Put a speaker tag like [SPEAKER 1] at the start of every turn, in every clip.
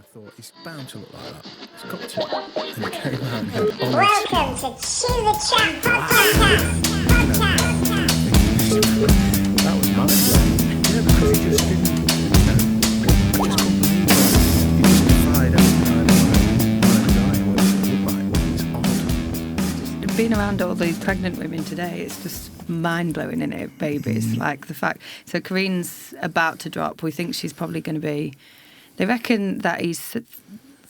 [SPEAKER 1] I thought, he's bound to look like that. It's got to. And it came out and
[SPEAKER 2] Welcome to Chew the Chat Podcast.
[SPEAKER 1] That was mind blowing. Yeah, because he just didn't, I just couldn't believe it. He just defied every kind of anxiety, what it looked like. It's odd.
[SPEAKER 3] Being around all these pregnant women today, it's just mind-blowing, isn't it, babies? Like the fact... So Kareen's about to drop. We think she's probably going to be... They reckon that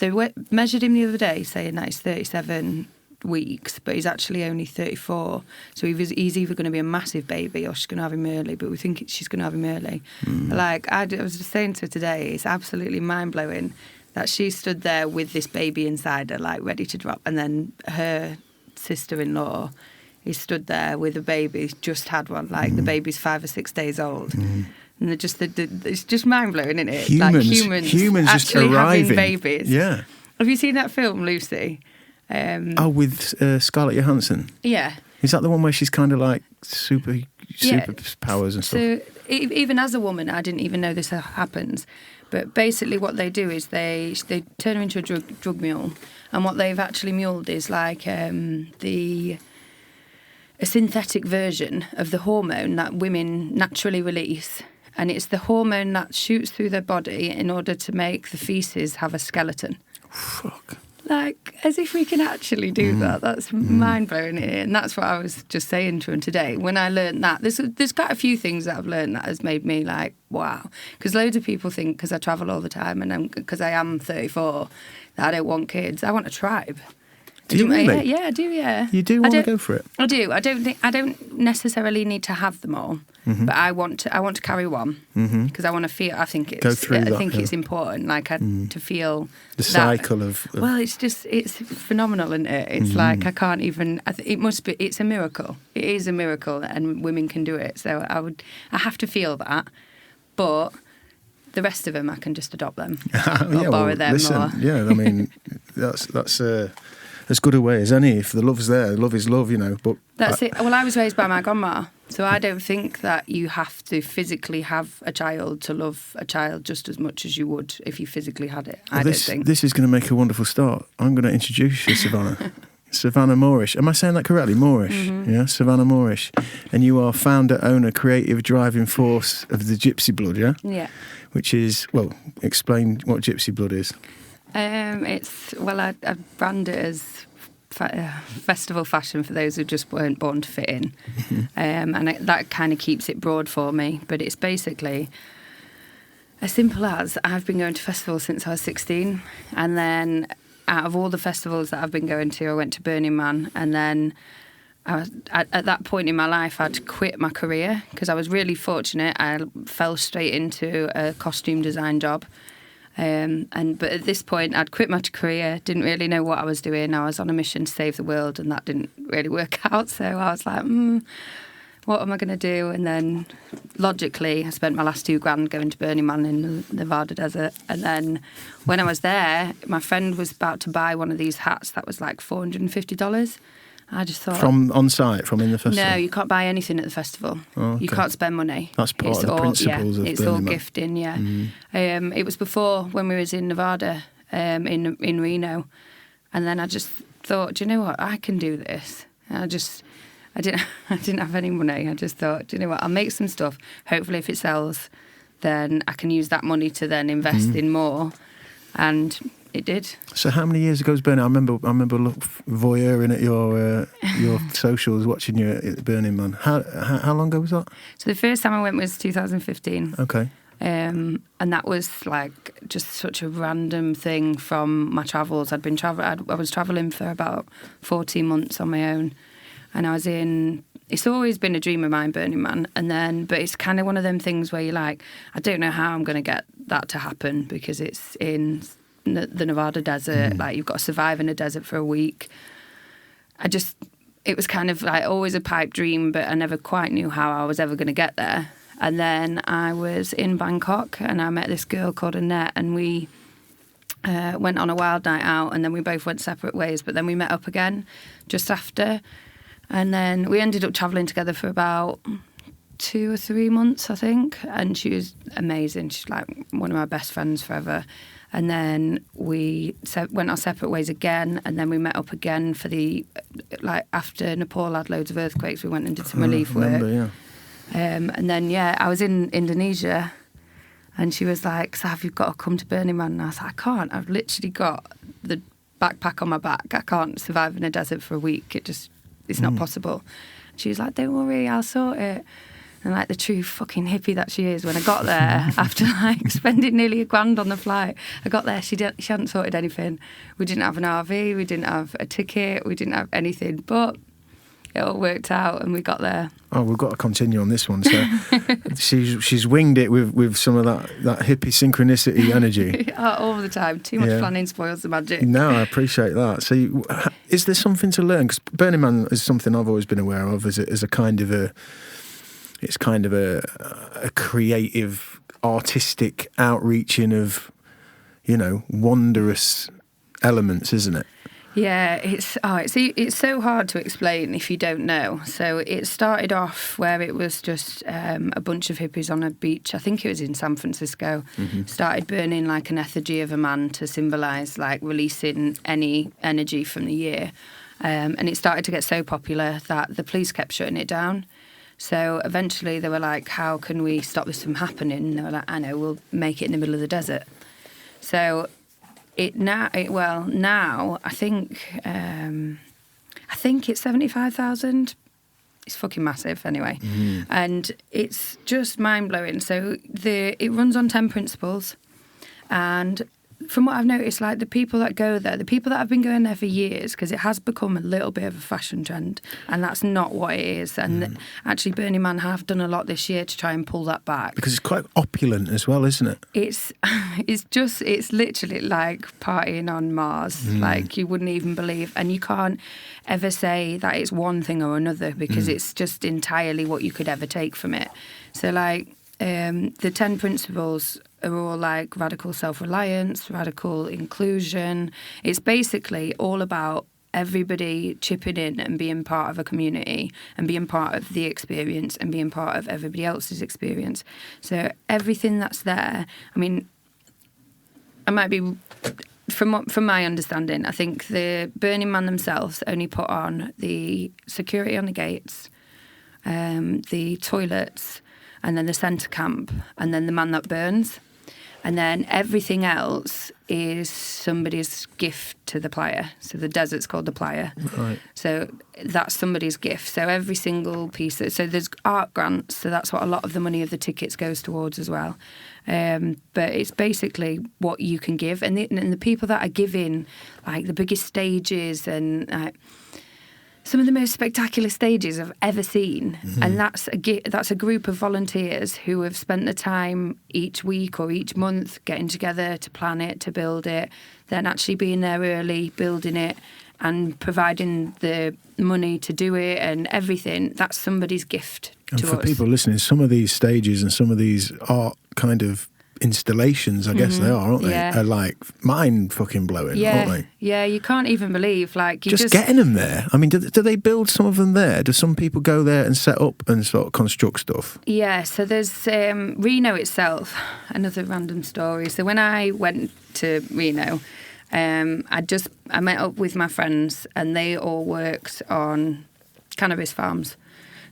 [SPEAKER 3] they measured him the other day, saying that he's 37 weeks, but he's actually only 34. So he's either going to be a massive baby or she's going to have him early, but we think she's going to have him early. Like, I was just saying to her today, it's absolutely mind-blowing that she stood there with this baby inside her, like, ready to drop, and then her sister-in-law is stood there with a baby, just had one, like, the baby's 5 or 6 days old. And they're just, it's just mind-blowing, isn't it?
[SPEAKER 1] Humans
[SPEAKER 3] actually
[SPEAKER 1] just arriving.
[SPEAKER 3] Having babies.
[SPEAKER 1] Yeah.
[SPEAKER 3] Have you seen that film, Lucy?
[SPEAKER 1] With Scarlett Johansson?
[SPEAKER 3] Yeah.
[SPEAKER 1] Is that the one where she's kind of like super powers and stuff?
[SPEAKER 3] So even as a woman, I didn't even know this happens. But basically what they do is they turn her into a drug mule. And what they've actually muled is like a synthetic version of the hormone that women naturally release. And it's the hormone that shoots through their body in order to make the feces have a skeleton.
[SPEAKER 1] Fuck.
[SPEAKER 3] Like, as if we can actually do that. That's mind-blowing. And that's what I was just saying to him today. When I learned that, there's quite a few things that I've learned that has made me like, wow. Because loads of people think, because I travel all the time and because I am 34, that I don't want kids. I want a tribe.
[SPEAKER 1] Do you really?
[SPEAKER 3] Yeah, I do, yeah.
[SPEAKER 1] You do want to go for it?
[SPEAKER 3] I do. I don't necessarily need to have them all, but I want to carry one because I want to feel. I think it's important, like to feel
[SPEAKER 1] the cycle of.
[SPEAKER 3] Well, it's phenomenal, isn't it? It's like I can't even. It must be. It's a miracle. It is a miracle, and women can do it. So I have to feel that, but the rest of them I can just adopt them or borrow them.
[SPEAKER 1] Listen, yeah, I mean that's. As good a way as any. If the love's there, love is love, you know. But
[SPEAKER 3] that's it. Well, I was raised by my grandma, so I don't think that you have to physically have a child to love a child just as much as you would if you physically had it. I don't think. This
[SPEAKER 1] is going to make a wonderful start. I'm going to introduce you, Savanna. Savanna Morrish. Am I saying that correctly? Morrish. Yeah, Savanna Morrish. And you are founder, owner, creative, driving force of the Gypsy Blood, yeah?
[SPEAKER 3] Yeah.
[SPEAKER 1] Which is, well, explain what Gypsy Blood is.
[SPEAKER 3] I brand it as festival fashion for those who just weren't born to fit in. That kind of keeps it broad for me. But it's basically as simple as I've been going to festivals since I was 16. And then out of all the festivals that I've been going to, I went to Burning Man. And then at that point in my life, I'd quit my career because I was really fortunate. I fell straight into a costume design job. But at this point, I'd quit my career, didn't really know what I was doing. I was on a mission to save the world, and that didn't really work out. So I was like, what am I going to do? And then, logically, I spent my last $2,000 going to Burning Man in the Nevada desert. And then, when I was there, my friend was about to buy one of these hats that was like $450. I just thought...
[SPEAKER 1] From on site, from in the festival?
[SPEAKER 3] No, you can't buy anything at the festival.
[SPEAKER 1] Oh, okay.
[SPEAKER 3] You can't spend money.
[SPEAKER 1] That's part of the principles of
[SPEAKER 3] it's
[SPEAKER 1] Burning
[SPEAKER 3] all
[SPEAKER 1] Man.
[SPEAKER 3] gifting, yeah. It was before when we was in Nevada, in Reno. And then I just thought, do you know what? I can do this. And I didn't have any money. I just thought, do you know what? I'll make some stuff. Hopefully if it sells, then I can use that money to then invest in more. And... it did.
[SPEAKER 1] So how many years ago was Burning? I remember voyeuring at your socials, watching you at Burning Man. How long ago was that?
[SPEAKER 3] So the first time I went was 2015.
[SPEAKER 1] Okay.
[SPEAKER 3] And that was like just such a random thing from my travels. I was travelling for about 14 months on my own, and I was in. It's always been a dream of mine, Burning Man, but it's kind of one of them things where you're like, I don't know how I'm going to get that to happen because it's in the Nevada desert, like you've got to survive in a desert for a week. It was kind of like always a pipe dream, but I never quite knew how I was ever going to get there. And then I was in Bangkok and I met this girl called Annette, and we went on a wild night out, and then we both went separate ways, but then we met up again just after. And then we ended up travelling together for about 2 or 3 months, I think. And she was amazing. She's like one of my best friends forever. And then we went our separate ways again, and then we met up again for after Nepal had loads of earthquakes, we went and did some relief work. And then, I was in Indonesia, and she was like, Sav, you've got to come to Burning Man. And I was like, I can't. I've literally got the backpack on my back. I can't survive in a desert for a week. It's not possible. She was like, don't worry, I'll sort it. And like the true fucking hippie that she is, when I got there, after like spending nearly $1,000 on the flight, I got there, she hadn't sorted anything. We didn't have an RV, we didn't have a ticket, we didn't have anything, but it all worked out and we got there.
[SPEAKER 1] Oh, we've got to continue on this one. So she's winged it with some of that hippie synchronicity energy.
[SPEAKER 3] All the time. Too much planning spoils the magic.
[SPEAKER 1] No, I appreciate that. So is there something to learn? Because Burning Man is something I've always been aware of as a kind of a... It's kind of a creative, artistic outreaching of, wondrous elements, isn't it?
[SPEAKER 3] Yeah, it's so hard to explain if you don't know. So it started off where it was just a bunch of hippies on a beach. I think it was in San Francisco. Mm-hmm. Started burning like an effigy of a man to symbolise like releasing any energy from the year. And it started to get so popular that the police kept shutting it down. So eventually they were like, how can we stop this from happening? And they were like, I know, we'll make it in the middle of the desert. So now I think it's 75,000. It's fucking massive anyway. Mm. And it's just mind-blowing. So it runs on 10 principles. And from what I've noticed, like the people that go there, the people that have been going there for years, because it has become a little bit of a fashion trend, and that's not what it is. And actually, Burning Man have done a lot this year to try and pull that back. Because
[SPEAKER 1] it's quite opulent as well, isn't it?
[SPEAKER 3] It's literally like partying on Mars. Like you wouldn't even believe, and you can't ever say that it's one thing or another because it's just entirely what you could ever take from it. So like the 10 principles are all like radical self-reliance, radical inclusion. It's basically all about everybody chipping in and being part of a community and being part of the experience and being part of everybody else's experience. So everything that's there, I mean, I might be, from my understanding, I think the Burning Man themselves only put on the security on the gates, the toilets, and then the centre camp, and then the man that burns. And then everything else is somebody's gift to the playa. So the desert's called the playa. Right. So that's somebody's gift. So every single piece. So there's art grants. So that's what a lot of the money of the tickets goes towards as well. But it's basically what you can give. And the people that are giving, like the biggest stages and some of the most spectacular stages I've ever seen. Mm-hmm. And that's a group of volunteers who have spent the time each week or each month getting together to plan it, to build it, then actually being there early, building it and providing the money to do it and everything. That's somebody's gift to us. And for
[SPEAKER 1] people listening, some of these stages and some of these art kind of installations, I guess they are, aren't they? Yeah. Are like mind fucking blowing, aren't they?
[SPEAKER 3] Yeah, you can't even believe, like, you
[SPEAKER 1] just getting them there. I mean, do they build some of them there? Do some people go there and set up and sort of construct stuff?
[SPEAKER 3] Yeah, so there's Reno itself, another random story. So when I went to Reno, I met up with my friends and they all worked on cannabis farms.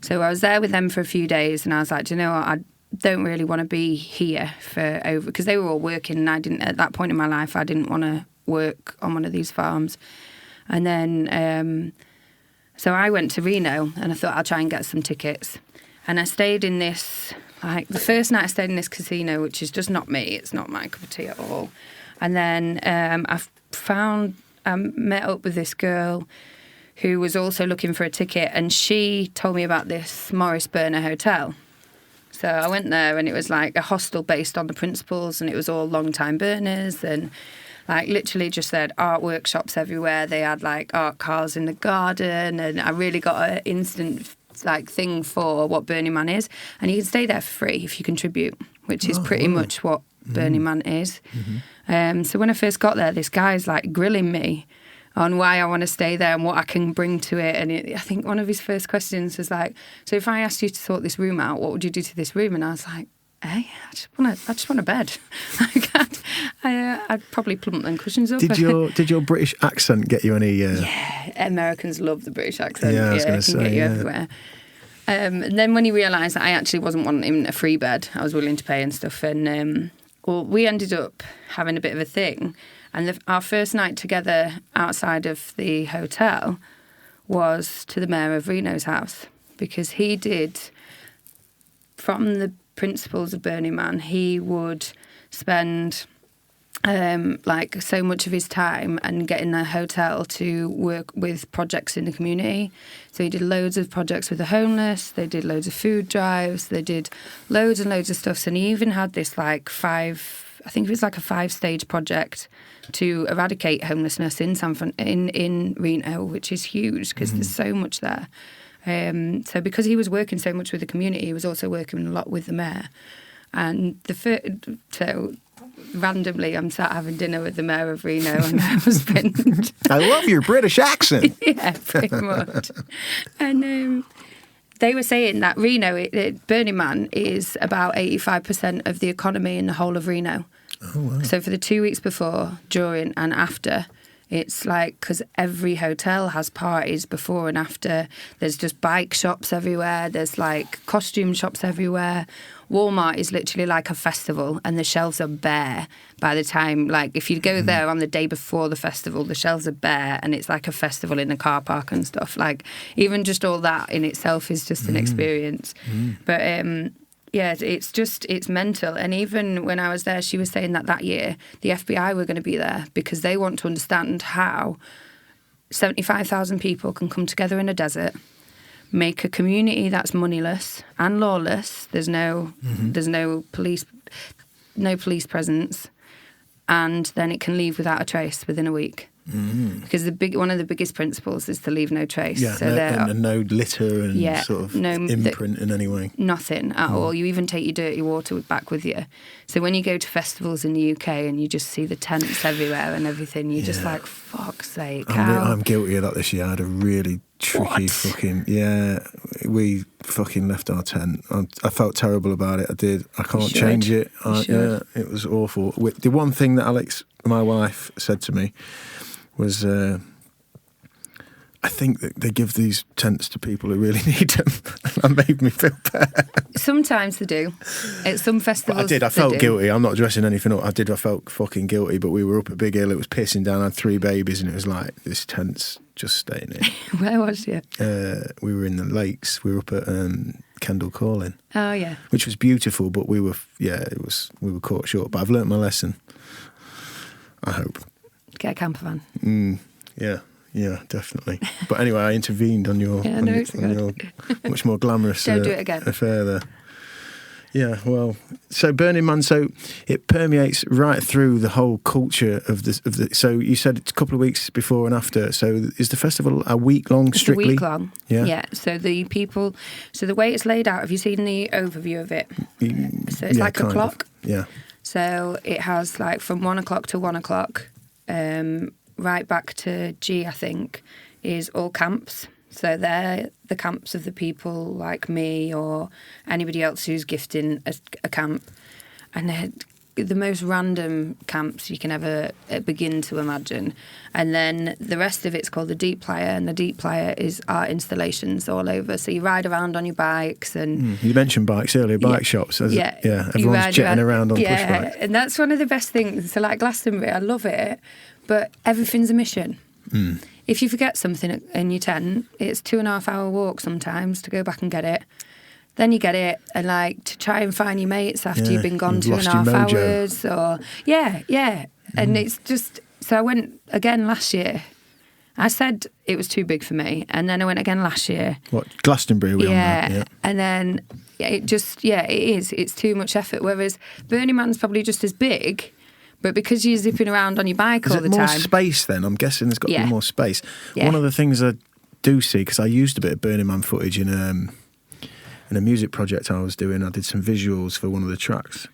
[SPEAKER 3] So I was there with them for a few days and I was like, do you know what, I don't really want to be here because they were all working and I didn't, at that point in my life, I didn't want to work on one of these farms. And then, so I went to Reno and I thought I'll try and get some tickets. And I stayed in this, like the first night I stayed in this casino, which is just not me, it's not my cup of tea at all. And then I met up with this girl who was also looking for a ticket and she told me about this Morris Burner hotel. So I went there and it was like a hostel based on the principles and it was all long-time burners and like literally just said art workshops everywhere. They had like art cars in the garden and I really got an instant like thing for what Burning Man is. And you can stay there for free if you contribute, which is pretty much what Burning Man is. Mm-hmm. So when I first got there, this guy's like grilling me on why I want to stay there and what I can bring to it. And I think one of his first questions was like, so if I asked you to sort this room out, what would you do to this room? And I was like, Hey, I just want a bed. I'd probably plump them cushions up.
[SPEAKER 1] Did your British accent get you any?
[SPEAKER 3] Yeah, Americans love the British accent.
[SPEAKER 1] Yeah, I was going
[SPEAKER 3] it
[SPEAKER 1] to
[SPEAKER 3] can
[SPEAKER 1] say,
[SPEAKER 3] get you everywhere. And then when he realised that I actually wasn't wanting a free bed, I was willing to pay and stuff. And we ended up having a bit of a thing. And our first night together outside of the hotel was to the mayor of Reno's house, because he did, from the principles of Burning Man, he would spend like so much of his time and get in a hotel to work with projects in the community. So he did loads of projects with the homeless, they did loads of food drives, they did loads and loads of stuff. And he even had this like a 5-stage project to eradicate homelessness in Reno, which is huge because there's so much there. So because he was working so much with the community, he was also working a lot with the mayor. And so randomly, I'm sat having dinner with the mayor of Reno and my husband.
[SPEAKER 1] I love your British accent.
[SPEAKER 3] Yeah, pretty much. And they were saying that Reno, Burning Man, is about 85% of the economy in the whole of Reno.
[SPEAKER 1] Oh, wow.
[SPEAKER 3] So for the 2 weeks before, during and after, it's like, because every hotel has parties before and after. There's just bike shops everywhere. There's like costume shops everywhere. Walmart is literally like a festival, and the shelves are bare by the time, like, if you go there on the day before the festival, the shelves are bare, and it's like a festival in a car park and stuff. Like, even just all that in itself is just an experience. But yeah, it's mental. And even when I was there, she was saying that year the FBI were going to be there because they want to understand how 75,000 people can come together in a desert, make a community that's moneyless and lawless. There's no police presence, and then it can leave without a trace within a week. Because one of the biggest principles is to leave no trace.
[SPEAKER 1] Yeah,
[SPEAKER 3] so
[SPEAKER 1] no litter and sort of imprint in any way.
[SPEAKER 3] Nothing at all. You even take your dirty water back with you. So when you go to festivals in the UK and you just see the tents everywhere and everything, you're just like, fuck's sake.
[SPEAKER 1] I'm guilty of that this year. I had a really tricky we fucking left our tent. I felt terrible about it. I did. I can't change it. It was awful. The one thing that Alex, my wife, said to me was, I think that they give these tents to people who really need them. That made me feel bad. Sometimes
[SPEAKER 3] they do. At some festivals,
[SPEAKER 1] I did. I felt guilty. I'm not dressing anything up. I felt fucking guilty, but we were up a big hill. It was pissing down. I had 3 babies, and it was like, this tent's just staying in.
[SPEAKER 3] Where was you?
[SPEAKER 1] We were in the lakes. We were up at Kendall Calling.
[SPEAKER 3] Oh, yeah.
[SPEAKER 1] Which was beautiful, but we were caught short. But I've learnt my lesson. I hope.
[SPEAKER 3] Get a camper van.
[SPEAKER 1] Yeah, definitely. But anyway, I intervened on your, on your much more glamorous
[SPEAKER 3] Don't do it again.
[SPEAKER 1] affair there. Yeah, well, so Burning Man, so it permeates right through the whole culture of the. So you said it's a couple of weeks before and after. So is the festival a week long strictly?
[SPEAKER 3] It's a week long. Yeah. So the way it's laid out. Have you seen the overview of it? So it's like a clock.
[SPEAKER 1] Yeah.
[SPEAKER 3] So it has like from 1 o'clock to 1 o'clock. Right back to G, I think, is all camps. So they're the camps of the people like me or anybody else who's gifting a camp. And they're the most random camps you can ever begin to imagine. And then the rest of it's called the Deep Playa, and the Deep Playa is art installations all over. So you ride around on your bikes and...
[SPEAKER 1] You mentioned bikes earlier, bike shops. Everyone's jetting around on push bikes.
[SPEAKER 3] And that's one of the best things. So like Glastonbury, I love it, but everything's a mission. If you forget something in your tent, it's 2.5 hour walk sometimes to go back and get it. Then you get it, and like to try and find your mates after you've been gone 2.5 hours, or and it's just. So I went again last year. I said it was too big for me, and then I went again last year.
[SPEAKER 1] What, Glastonbury?
[SPEAKER 3] And then it is. It's too much effort. Whereas Burning Man's probably just as big. But because you're zipping around on your bike all the time...
[SPEAKER 1] Is it more space then? I'm guessing there's got to be more space.
[SPEAKER 3] Yeah.
[SPEAKER 1] One of the things I do see, because I used a bit of Burning Man footage in a music project I was doing. I did some visuals for one of the tracks,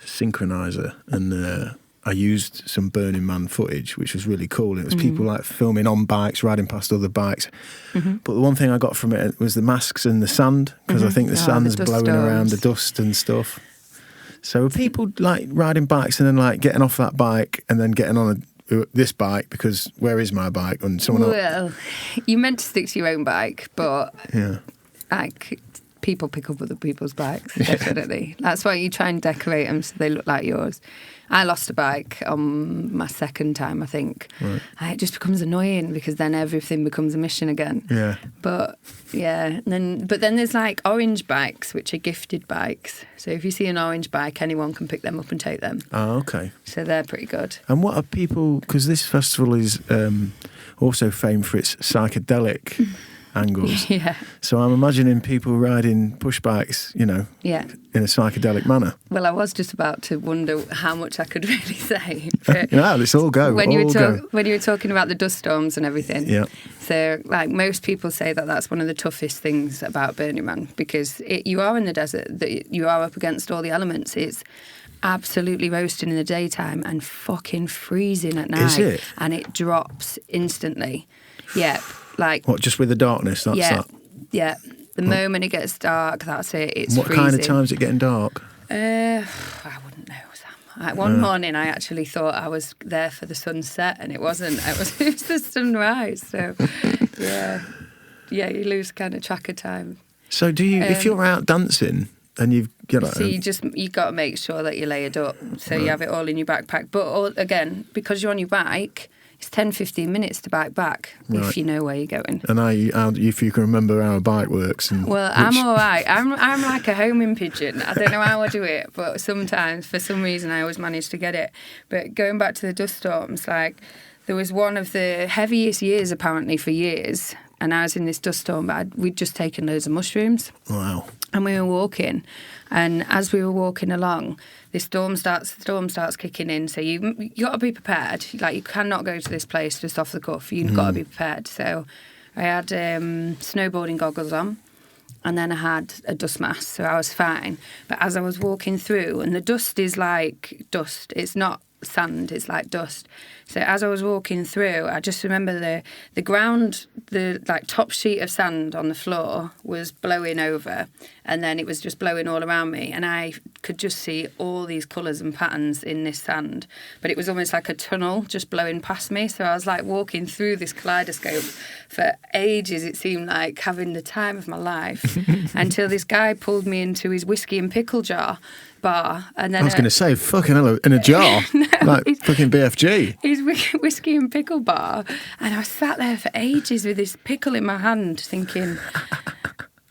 [SPEAKER 1] Synchronizer, and I used some Burning Man footage, which was really cool. It was people like filming on bikes, riding past other bikes. But the one thing I got from it was the masks and the sand, because I think the sand's blowing around the dust and stuff. So are people like riding bikes and then like getting off that bike and then getting on this bike because where is my bike? And someone else...
[SPEAKER 3] Well, you meant to stick to your own bike, but
[SPEAKER 1] Yeah.
[SPEAKER 3] like people pick up other people's bikes, definitely. That's why you try and decorate them so they look like yours. I lost a bike on my second time, I think.
[SPEAKER 1] Right.
[SPEAKER 3] And it just becomes annoying because then everything becomes a mission again.
[SPEAKER 1] Yeah.
[SPEAKER 3] But yeah, but then there's like orange bikes, which are gifted bikes. So if you see an orange bike, anyone can pick them up and take them.
[SPEAKER 1] Oh, okay.
[SPEAKER 3] So they're pretty good.
[SPEAKER 1] And what are people... Because this festival is also famed for its psychedelic angles.
[SPEAKER 3] Yeah.
[SPEAKER 1] So I'm imagining people riding push bikes, you know,
[SPEAKER 3] Yeah.
[SPEAKER 1] in a psychedelic manner.
[SPEAKER 3] Well, I was just about to wonder how much I could really say. But
[SPEAKER 1] Yeah, let's all go.
[SPEAKER 3] when
[SPEAKER 1] all
[SPEAKER 3] you
[SPEAKER 1] go.
[SPEAKER 3] when you were talking about the dust storms and everything,
[SPEAKER 1] Yeah.
[SPEAKER 3] so like most people say that that's one of the toughest things about Burning Man because you are in the desert, that you are up against all the elements. It's absolutely roasting in the daytime and fucking freezing at night.
[SPEAKER 1] Is it?
[SPEAKER 3] And it drops instantly. Yeah, like
[SPEAKER 1] What, just with the darkness? That's
[SPEAKER 3] yeah,
[SPEAKER 1] that.
[SPEAKER 3] yeah. The moment it gets dark, that's it. It's
[SPEAKER 1] What
[SPEAKER 3] freezing.
[SPEAKER 1] kind of time is it getting dark?
[SPEAKER 3] I wouldn't know, Sam. One morning, I actually thought I was there for the sunset, and it wasn't. It was the sunrise. So, yeah, you lose kind of track of time.
[SPEAKER 1] So do you, if you're out dancing and you've, you know...
[SPEAKER 3] So you got to make sure that you're layered up, so you have it all in your backpack. But again, because you're on your bike, it's 10-15 minutes to bike back if you know where you're going.
[SPEAKER 1] And if you can remember how a bike works. And
[SPEAKER 3] well, I'm all right. I'm like a homing pigeon. I don't know how I do it, but sometimes, for some reason, I always manage to get it. But going back to the dust storms, like, there was one of the heaviest years, apparently, for years, and I was in this dust storm, but we'd just taken loads of mushrooms.
[SPEAKER 1] Wow.
[SPEAKER 3] And we were walking, and as we were walking along, the storm starts kicking in. So you got to be prepared. Like, you cannot go to this place just off the cuff. You've got to be prepared. So I had snowboarding goggles on, and then I had a dust mask, so I was fine. But as I was walking through, and the dust is like dust. It's not sand, it's like dust. So as I was walking through, I just remember the ground, the like top sheet of sand on the floor was blowing over, and then it was just blowing all around me, and I could just see all these colours and patterns in this sand, but it was almost like a tunnel just blowing past me. So I was like walking through this kaleidoscope for ages. It seemed like having the time of my life until this guy pulled me into his whiskey and pickle bar, and then
[SPEAKER 1] I was going to say, fucking hell, in a jar, like fucking BFG.
[SPEAKER 3] His whiskey and pickle bar, and I sat there for ages with this pickle in my hand, thinking,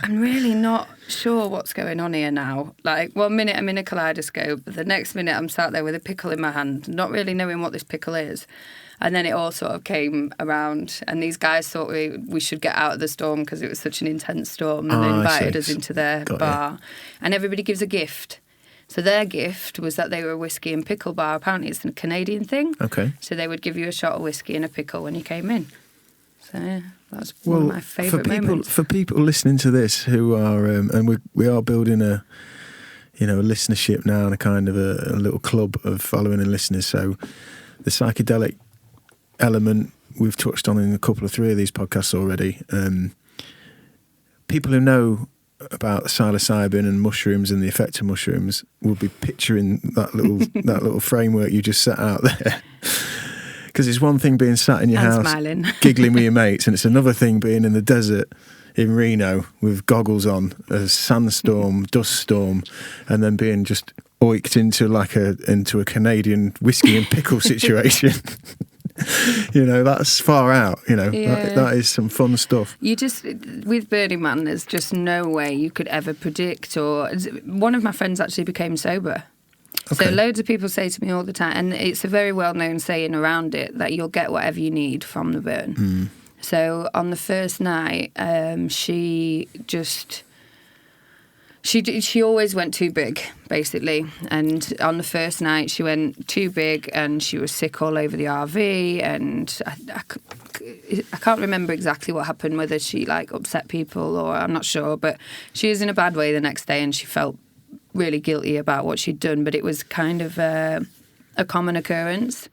[SPEAKER 3] I'm really not sure what's going on here now. Like, 1 minute I'm in a kaleidoscope, the next minute I'm sat there with a pickle in my hand, not really knowing what this pickle is. And then it all sort of came around, and these guys thought we should get out of the storm because it was such an intense storm, and they invited us into their bar. And everybody gives a gift. So their gift was that they were a whiskey and pickle bar. Apparently it's a Canadian thing. Okay. So they would give you a shot of whiskey and a pickle when you came in. So yeah, that's one of my favourite moments.
[SPEAKER 1] For people listening to this who are, and we are building a listenership now and a kind of a little club of following and listeners. So the psychedelic element we've touched on in three of these podcasts already. People who know about psilocybin and mushrooms and the effect of mushrooms will be picturing that little framework you just set out there. Because it's one thing being sat in your house
[SPEAKER 3] smiling,
[SPEAKER 1] giggling with your mates, and it's another thing being in the desert in Reno with goggles on, a sandstorm, dust storm, and then being just oiked into a Canadian whiskey and pickle situation. That's far out. That is some fun stuff.
[SPEAKER 3] You just, with Burning Man, there's just no way you could ever predict. Or one of my friends actually became sober. Okay. So loads of people say to me all the time, and it's a very well-known saying around it, that you'll get whatever you need from the burn. Mm. So on the first night, she always went too big, basically. And on the first night, she went too big, and she was sick all over the RV. And I can't remember exactly what happened, whether she upset people or I'm not sure. But she was in a bad way the next day, and she felt really guilty about what she'd done. But it was kind of a common occurrence.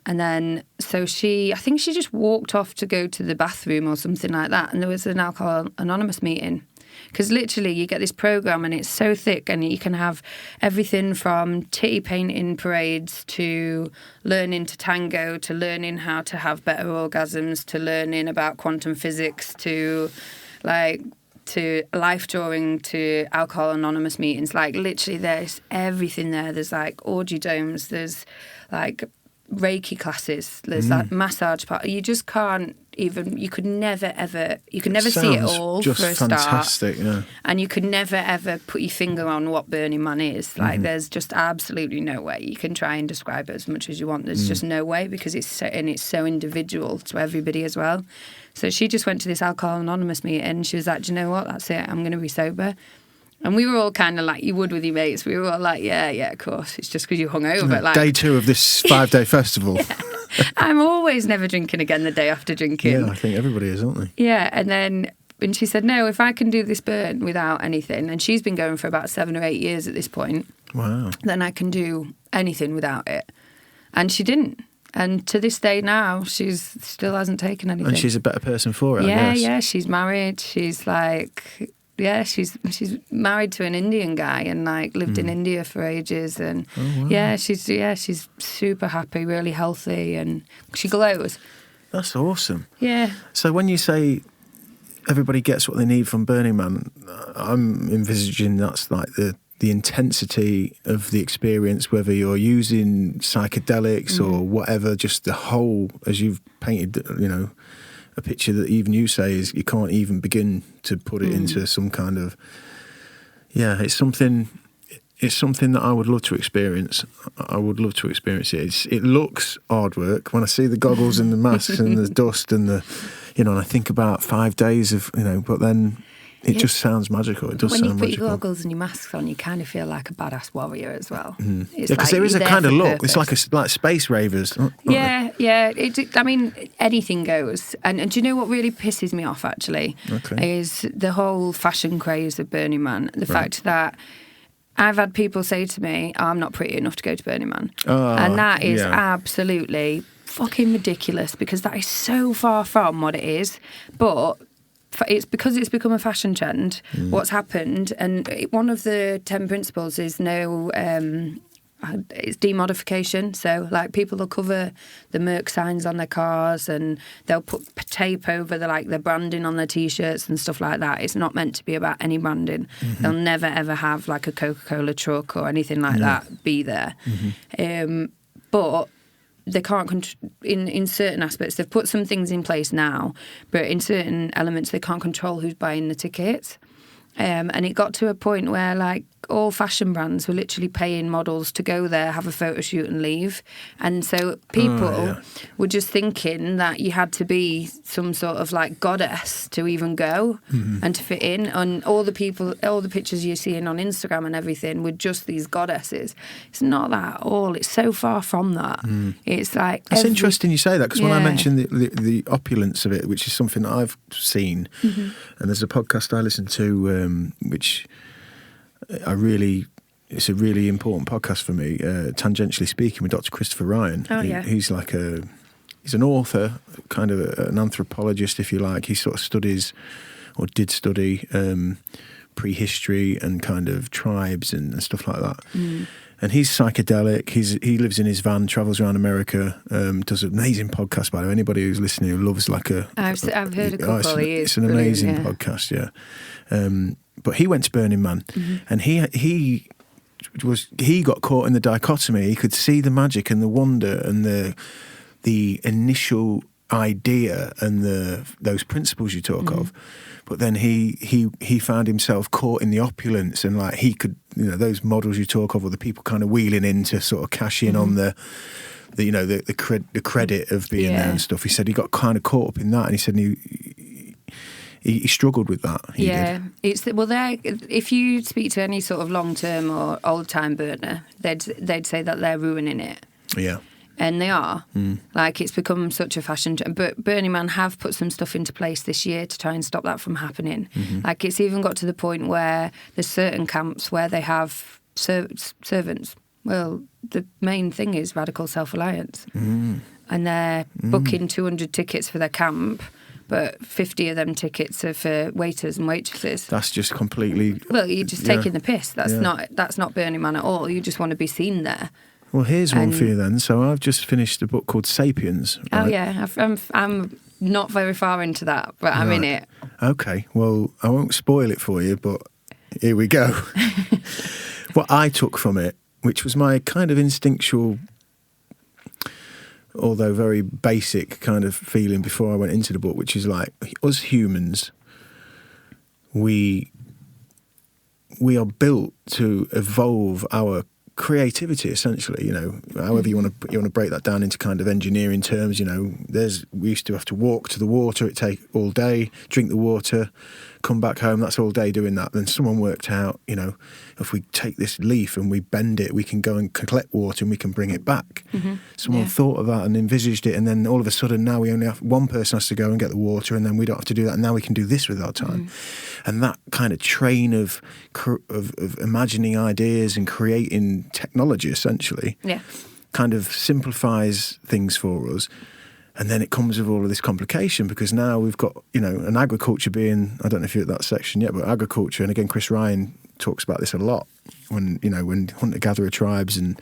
[SPEAKER 3] And then, so I think she just walked off to go to the bathroom or something like that. And there was an Alcohol Anonymous meeting. Because literally you get this program and it's so thick, and you can have everything from titty painting parades to learning to tango to learning how to have better orgasms to learning about quantum physics to life drawing to Alcohol Anonymous meetings. Like literally there's everything there. There's like orgy domes, there's like Reiki classes, there's like massage part. You just can't even, you could never see it all
[SPEAKER 1] just
[SPEAKER 3] for a start.
[SPEAKER 1] fantastic, yeah.
[SPEAKER 3] And you could never ever put your finger on what Burning Man is. Like there's just absolutely no way. You can try and describe it as much as you want. There's just no way, because it's so individual to everybody as well. So she just went to this Alcohol Anonymous meeting and she was like, do you know what, that's it, I'm going to be sober. And we were all kind of like, you would with your mates, we were all like, yeah, of course, it's just because you're hungover. Like,
[SPEAKER 1] day 2 of this 5-day festival.
[SPEAKER 3] Yeah. I'm always never drinking again the day after drinking.
[SPEAKER 1] Yeah, I think everybody is, aren't they?
[SPEAKER 3] Yeah, and then when she said, no, if I can do this burn without anything, and she's been going for about 7 or 8 years at this point,
[SPEAKER 1] wow,
[SPEAKER 3] then I can do anything without it. And she didn't. And to this day now, she's still hasn't taken anything.
[SPEAKER 1] And she's a better person for it, I guess.
[SPEAKER 3] Yeah, she's married. She's like... Yeah, she's married to an Indian guy and like lived in India for ages, and she's super happy, really healthy, and she glows.
[SPEAKER 1] That's awesome.
[SPEAKER 3] Yeah.
[SPEAKER 1] So when you say everybody gets what they need from Burning Man, I'm envisaging that's like the intensity of the experience, whether you're using psychedelics or whatever, just the whole, as you've painted, a picture that even you say is you can't even begin to put it into some kind of, it's something that I would love to experience. I would love to experience it. It looks hard work when I see the goggles and the masks and the dust and the, and I think about 5 days of, but then it just sounds magical. It does sound magical.
[SPEAKER 3] When you put your goggles and your masks on, you kind of feel like a badass warrior as well.
[SPEAKER 1] Because there is a kind of look. It's like space ravers.
[SPEAKER 3] Yeah. I mean, anything goes. And do you know what really pisses me off, actually?
[SPEAKER 1] Okay.
[SPEAKER 3] Is the whole fashion craze of Burning Man. The fact that I've had people say to me, I'm not pretty enough to go to Burning Man. And that is absolutely fucking ridiculous, because that is so far from what it is. But... it's because it's become a fashion trend. What's happened, and one of the 10 principles is it's demodification. So, like, people will cover the Merc signs on their cars, and they'll put tape over the branding on their t-shirts and stuff like that. It's not meant to be about any branding. They'll never ever have like a Coca-Cola truck or anything like that be there. But they can't in certain aspects. They've put some things in place now, but in certain elements they can't control who's buying the tickets. And it got to a point where like all fashion brands were literally paying models to go there, have a photo shoot and leave. And so people were just thinking that you had to be some sort of like goddess to even go and to fit in. And all the pictures you're seeing on Instagram and everything were just these goddesses. It's not that at all. It's so far from that. It's like...
[SPEAKER 1] It's interesting you say that, because when I mentioned the opulence of it, which is something that I've seen, and there's a podcast I listen to, which... it's a really important podcast for me, Tangentially Speaking, with Dr. Christopher Ryan. He's like he's an author, kind of an anthropologist, if you like. He sort of studies, or did study, prehistory and kind of tribes and stuff like that. And he's psychedelic. He lives in his van, travels around America, does an amazing podcast, by the way. Anybody who's listening who loves
[SPEAKER 3] I've heard a couple.
[SPEAKER 1] It's an amazing podcast, but he went to Burning Man, and he got caught in the dichotomy. He could see the magic and the wonder and the initial idea and those principles you talk of, but then he found himself caught in the opulence, and like he could, those models you talk of, or the people kind of wheeling in to sort of cash in on the credit of being there and stuff. He said he got kind of caught up in that, and he said he struggled with that. He did.
[SPEAKER 3] If you speak to any sort of long-term or old-time burner, they'd say that they're ruining it.
[SPEAKER 1] Yeah.
[SPEAKER 3] And they are. Like, it's become such a fashion trend. But Burning Man have put some stuff into place this year to try and stop that from happening. Like, it's even got to the point where there's certain camps where they have servants. Well, the main thing is radical self-reliance. And they're booking 200 tickets for their camp, but 50 of them tickets are for waiters and waitresses.
[SPEAKER 1] That's just completely...
[SPEAKER 3] Well, you're just taking the piss. That's not Burning Man at all. You just want to be seen there.
[SPEAKER 1] Well, here's one for you then. So I've just finished a book called Sapiens. Right?
[SPEAKER 3] Oh, yeah. I'm not very far into that, but I'm in it.
[SPEAKER 1] Okay. Well, I won't spoil it for you, but here we go. What I took from it, which was my kind of instinctual, although very basic kind of feeling before I went into the book, which is like, us humans, we are built to evolve our creativity, essentially. You know, however you want to break that down into kind of engineering terms. You know, we used to have to walk to the water, it'd take all day, drink the water, come back home, that's all day doing that. Then someone worked out, you know, if we take this leaf and we bend it, we can go and collect water and we can bring it back. Mm-hmm. Someone thought of that and envisaged it, and then all of a sudden now we only have one person has to go and get the water, and then we don't have to do that, and now we can do this with our time. And that kind of train of imagining ideas and creating technology, essentially, kind of simplifies things for us. And then it comes with all of this complication, because now we've got, you know, an agriculture being, I don't know if you're at that section yet, but agriculture, and again, Chris Ryan talks about this a lot, when hunter-gatherer tribes and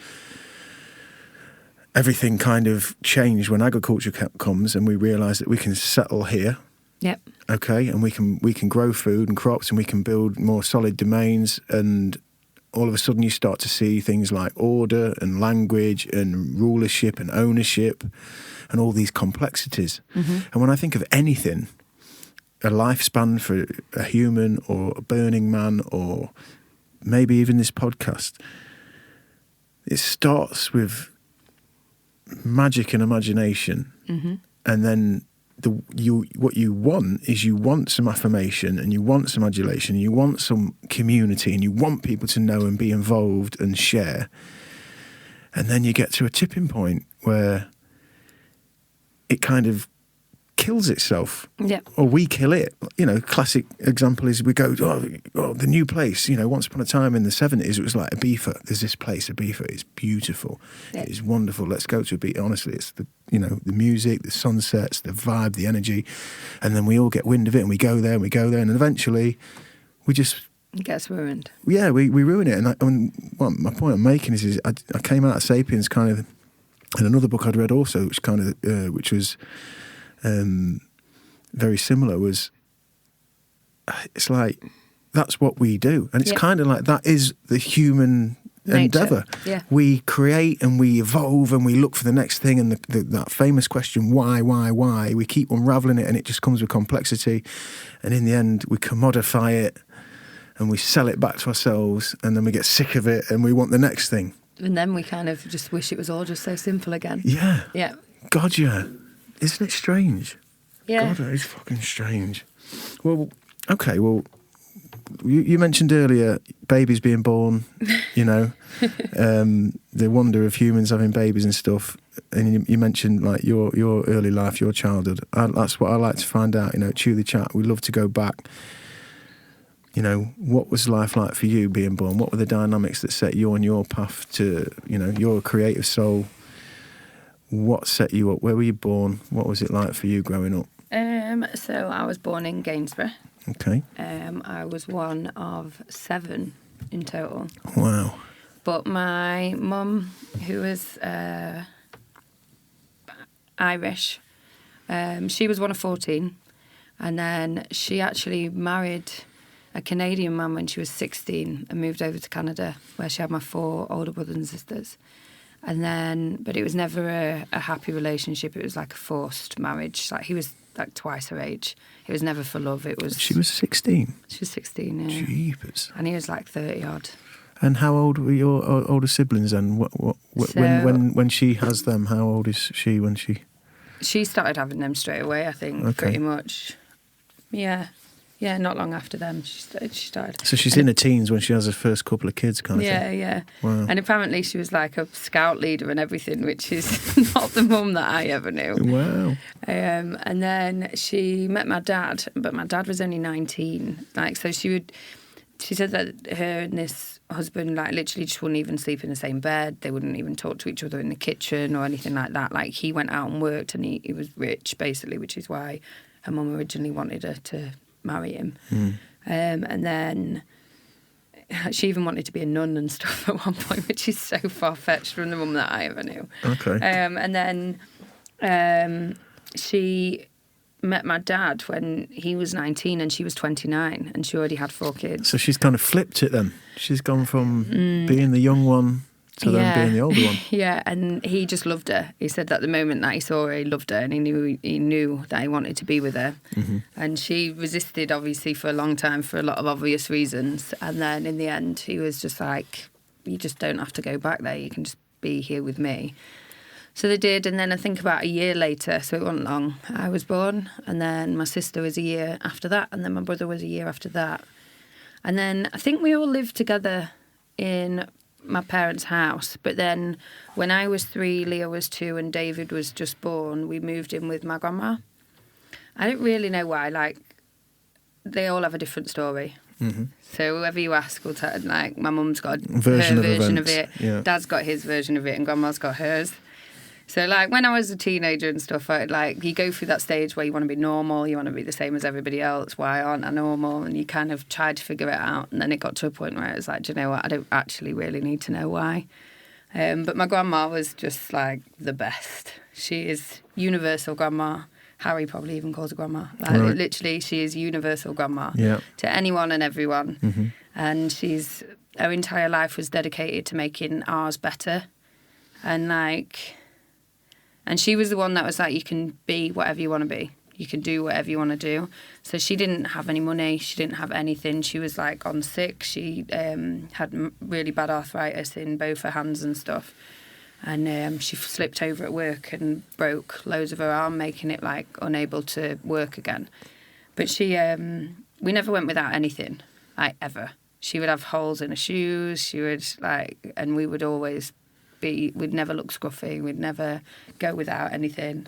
[SPEAKER 1] everything kind of changed when agriculture comes, and we realise that we can settle here.
[SPEAKER 3] Yep.
[SPEAKER 1] Okay, and we can grow food and crops, and we can build more solid domains, and all of a sudden you start to see things like order and language and rulership and ownership and all these complexities. Mm-hmm. And when I think of anything, a lifespan for a human or a Burning Man or maybe even this podcast, it starts with magic and imagination. Mm-hmm. And then what you want is, you want some affirmation, and you want some adulation, and you want some community, and you want people to know and be involved and share. And then you get to a tipping point where it kind of kills itself, or we kill it. You know, classic example is we go, the new place. You know, once upon a time in the 70s, it was like Ibiza. There's this place, Ibiza. It's beautiful. Yeah. It's wonderful. Let's go to Ibiza. Honestly, it's the music, the sunsets, the vibe, the energy, and then we all get wind of it, and we go there, and eventually we just...
[SPEAKER 3] It gets ruined.
[SPEAKER 1] Yeah, we ruin it. And my point I'm making is I came out of Sapiens kind of, and another book I'd read also, which was very similar, was, it's like, that's what we do. And it's kind of like, that is the human endeavour. Yeah. We create and we evolve and we look for the next thing, and that famous question, why? We keep unravelling it, and it just comes with complexity. And in the end, we commodify it and we sell it back to ourselves, and then we get sick of it and we want the next thing. And
[SPEAKER 3] then we kind of just wish it was all just so simple again.
[SPEAKER 1] Yeah.
[SPEAKER 3] Yeah.
[SPEAKER 1] God, yeah. Isn't it strange?
[SPEAKER 3] Yeah.
[SPEAKER 1] God, it is fucking strange. Well, okay, well, you mentioned earlier babies being born, you know, the wonder of humans having babies and stuff. And you mentioned, like, your early life, your childhood. That's what I like to find out, you know, Chew the Chat. We'd love to go back. You know, what was life like for you being born? What were the dynamics that set you on your path to, you know, your creative soul? What set you up? Where were you born? What was it like for you growing up?
[SPEAKER 3] So I was born in Gainsborough.
[SPEAKER 1] Okay.
[SPEAKER 3] I was one of 7 in total.
[SPEAKER 1] Wow.
[SPEAKER 3] But my mum, who was Irish, she was one of 14. And then she actually married a Canadian man when she was 16 and moved over to Canada, where she had my 4 older brothers and sisters. And then, but it was never a happy relationship. It was like a forced marriage. Like, he was like twice her age. It was never for love. It was.
[SPEAKER 1] She was 16.
[SPEAKER 3] She was 16. Yeah.
[SPEAKER 1] Jeepers.
[SPEAKER 3] And he was like 30 odd.
[SPEAKER 1] And how old were your older siblings then? When she has them, how old is she when she? She
[SPEAKER 3] started having them straight away, I think, pretty much. Yeah. Yeah, not long after them, she started.
[SPEAKER 1] So she's in her teens when she has her first couple of kids, kind of thing?
[SPEAKER 3] Yeah, yeah. Wow. And apparently she was like a scout leader and everything, which is not the mum that I ever knew.
[SPEAKER 1] Wow.
[SPEAKER 3] And then she met my dad, but my dad was only 19. Like, so she said that her and this husband, like, literally just wouldn't even sleep in the same bed. They wouldn't even talk to each other in the kitchen or anything like that. Like, he went out and worked, and he was rich, basically, which is why her mum originally wanted her to marry him. And then she even wanted to be a nun and stuff at one point, which is so far-fetched from the mum that I ever knew.
[SPEAKER 1] Okay.
[SPEAKER 3] And then she met my dad when he was 19 and she was 29, and she already had 4 kids.
[SPEAKER 1] So she's kind of flipped it then. She's gone from being the young one to then being the older one.
[SPEAKER 3] Yeah, and he just loved her. He said that the moment that he saw her, he loved her, and he knew that he wanted to be with her. And she resisted, obviously, for a long time for a lot of obvious reasons. And then in the end, he was just like, you just don't have to go back there. You can just be here with me. So they did, and then I think about a year later, so it wasn't long, I was born, and then my sister was a year after that, and then my brother was a year after that. And then I think we all lived together in my parents' house, but then when I was 3, Leah was 2, and David was just born, we moved in with my grandma. I don't really know why, like, they all have a different story. So whoever you ask will tell, like, my mum's got her version of it, Dad's got his version of it, and Grandma's got hers. So, like, when I was a teenager and stuff, you go through that stage where you want to be normal, you want to be the same as everybody else. Why aren't I normal? And you kind of tried to figure it out. And then it got to a point where it was like, do you know what? I don't actually really need to know why. But my grandma was just, like, the best. She is universal grandma. Harry probably even calls her grandma. Like, literally, she is universal grandma to anyone and everyone. And her entire life was dedicated to making ours better. And, like... And she was the one that was like, you can be whatever you want to be. You can do whatever you want to do. So she didn't have any money. She didn't have anything. She was like on sick. She had really bad arthritis in both her hands and stuff. And she slipped over at work and broke loads of her arm, making it like unable to work again. But we never went without anything, like ever. She would have holes in her shoes. She would and we would always... we'd never look scruffy, we'd never go without anything.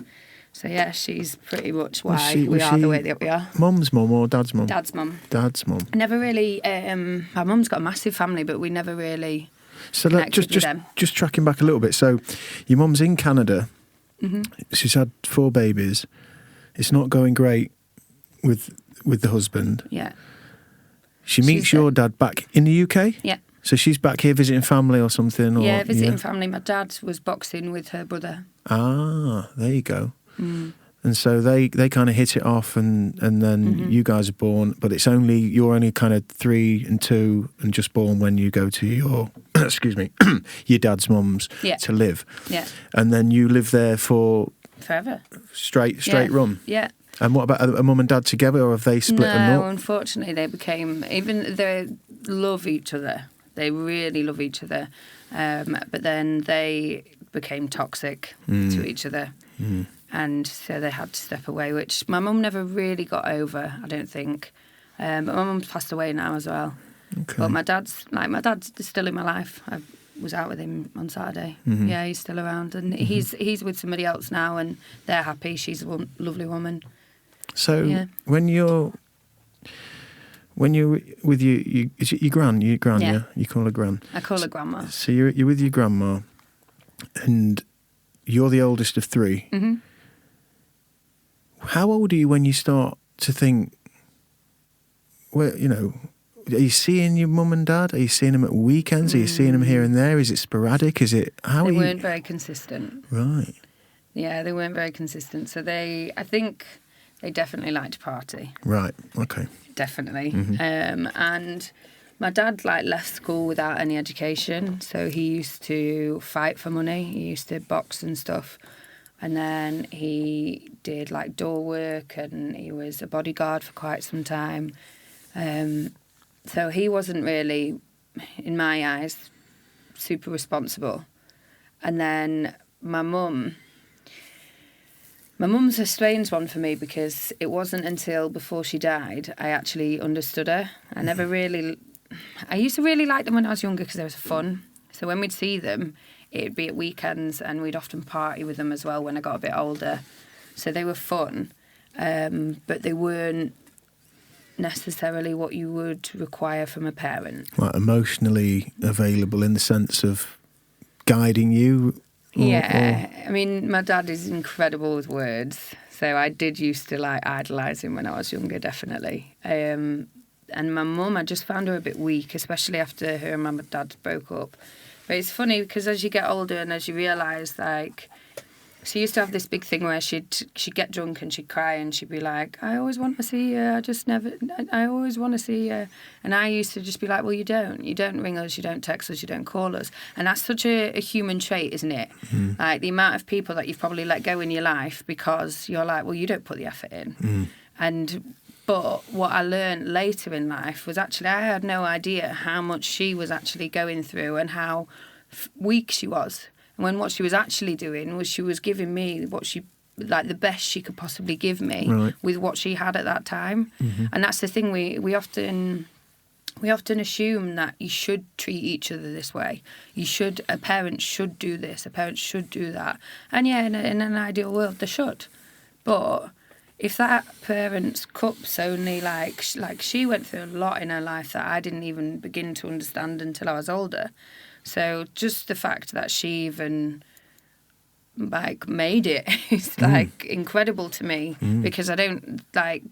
[SPEAKER 3] So yeah, she's pretty much why we are the way that we are.
[SPEAKER 1] Mum's mum or dad's mum?
[SPEAKER 3] Dad's mum.
[SPEAKER 1] Dad's mum.
[SPEAKER 3] Never really, my mum's got a massive family, but we never really
[SPEAKER 1] just tracking back a little bit. So your mum's in Canada, she's had 4 babies, it's not going great with the husband.
[SPEAKER 3] Yeah.
[SPEAKER 1] She meets your dad back in the UK?
[SPEAKER 3] Yeah.
[SPEAKER 1] So she's back here visiting family or something? Or,
[SPEAKER 3] yeah, visiting family. My dad was boxing with her brother.
[SPEAKER 1] Ah, there you go. And so they kind of hit it off, and then you guys are born, but you're only kind of 3 and 2 and just born when you go to your, excuse me, your dad's mum's to live. Yeah. And then you live there for...
[SPEAKER 3] Forever.
[SPEAKER 1] Straight run?
[SPEAKER 3] Yeah.
[SPEAKER 1] And what about a mum and dad together, or have they split them up?
[SPEAKER 3] No, unfortunately they love each other. They really love each other. But then they became toxic to each other. And so they had to step away, which my mum never really got over, I don't think. But my mum's passed away now as well. Okay. But my dad's still in my life. I was out with him on Saturday. Yeah, he's still around. And he's with somebody else now, and they're happy. She's a lovely woman.
[SPEAKER 1] So when you're with is it your gran? You call her gran.
[SPEAKER 3] I call her grandma.
[SPEAKER 1] So you're with your grandma, and you're the oldest of 3. How old are you when you start to think? Well, are you seeing your mum and dad? Are you seeing them at weekends? Are you seeing them here and there? Is it sporadic? Is it how?
[SPEAKER 3] They weren't very consistent.
[SPEAKER 1] Right.
[SPEAKER 3] Yeah, they weren't very consistent. So I think they definitely liked to party.
[SPEAKER 1] Right. Okay.
[SPEAKER 3] Definitely. And my dad left school without any education, so he used to fight for money. He used to box and stuff, and then he did door work, and he was a bodyguard for quite some time. So he wasn't really, in my eyes, super responsible. And then my mum's a strange one for me, because it wasn't until before she died I actually understood her. I used to really like them when I was younger because they were fun. So when we'd see them, it'd be at weekends, and we'd often party with them as well when I got a bit older. So they were fun, but they weren't necessarily what you would require from a parent.
[SPEAKER 1] Like emotionally available in the sense of guiding you
[SPEAKER 3] Yeah, I mean, my dad is incredible with words, so I did used to like idolise him when I was younger, definitely. And my mum, I just found her a bit weak, especially after her and my dad broke up. But it's funny because as you get older and as you realise, like, she used to have this big thing where she'd get drunk and she'd cry and she'd be like, I always want to see you, I always want to see you. And I used to just be like, well, you don't ring us, you don't text us, you don't call us. And that's such a human trait, isn't it? Like the amount of people that you've probably let go in your life because you're like, well, you don't put the effort in. But what I learned later in life was actually I had no idea how much she was actually going through and how weak she was. When what she was actually doing was she was giving me what she, like the best she could possibly give me with what she had at that time. And that's the thing, we often assume that you should treat each other this way. A parent should do this, a parent should do that. And yeah, in an ideal world, they should. But if that parent's cup's only like she went through a lot in her life that I didn't even begin to understand until I was older. So just the fact that she even like made it is like incredible to me because I don't like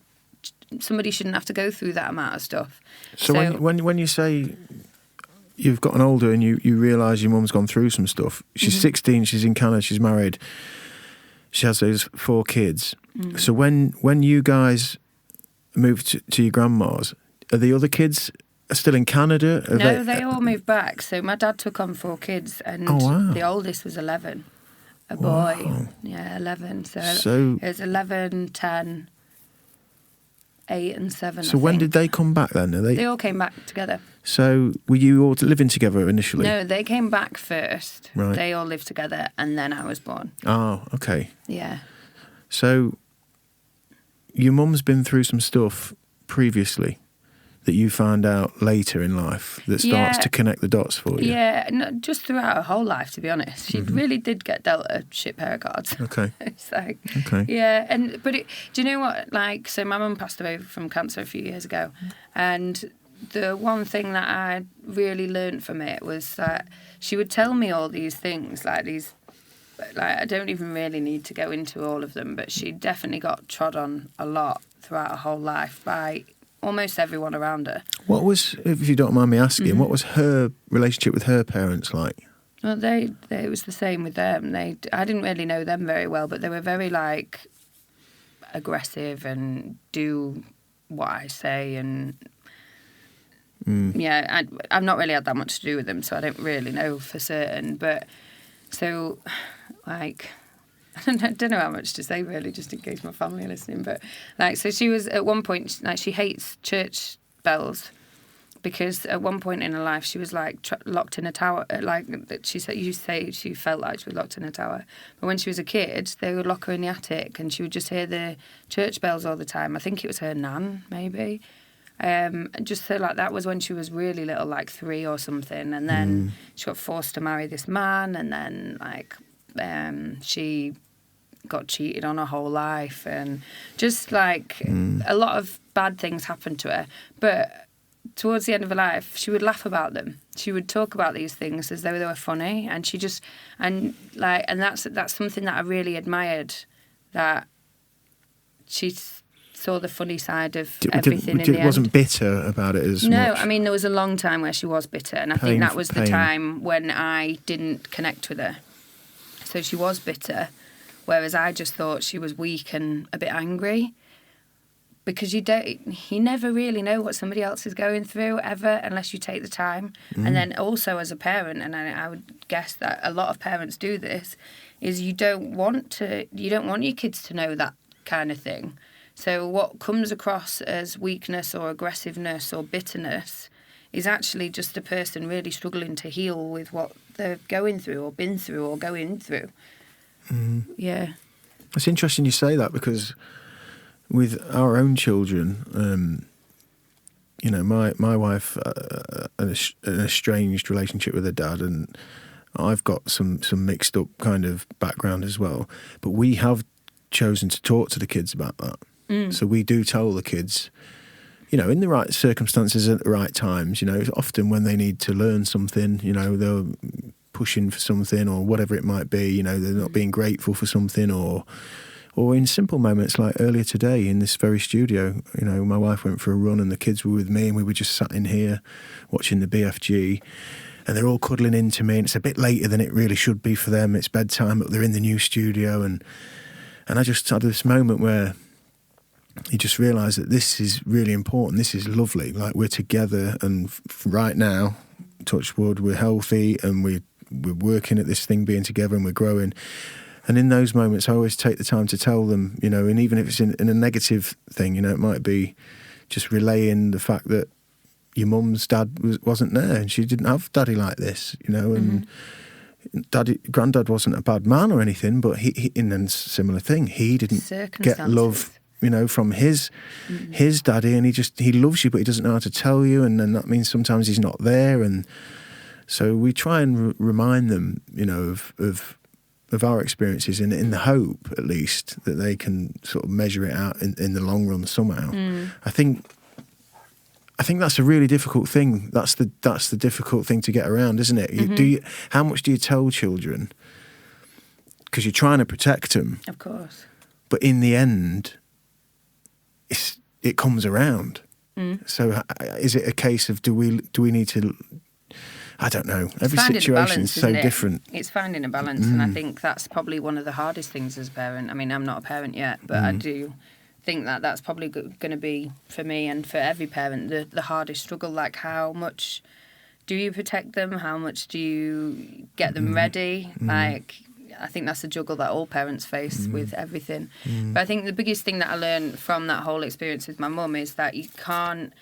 [SPEAKER 3] somebody shouldn't have to go through that amount of stuff.
[SPEAKER 1] So when you say you've gotten older and you realise your mum's gone through some stuff, she's 16, she's in Canada, she's married, she has those 4 kids. So when you guys moved to your grandma's, are the other kids still in Canada?
[SPEAKER 3] No, they all moved back. So my dad took on 4 kids and the oldest was 11. A boy.
[SPEAKER 1] Wow.
[SPEAKER 3] Yeah, 11. So it was 11, 10, 8 and 7,
[SPEAKER 1] So when did they come back then?
[SPEAKER 3] They all came back together.
[SPEAKER 1] So were you all living together initially?
[SPEAKER 3] No, they came back first.
[SPEAKER 1] Right.
[SPEAKER 3] They all lived together and then I was born.
[SPEAKER 1] Oh, okay.
[SPEAKER 3] Yeah.
[SPEAKER 1] So your mum's been through some stuff previously that you found out later in life that starts to connect the dots for you?
[SPEAKER 3] Yeah, no, just throughout her whole life, to be honest. She really did get dealt a shit pair of cards.
[SPEAKER 1] Okay.
[SPEAKER 3] It's like,
[SPEAKER 1] okay.
[SPEAKER 3] Yeah, do you know what? Like, so my mum passed away from cancer a few years ago, and the one thing that I really learned from it was that she would tell me all these things, like I don't even really need to go into all of them, but she definitely got trod on a lot throughout her whole life by almost everyone around her.
[SPEAKER 1] What was, if you don't mind me asking, what was her relationship with her parents like?
[SPEAKER 3] Well, it was the same with them. I didn't really know them very well, but they were very like aggressive and do what I say, and yeah, I've not really had that much to do with them, so I don't really know for certain. But so, like, I don't know how much to say really, just in case my family are listening. But like, so she was at one point like she hates church bells. Because at one point in her life, she was like locked in a tower. Like she said, you say she felt like she was locked in a tower. But when she was a kid, they would lock her in the attic, and she would just hear the church bells all the time. I think it was her nan, maybe. Just so like that was when she was really little, like 3 or something. And then she got forced to marry this man, and then like she got cheated on her whole life, and just like a lot of bad things happened to her, but towards the end of her life, she would laugh about them. She would talk about these things as though they were funny, and that's something that I really admired. That she saw the funny side of everything. In the end,
[SPEAKER 1] wasn't bitter about it as much.
[SPEAKER 3] No, I mean there was a long time where she was bitter, and I think that was the time when I didn't connect with her. So she was bitter, whereas I just thought she was weak and a bit angry. Because you never really know what somebody else is going through ever unless you take the time. And then also as a parent, and I would guess that a lot of parents do this, is you don't want your kids to know that kind of thing. So what comes across as weakness or aggressiveness or bitterness is actually just a person really struggling to heal with what they're going through or been through or going through. Yeah.
[SPEAKER 1] It's interesting you say that, because with our own children, you know, my wife an estranged relationship with her dad, and I've got some mixed up kind of background as well. But we have chosen to talk to the kids about that. So we do tell the kids, you know, in the right circumstances at the right times. You know, often when they need to learn something, you know, they'll pushing for something or whatever it might be, you know, they're not being grateful for something, or in simple moments like earlier today in this very studio, you know, my wife went for a run and the kids were with me and we were just sat in here watching the BFG and they're all cuddling into me, and it's a bit later than it really should be for them. It's bedtime, but they're in the new studio, and I just had this moment where you just realise that this is really important. This is lovely. Like, we're together, and right now, touch wood, we're healthy and we're working at this thing, being together, and we're growing. And in those moments, I always take the time to tell them, you know, and even if it's in a negative thing, you know, it might be just relaying the fact that your mum's dad wasn't there and she didn't have daddy like this, you know, and granddad wasn't a bad man or anything, but he in a similar thing, he didn't get love, you know, from his daddy, and he loves you, but he doesn't know how to tell you, and then that means sometimes he's not there. And so we try and remind them, you know, of our experiences in the hope, at least, that they can sort of measure it out in the long run somehow. I think that's a really difficult thing. That's the difficult thing to get around, isn't it? How much do you tell children? Because you're trying to protect them,
[SPEAKER 3] of course. But
[SPEAKER 1] in the end, it comes around. So is it a case of do we need to? I don't know. Every situation is so different.
[SPEAKER 3] It's finding a balance, and I think that's probably one of the hardest things as a parent. I mean, I'm not a parent yet, but I do think that that's probably going to be, for me and for every parent, the hardest struggle. Like, how much do you protect them? How much do you get them ready? Like, I think that's a juggle that all parents face with everything. But I think the biggest thing that I learned from that whole experience with my mum is that you can't...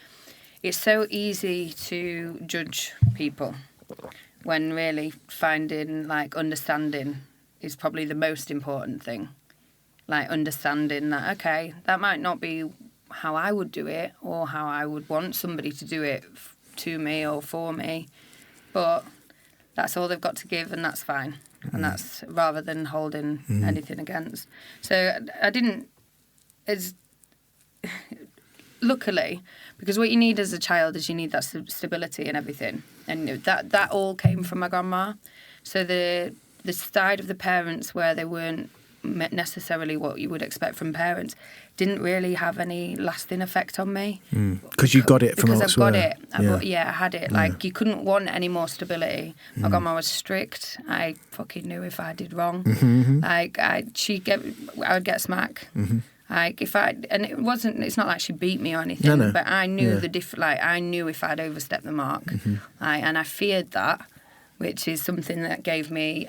[SPEAKER 3] It's so easy to judge people when really finding, like, understanding is probably the most important thing. Like, understanding that, okay, that might not be how I would do it or how I would want somebody to do it to me or for me, but that's all they've got to give, and that's fine. And that's rather than holding anything against. So I didn't... Luckily, because what you need as a child is you need that stability and everything, and that all came from my grandma. So the side of the parents where they weren't necessarily what you would expect from parents didn't really have any lasting effect on me.
[SPEAKER 1] Because you got it from elsewhere.
[SPEAKER 3] Because I've got it. I had it. Like, you couldn't want any more stability. My grandma was strict. I fucking knew if I did wrong. Like, I would get smack. Like, it's not like she beat me or anything, but I knew I knew if I'd overstepped the mark, and I feared that, which is something that gave me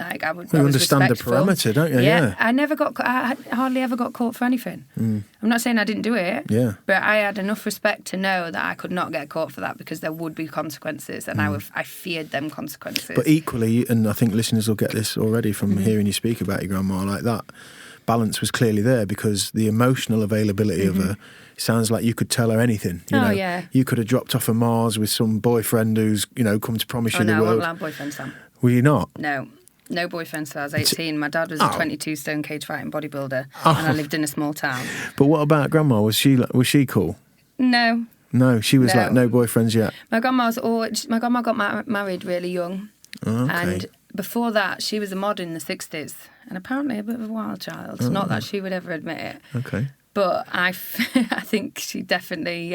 [SPEAKER 3] like, I was
[SPEAKER 1] understand
[SPEAKER 3] respectful.
[SPEAKER 1] The parameter, don't you?
[SPEAKER 3] Yeah. I hardly ever got caught for anything. I'm not saying I didn't do it, but I had enough respect to know that I could not get caught for that because there would be consequences, and I feared them consequences.
[SPEAKER 1] But equally, and I think listeners will get this already from hearing you speak about your grandma, like that balance was clearly there because the emotional availability of her, sounds like you could tell her anything. You know? You could have dropped off of Mars with some boyfriend who's, you know, come to promise you the world.
[SPEAKER 3] I wasn't allowed boyfriend, Sam.
[SPEAKER 1] Were you not?
[SPEAKER 3] No boyfriend till I was 18. My dad was a 22-stone cage fighting bodybuilder, and I lived in a small town.
[SPEAKER 1] But what about Grandma? Was she cool?
[SPEAKER 3] No.
[SPEAKER 1] No, she was like, no boyfriends yet?
[SPEAKER 3] My grandma got married really young. And before that, she was a mod in the 60s, and apparently a bit of a wild child. Not that she would ever admit it.
[SPEAKER 1] Okay.
[SPEAKER 3] But I think she definitely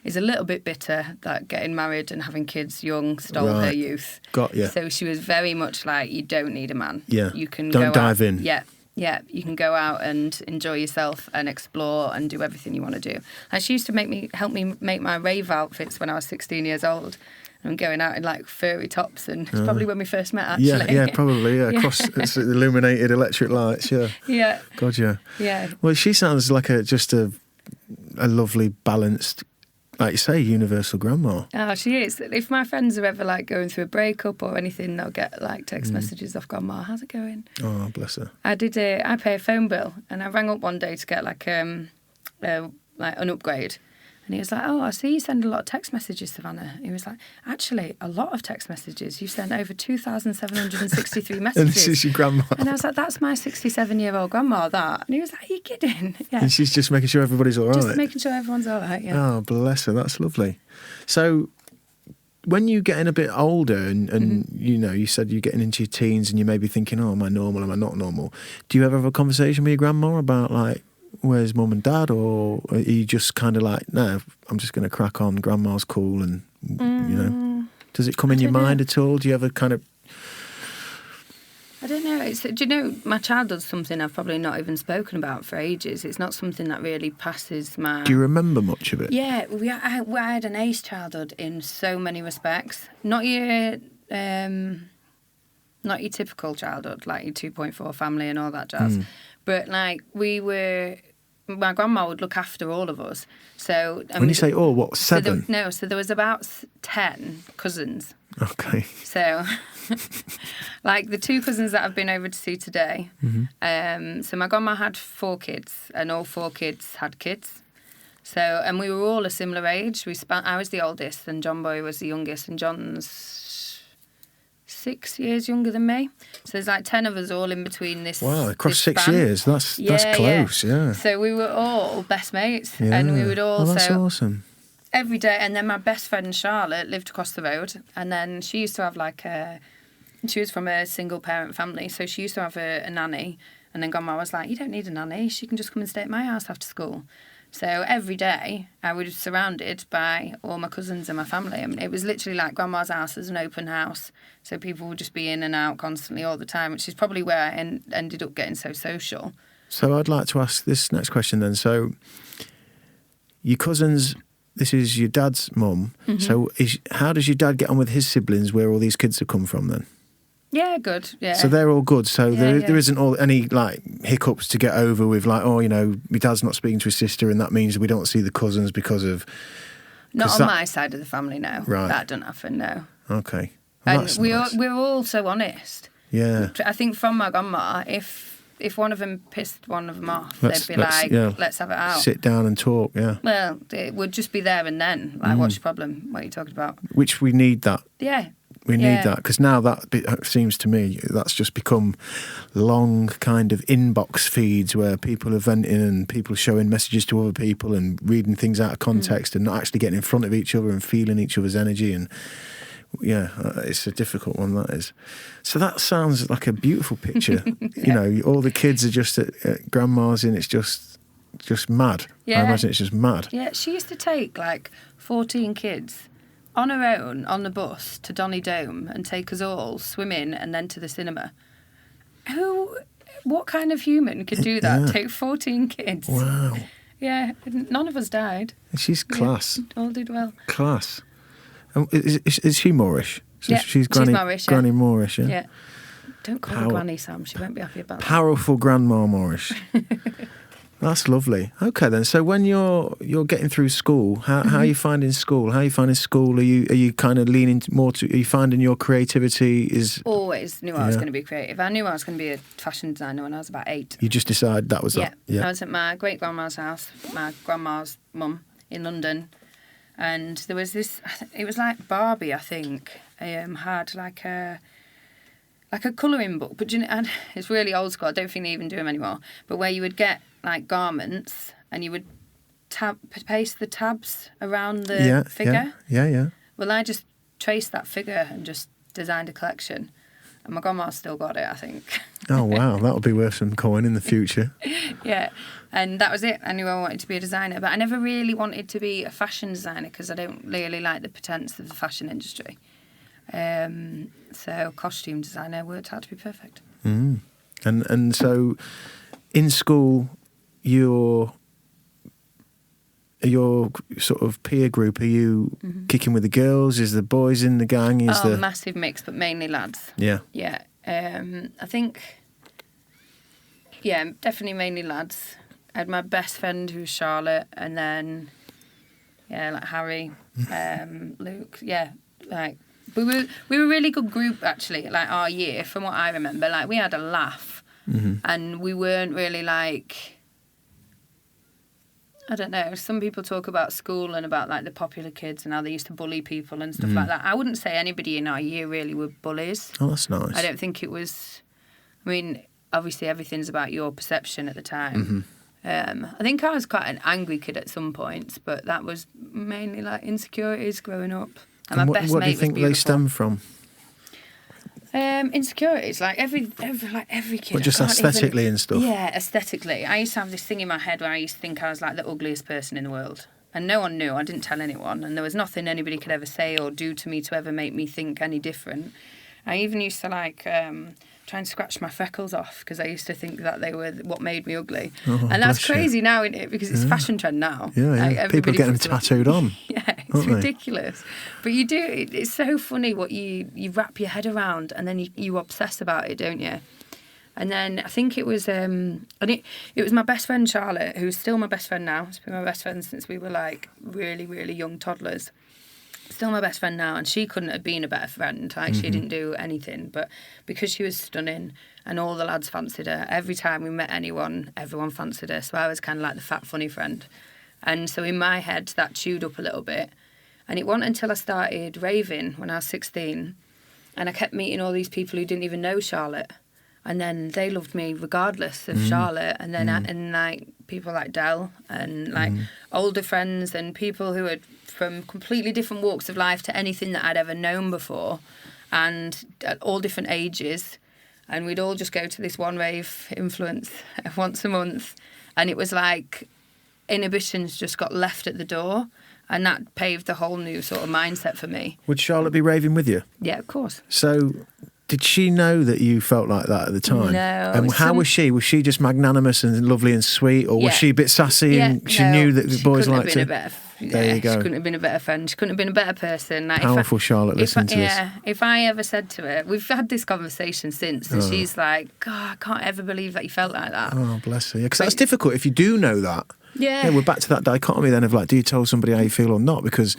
[SPEAKER 3] is a little bit bitter that getting married and having kids young stole her youth.
[SPEAKER 1] Got you.
[SPEAKER 3] So she was very much like, you don't need a man.
[SPEAKER 1] Yeah.
[SPEAKER 3] You can
[SPEAKER 1] don't dive in.
[SPEAKER 3] Yeah, you can go out and enjoy yourself and explore and do everything you want to do. And she used to help me make my rave outfits when I was 16 years old. And going out in like furry tops, and it's probably when we first met, actually.
[SPEAKER 1] Yeah, probably, across it's illuminated electric lights,
[SPEAKER 3] Yeah.
[SPEAKER 1] God, yeah.
[SPEAKER 3] Yeah.
[SPEAKER 1] Well, she sounds like just a lovely, balanced, like you say, universal grandma.
[SPEAKER 3] Oh, she is. If my friends are ever like going through a breakup or anything, they'll get like text messages off Grandma. How's it going?
[SPEAKER 1] Oh, bless her.
[SPEAKER 3] I pay a phone bill, and I rang up one day to get like an upgrade. And he was like, oh, I see you send a lot of text messages, Savannah. He was like, actually, a lot of text messages. You sent over 2,763 messages.
[SPEAKER 1] And this is your grandma.
[SPEAKER 3] And I was like, that's my 67-year-old grandma, that. And he was like, are you kidding? Yeah.
[SPEAKER 1] And she's just making sure everybody's all right.
[SPEAKER 3] Just making sure everyone's all right, yeah.
[SPEAKER 1] Oh, bless her. That's lovely. So when you're getting a bit older and you know, you said you're getting into your teens and you may be thinking, oh, am I normal, am I not normal? Do you ever have a conversation with your grandma about like, where's mum and dad? Or are you just kind of like, no, I'm just going to crack on, grandma's cool and, you know? Does it come in your mind at all? Do you ever kind of...
[SPEAKER 3] I don't know. Do you know, my childhood's something I've probably not even spoken about for ages. It's not something that really passes my...
[SPEAKER 1] Do you remember much of it?
[SPEAKER 3] Yeah, I had an ace childhood in so many respects. Not your typical childhood, like your 2.4 family and all that jazz. But like my grandma would look after all of us. So
[SPEAKER 1] when you say all, what, 7?
[SPEAKER 3] So there was about 10 cousins.
[SPEAKER 1] Okay.
[SPEAKER 3] So, like the 2 cousins that I've been over to see today. So my grandma had 4 kids, and all 4 kids had kids. So, and we were all a similar age. I was the oldest, and John Boy was the youngest, and John's 6 years younger than me. So there's like 10 of us all in between this.
[SPEAKER 1] Wow, across
[SPEAKER 3] this
[SPEAKER 1] 6
[SPEAKER 3] span.
[SPEAKER 1] years. That's close, yeah.
[SPEAKER 3] So we were all best mates, and we would all.
[SPEAKER 1] Oh, that's awesome.
[SPEAKER 3] Every day, and then my best friend Charlotte lived across the road, and then she used to have she was from a single parent family, so she used to have a nanny, and then Grandma was like, you don't need a nanny, she can just come and stay at my house after school. So every day I was surrounded by all my cousins and my family. I mean, it was literally like Grandma's house as an open house, so people would just be in and out constantly all the time, which is probably where I ended up getting so social.
[SPEAKER 1] So I'd like to ask this next question then. So your cousins... This is your dad's mum. So how does your dad get on with his siblings where all these kids have come from then?
[SPEAKER 3] Yeah, good. Yeah.
[SPEAKER 1] So they're all good. So
[SPEAKER 3] Yeah,
[SPEAKER 1] there isn't any like hiccups to get over with like, oh, you know, my dad's not speaking to his sister and that means we don't see the cousins because of...
[SPEAKER 3] Not on my side of the family, no.
[SPEAKER 1] Right.
[SPEAKER 3] That doesn't happen, no.
[SPEAKER 1] Okay. Well,
[SPEAKER 3] And
[SPEAKER 1] that's
[SPEAKER 3] we're
[SPEAKER 1] nice.
[SPEAKER 3] all so honest.
[SPEAKER 1] Yeah.
[SPEAKER 3] I think from my grandma, if one of them pissed one of them off, they'd be like, let's have it out.
[SPEAKER 1] Sit down and talk, yeah.
[SPEAKER 3] Well, it would just be there and then. Like, what's your problem? What are you talking about?
[SPEAKER 1] Which we need that.
[SPEAKER 3] Yeah.
[SPEAKER 1] We need that because now that seems to me that's just become long kind of inbox feeds where people are venting and people showing messages to other people and reading things out of context and not actually getting in front of each other and feeling each other's energy and it's a difficult one, that is. So that sounds like a beautiful picture. You know, all the kids are just at grandma's and it's just mad.
[SPEAKER 3] Yeah.
[SPEAKER 1] I imagine it's just mad.
[SPEAKER 3] Yeah, she used to take like 14 kids on her own on the bus to Donny Dome and take us all swimming and then to the cinema. What kind of human could do that?
[SPEAKER 1] Yeah.
[SPEAKER 3] Take 14 kids?
[SPEAKER 1] Wow.
[SPEAKER 3] Yeah, none of us died.
[SPEAKER 1] She's class.
[SPEAKER 3] Yeah, all did well.
[SPEAKER 1] Class. Is she Morrish? So
[SPEAKER 3] yeah,
[SPEAKER 1] she's
[SPEAKER 3] Morrish.
[SPEAKER 1] Granny Morrish, yeah.
[SPEAKER 3] Yeah. Don't call her Granny, Sam. She won't be happy about that.
[SPEAKER 1] Powerful Grandma Morrish. That's lovely. Okay then. So when you're getting through school, how are you finding school? How are you finding school? Are you kind of leaning more to? Are you finding your creativity is?
[SPEAKER 3] Always knew I was going to be creative. I knew I was going to be a fashion designer when I was about 8.
[SPEAKER 1] You just decided that was that.
[SPEAKER 3] Yeah. I was at my great grandma's house, my grandma's mum in London, and there was this. It was like Barbie, I think. Had like a colouring book, but and it's really old school. I don't think they even do them anymore. But where you would get like garments and you would paste the tabs around the figure.
[SPEAKER 1] Yeah.
[SPEAKER 3] Well, I just traced that figure and just designed a collection. And my grandma's still got it, I think.
[SPEAKER 1] Oh, wow. That'll be worth some coin in the future.
[SPEAKER 3] Yeah. And that was it. I knew I wanted to be a designer. But I never really wanted to be a fashion designer because I don't really like the pretense of the fashion industry. So costume designer worked out to be perfect.
[SPEAKER 1] Mm. And so in school, your sort of peer group, are you kicking with the girls? Is the boys in the gang?
[SPEAKER 3] Massive mix, but mainly lads.
[SPEAKER 1] Yeah.
[SPEAKER 3] Yeah. I think, definitely mainly lads. I had my best friend who's Charlotte, and then, like Harry, Luke. Yeah, like we were a really good group actually. Like our year, from what I remember, like we had a laugh, and we weren't really like. I don't know. Some people talk about school and about like the popular kids and how they used to bully people and stuff like that. I wouldn't say anybody in our year really were bullies.
[SPEAKER 1] Oh, that's nice.
[SPEAKER 3] I don't think it was. I mean, obviously everything's about your perception at the time. I think I was quite an angry kid at some points, but that was mainly like insecurities growing up. And my best
[SPEAKER 4] what
[SPEAKER 3] mate
[SPEAKER 4] do you think
[SPEAKER 3] was
[SPEAKER 4] they
[SPEAKER 3] beautiful.
[SPEAKER 4] stem from?
[SPEAKER 3] Insecurities, like every kid.
[SPEAKER 4] Well, just
[SPEAKER 3] I can't
[SPEAKER 4] aesthetically and stuff.
[SPEAKER 3] Yeah, aesthetically. I used to have this thing in my head where I used to think I was like the ugliest person in the world. And no one knew. I didn't tell anyone. And there was nothing anybody could ever say or do to me to ever make me think any different. I even used to try and scratch my freckles off because I used to think that they were what made me ugly.
[SPEAKER 4] Oh,
[SPEAKER 3] and that's
[SPEAKER 4] bless you.
[SPEAKER 3] crazy now, isn't it? Because it's fashion trend now.
[SPEAKER 4] Yeah,
[SPEAKER 3] Like,
[SPEAKER 4] yeah. People
[SPEAKER 3] everybody
[SPEAKER 4] get them
[SPEAKER 3] puts
[SPEAKER 4] tattooed on.
[SPEAKER 3] Yeah, it's
[SPEAKER 4] aren't they?
[SPEAKER 3] ridiculous. But you do, it's so funny what you wrap your head around and then you obsess about it, don't you? And then I think it was, it was my best friend Charlotte, who's still my best friend now. She's been my best friend since we were like really, really young toddlers. Still my best friend now, and she couldn't have been a better friend. Like, she didn't do anything, but because she was stunning and all the lads fancied her, every time we met anyone, everyone fancied her. So I was kind of like the fat, funny friend. And so in my head, that chewed up a little bit. And it wasn't until I started raving when I was 16, and I kept meeting all these people who didn't even know Charlotte. And then they loved me regardless of Charlotte. And then and like people like Del and like older friends and people who had from completely different walks of life to anything that I'd ever known before, and at all different ages. And we'd all just go to this one rave influence once a month. And it was like inhibitions just got left at the door. And that paved the whole new sort of mindset for me.
[SPEAKER 4] Would Charlotte be raving with you?
[SPEAKER 3] Yeah, of course.
[SPEAKER 4] So, did she know that you felt like that at the time?
[SPEAKER 3] No.
[SPEAKER 4] And how was she? Was she just magnanimous and lovely and sweet, or was she a bit sassy and she knew that the boys liked her? There you go.
[SPEAKER 3] She couldn't have been a better friend. She couldn't have been a better person. Like,
[SPEAKER 4] Powerful Charlotte listening to this.
[SPEAKER 3] Yeah, if I ever said to her, we've had this conversation since, and she's like, God, I can't ever believe that you felt like that.
[SPEAKER 4] Oh, bless her. Yeah, because that's difficult if you do know that.
[SPEAKER 3] Yeah.
[SPEAKER 4] We're back to that dichotomy then of like, do you tell somebody how you feel or not? Because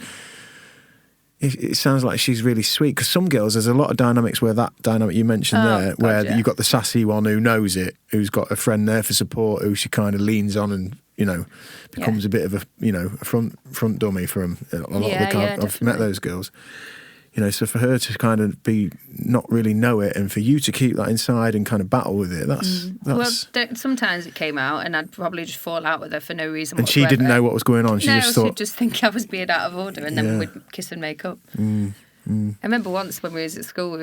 [SPEAKER 4] it sounds like she's really sweet. Because some girls, there's a lot of dynamics where that dynamic you mentioned where you've got the sassy one who knows it, who's got a friend there for support, who she kind of leans on and, becomes a bit of a front dummy for them. A lot of the I've met those girls. So for her to kind of not really know it, and for you to keep that inside and kind of battle with it, that's
[SPEAKER 3] well, sometimes it came out, and I'd probably just fall out with her for no reason.
[SPEAKER 4] And she didn't know what was going on. She just thought,
[SPEAKER 3] she'd just think I was being out of order, and then we'd kiss and make up. I remember once when we was at school,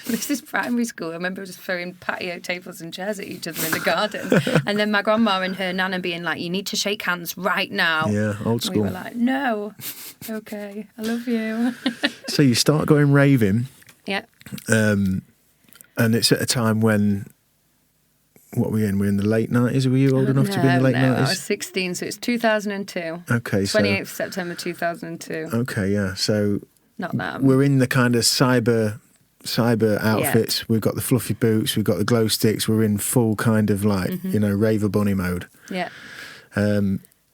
[SPEAKER 3] this is primary school, I remember just throwing patio tables and chairs at each other in the garden. And then my grandma and her nana being like, you need to shake hands right now.
[SPEAKER 4] Yeah, old school.
[SPEAKER 3] We were like, no, okay, I love you.
[SPEAKER 4] So you start going raving.
[SPEAKER 3] Yeah.
[SPEAKER 4] And it's at a time when, what were we in? We're in the late 90s? Were you old enough to be in the late 90s?
[SPEAKER 3] I was 16, so it's 2002.
[SPEAKER 4] Okay,
[SPEAKER 3] 28th September 2002.
[SPEAKER 4] Okay, yeah, so...
[SPEAKER 3] Not that.
[SPEAKER 4] We're in the kind of cyber outfits. Yeah. We've got the fluffy boots. We've got the glow sticks. We're in full kind of like raver bunny mode.
[SPEAKER 3] Yeah.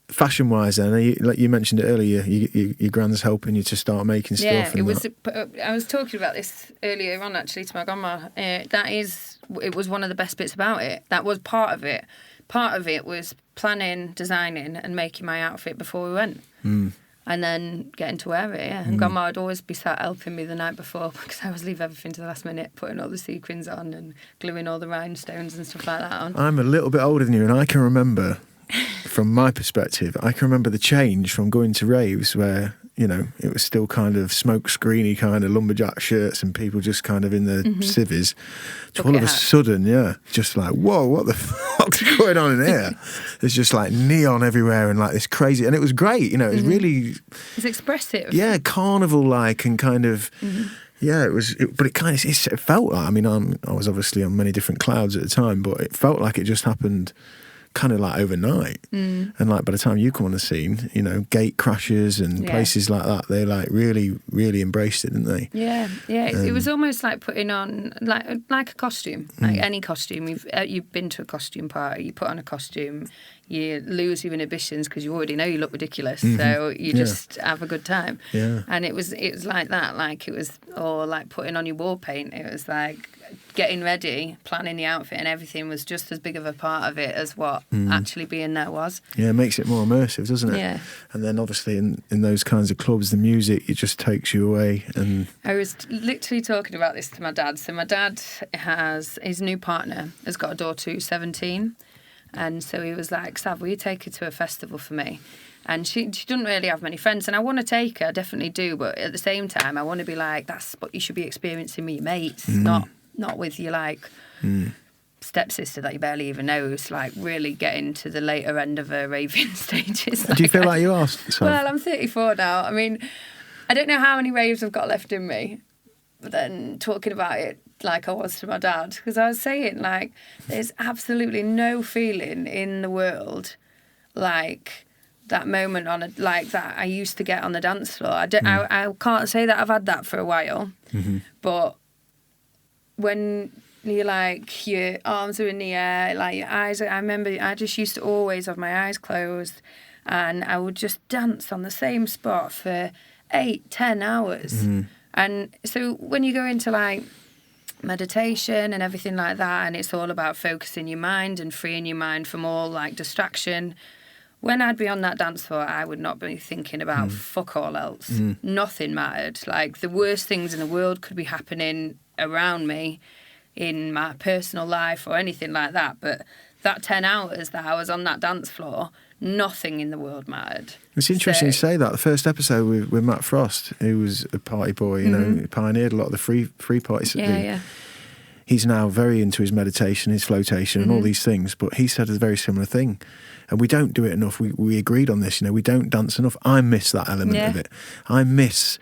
[SPEAKER 4] Fashion wise, then, like you mentioned it earlier, your grand's helping you to start making stuff.
[SPEAKER 3] Yeah, it was. I was talking about this earlier on actually to my grandma. It was one of the best bits about it. That was part of it. Part of it was planning, designing, and making my outfit before we went. And then getting to wear it, yeah. And Grandma would always be sat helping me the night before because I always leave everything to the last minute, putting all the sequins on and gluing all the rhinestones and stuff like that on. I'm a little bit older than you, and I can remember, from my perspective, the change from going to raves where, it was still kind of smoke screeny kind of lumberjack shirts and people just kind of in their civvies. To all of a sudden, just like, whoa, what the fuck's going on in here? There's just like neon everywhere and like this crazy, and it was great, it was really... It's expressive.
[SPEAKER 4] Yeah, carnival-like and kind of... Yeah, but it kind of it felt like, I was obviously on many different clouds at the time, but it felt like it just happened kind of like overnight. And like by the time you come on the scene, gate crashes and places like that, they like really, really embraced it, didn't they? Yeah. It was almost like putting on like a costume, like any costume. You've been to a costume party, you put on a costume, you lose your inhibitions because you already know you look ridiculous, so you just have a good time. Yeah. And it was like that, like it was, or like putting on your war paint. It was like getting ready, planning the outfit and everything was just as big of a part of it as what actually being there was. Yeah, it makes it more immersive, doesn't it? Yeah. And then obviously in those kinds of clubs, the music, it just takes you away. And I was literally talking about this to my dad. So my dad his new partner has got a daughter who's 17.
[SPEAKER 3] And so he was like, Sav, will you take her to a festival for me? And she doesn't really have many friends, and I want to take her, I definitely do, but at the same time, I want to be like, that's what you should be experiencing with your mates, not with your, like, stepsister that you barely even know, who's, like, really getting to the later end of her raving stages.
[SPEAKER 4] Do you feel like you are?
[SPEAKER 3] Well, I'm 34 now. I mean, I don't know how many raves I've got left in me, but then talking about it like I was to my dad, because I was saying, like, there's absolutely no feeling in the world like that moment like that I used to get on the dance floor. I can't say that I've had that for a while, but when you're like, your arms are in the air, like your eyes, I remember I just used to always have my eyes closed, and I would just dance on the same spot for 8-10 hours. And so when you go into like meditation and everything like that, and it's all about focusing your mind and freeing your mind from all like distraction, when I'd be on that dance floor, I would not be thinking about fuck all else. Nothing mattered. Like, the worst things in the world could be happening around me in my personal life or anything like that. But that 10 hours that I was on that dance floor, nothing in the world mattered.
[SPEAKER 4] It's interesting you say that. The first episode with Matt Frost, who was a party boy, you know, he pioneered a lot of the free parties. He's now very into his meditation, his flotation, and all these things. But he said a very similar thing. And we don't do it enough. We agreed on this, you know, we don't dance enough. I miss that element of it. I miss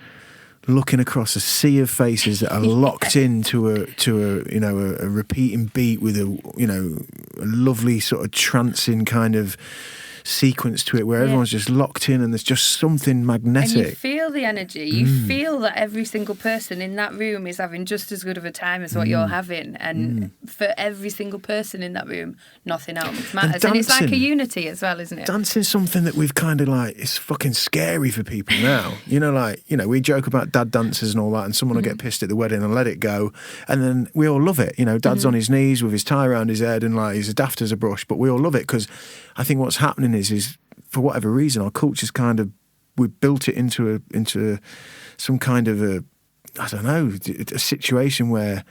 [SPEAKER 4] looking across a sea of faces that are locked into a you know, a repeating beat with a, you know, a lovely sort of trancing kind of sequence to it where everyone's just locked in and there's just something magnetic.
[SPEAKER 3] And you feel the energy. You feel that every single person in that room is having just as good of a time as what you're having. And for every single person in that room, nothing else matters. And it's like a unity as well, isn't it?
[SPEAKER 4] Dancing's something that we've kind of like, it's fucking scary for people now. You know, like, you know, we joke about dad dances and all that, and someone will get pissed at the wedding and let it go. And then we all love it. You know, dad's on his knees with his tie around his head and like he's as daft as a brush, but we all love it because I think what's happening is for whatever reason, our culture's kind of, we've built it into some kind of a, I don't know, a situation where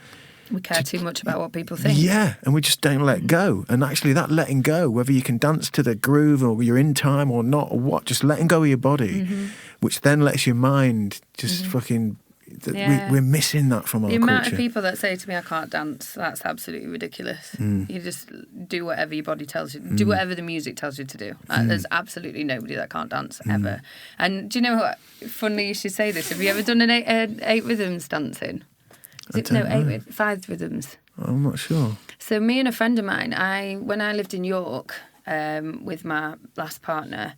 [SPEAKER 3] we care too much about what people think.
[SPEAKER 4] Yeah, and we just don't let go. And actually that letting go, whether you can dance to the groove or you're in time or not or what, just letting go of your body, which then lets your mind just fucking... We're missing that from our culture.
[SPEAKER 3] The amount of people that say to me, I can't dance, that's absolutely ridiculous. You just do whatever your body tells you, do whatever the music tells you to do. There's absolutely nobody that can't dance, ever. And do you know what? Funny you should say this. Have you ever done an eight rhythms dancing? Five rhythms.
[SPEAKER 4] I'm not sure.
[SPEAKER 3] So me and a friend of mine, when I lived in York with my last partner,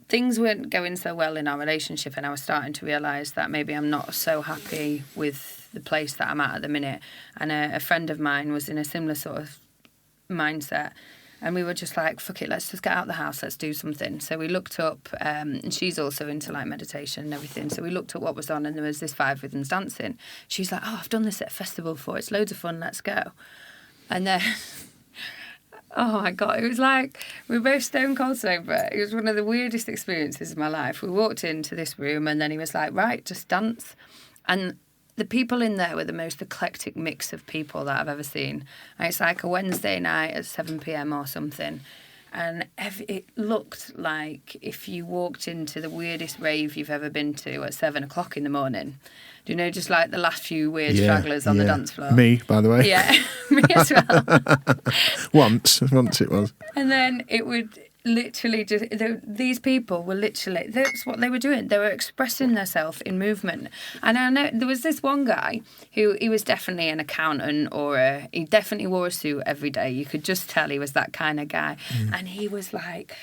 [SPEAKER 3] things weren't going so well in our relationship, and I was starting to realise that maybe I'm not so happy with the place that I'm at the minute. And a friend of mine was in a similar sort of mindset, and we were just like, fuck it, let's just get out of the house, let's do something. So we looked up, and she's also into like meditation and everything, so we looked up what was on, and there was this 5 rhythms dancing. She's like, oh, I've done this at a festival before, it's loads of fun, let's go. And then... oh my God, it was like, we were both stone cold sober. It was one of the weirdest experiences of my life. We walked into this room and then he was like, right, just dance. And the people in there were the most eclectic mix of people that I've ever seen. And it's like a Wednesday night at 7 p.m. or something. And it looked like if you walked into the weirdest rave you've ever been to at 7 o'clock in the morning. Do you know, just like the last few weird stragglers on the dance floor? Me,
[SPEAKER 4] by the way.
[SPEAKER 3] Yeah, me as well.
[SPEAKER 4] Once it was.
[SPEAKER 3] And then it would literally just, these people were literally, that's what they were doing. They were expressing themselves in movement. And I know there was this one guy who, he was definitely an accountant he definitely wore a suit every day. You could just tell he was that kind of guy. And he was like...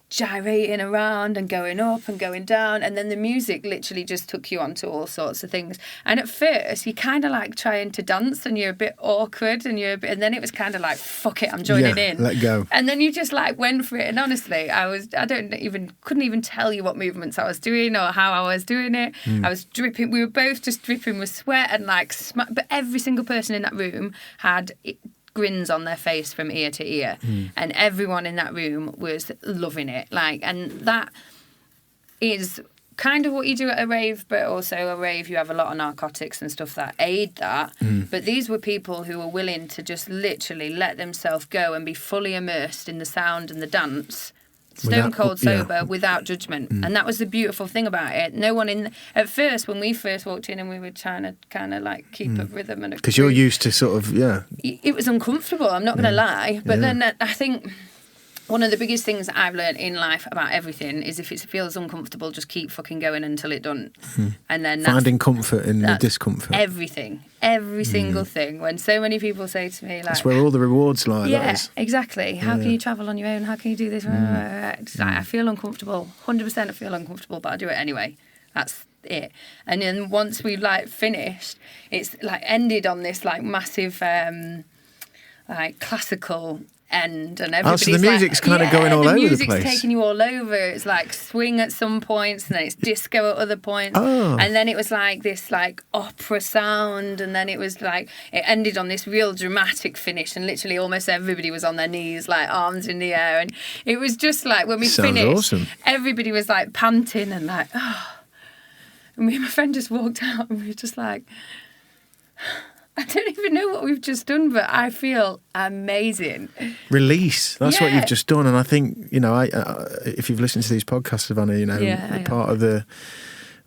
[SPEAKER 3] gyrating around and going up and going down, and then the music literally just took you onto all sorts of things. And at first you kind of like trying to dance and you're a bit awkward and and then it was kind of like, fuck it, I'm joining in,
[SPEAKER 4] let go.
[SPEAKER 3] And then you just like went for it. And honestly, couldn't even tell you what movements I was doing or how I was doing it. I was dripping, we were both just dripping with sweat and like but every single person in that room had grins on their face from ear to ear, and everyone in that room was loving it. Like, and that is kind of what you do at a rave, but also a rave, you have a lot of narcotics and stuff that aid that. But these were people who were willing to just literally let themselves go and be fully immersed in the sound and the dance, stone cold sober, without judgment. And that was the beautiful thing about it. No one at first, when we first walked in and we were trying to kind of like keep a rhythm and
[SPEAKER 4] because you're used to sort of
[SPEAKER 3] it was uncomfortable, I'm not going to lie, but then I think one of the biggest things that I've learned in life about everything is if it feels uncomfortable, just keep fucking going until it doesn't. And then
[SPEAKER 4] finding comfort in the discomfort.
[SPEAKER 3] Everything, every single thing. When so many people say to me, like,
[SPEAKER 4] that's where all the rewards lie.
[SPEAKER 3] Yeah, exactly. How can you travel on your own? How can you do this? It's like, I feel uncomfortable. 100% I feel uncomfortable, but I do it anyway. That's it. And then once we like finished, it's like ended on this like massive like classical end, and everybody's
[SPEAKER 4] so the music's kind of going all over the place.
[SPEAKER 3] The music's taking you all over. It's like swing at some points, and then it's disco at other points, and then it was like this like opera sound, and then it was like it ended on this real dramatic finish, and literally almost everybody was on their knees, like arms in the air, and it was just like when we finished, everybody was like panting and like, and me and my friend just walked out, and we were just like, I don't even know what we've just done, but I feel amazing. Release.
[SPEAKER 4] That's what you've just done. And I think, if you've listened to these podcasts, Savanna, part of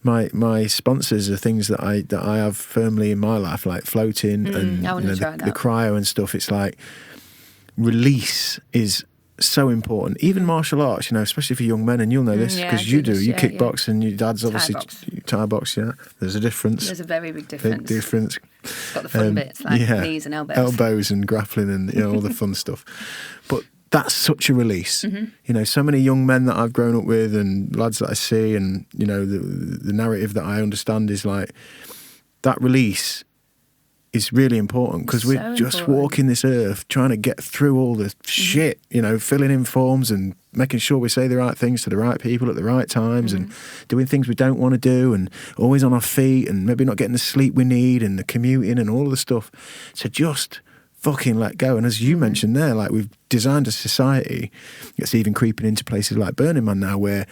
[SPEAKER 4] my sponsors are things that I have firmly in my life, like floating and the cryo and stuff. It's like release is so important. Even martial arts, especially for young men, and you'll know this because you do. You kickbox and your dad's obviously Thai box. Yeah, there's a difference.
[SPEAKER 3] There's a very big difference.
[SPEAKER 4] Big difference.
[SPEAKER 3] It's got the fun bits like knees and
[SPEAKER 4] elbows and grappling and all the fun stuff. But that's such a release. So many young men that I've grown up with and lads that I see, and the narrative that I understand is like that release is really important because we're just walking this earth trying to get through all the shit, filling in forms and making sure we say the right things to the right people at the right times and doing things we don't want to do and always on our feet and maybe not getting the sleep we need and the commuting and all of the stuff. So just fucking let go. And as you mentioned there, like we've designed a society that's even creeping into places like Burning Man now where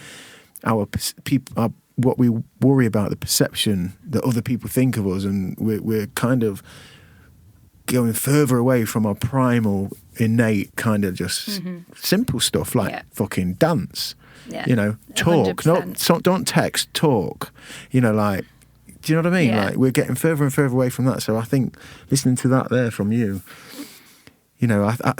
[SPEAKER 4] our people, what we worry about, the perception that other people think of us, and we're kind of going further away from our primal, innate kind of just simple stuff like fucking dance, talk, 100%. Don't text, talk, like, do you know what I mean? Like we're getting further and further away from that. So I think listening to that there from you,